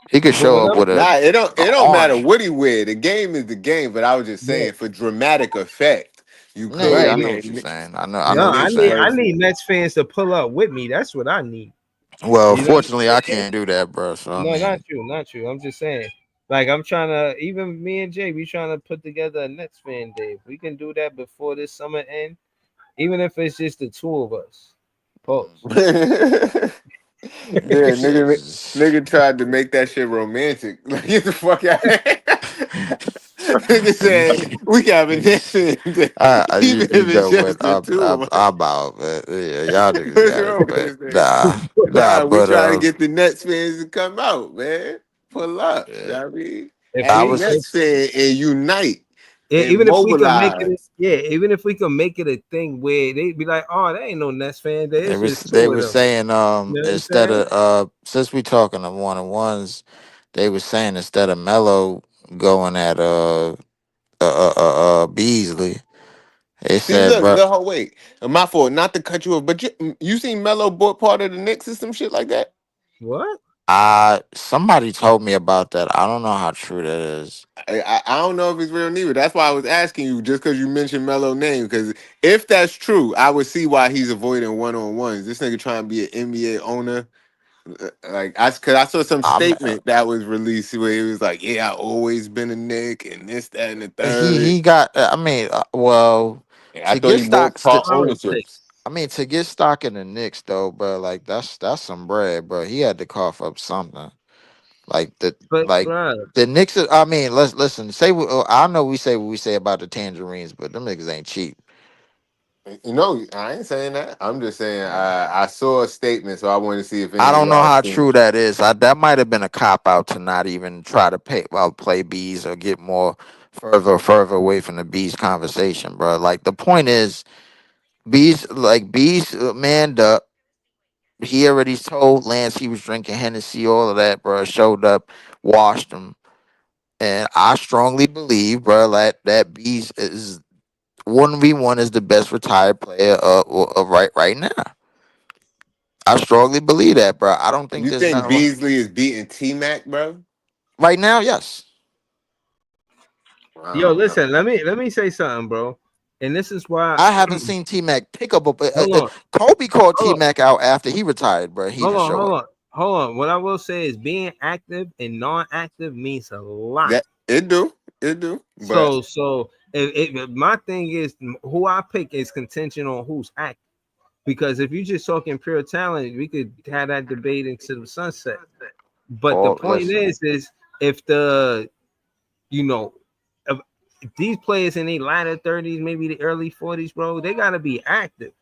he could But show when up I'm with Nah, a it don't matter orange. what he wear. The game is the game. But I was just yeah, saying, for dramatic effect, you Yeah, could I right. know wear what you're saying. I No, know what you're Knicks saying. I jersey. need Nets fans to pull up with me. That's what I need. Well, You know what fortunately, I'm I saying? can't do that, bro. So I No, not mean, you, not you. I'm just saying. Like I'm trying to, even me and Jay, we trying to put together a Nets fan day. If we can do that before this summer end, even if it's just the two of us. Pause. Yeah, it's nigga tried to make that shit romantic. Like, get the fuck out. Nigga said we got a Nets fan day, even you if it's know what? just the two of us. I'm out, man. Yeah, y'all niggas What's got it, wrong with but this nigga? nah, Nah, we but trying to get the Nets fans to come out, man. Pull up. You yeah. know what I mean? If I Hey, we, if Nets was, fan and unite and even if we can make it, mobilize. yeah, even if we can make it a thing where they be like, oh, there ain't no Nets fan day. It's just they two of were them. saying You know what I'm instead saying? of since we talking of one on ones, they were saying instead of Mello going at Beasley, they See, said, look, bro, wait. My fault, not to cut you off, but you seen Melo bought part of the Knicks or some shit like that? What? somebody told me about that. I don't know how true that is. I don't know if it's real neither. That's why I was asking you, just because you mentioned Melo name. Because if that's true, I would see why he's avoiding one on ones. This nigga trying to be an NBA owner. Like because I saw some I'm statement that was released where he was like, "Yeah, I always been a Nick and this, that, and the third." he got. I mean, well, Yeah, I to thought get he bought stocks. part ownership. I mean, to get stock in the Knicks though, bro, like that's some bread, bro. He had to cough up something. Like But like bro, the Knicks. I mean, let's listen. I know we say what we say about the tangerines, but them niggas ain't cheap. You know, I ain't saying that. I'm just saying I saw a statement, so I wanted to see if I any of don't know y'all how seen true that is. That might have been a cop out to not even try to play bees or get more further away from the bees conversation, bro. Like the point is, bees manned up. He already told Lance he was drinking Hennessy, all of that, bro. Showed up, washed him, and I strongly believe, bro, that bees is 1v1 is the best retired player of right now. I strongly believe that, bro. I don't think You there's think nothing Beasley is beating T Mac, bro? right now. Yes, I yo, don't know. listen, let me say something, bro. And this is why. I haven't seen T Mac pick up a. Hold on, Kobe called T hold on, Mac out after he retired, bro. He hold didn't on, show hold up. on, hold on. What I will say is being active and non-active means a lot. That it do. But So my thing is who I pick is contention on who's active. Because if you're just talking pure talent, we could have that debate into the sunset. But the Oh, point listen, is if the you know if these players in their latter 30s, maybe the early 40s, bro, they gotta be active.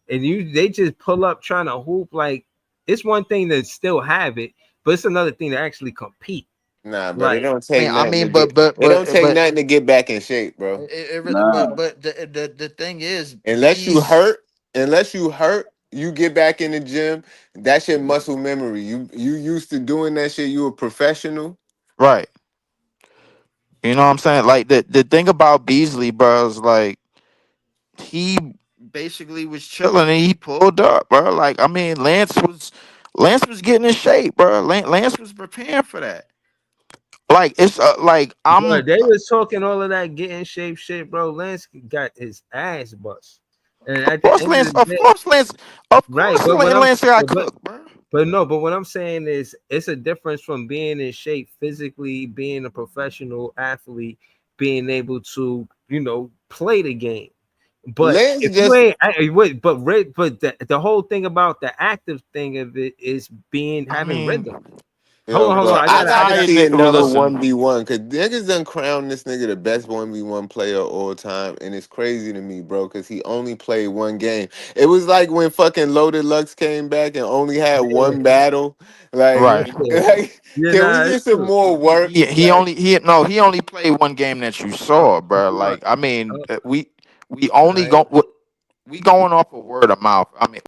And they just pull up trying to hoop. Like it's one thing to still have it, but it's another thing to actually compete. nah, but it Like don't take I nothing to mean, get. It don't take nothing to get back in shape, bro. Nah. but the thing is, Unless you hurt, you get back in the gym. That shit muscle memory. You used to doing that shit. You a professional. right. You know what I'm saying? Like the thing about Beasley, bro, is like he basically was chilling and he pulled up, bro. Like I mean, Lance was getting in shape, bro. Lance was preparing for that. Like it's like Bro, they was talking all of that get in shape shit, bro. Lance got his ass bust. And at the end of the day, right, but what I'm Lance got but, cooked, bro. but no, but what I'm saying is it's a difference from being in shape physically, being a professional athlete, being able to, play the game. But Lance if you just ain't wait, but the whole thing about the active thing of it is having rhythm. Hold bro, on. I gotta see another listen. 1v1 because niggas done crowned this nigga the best 1v1 player of all time, and it's crazy to me, bro, because he only played one game. It was like when fucking Loaded Lux came back and only had one battle. Like, Right. can we get some more work? He Like, only played one game that you saw, bro. Like I mean, we only Right. we going off of word of mouth. I mean,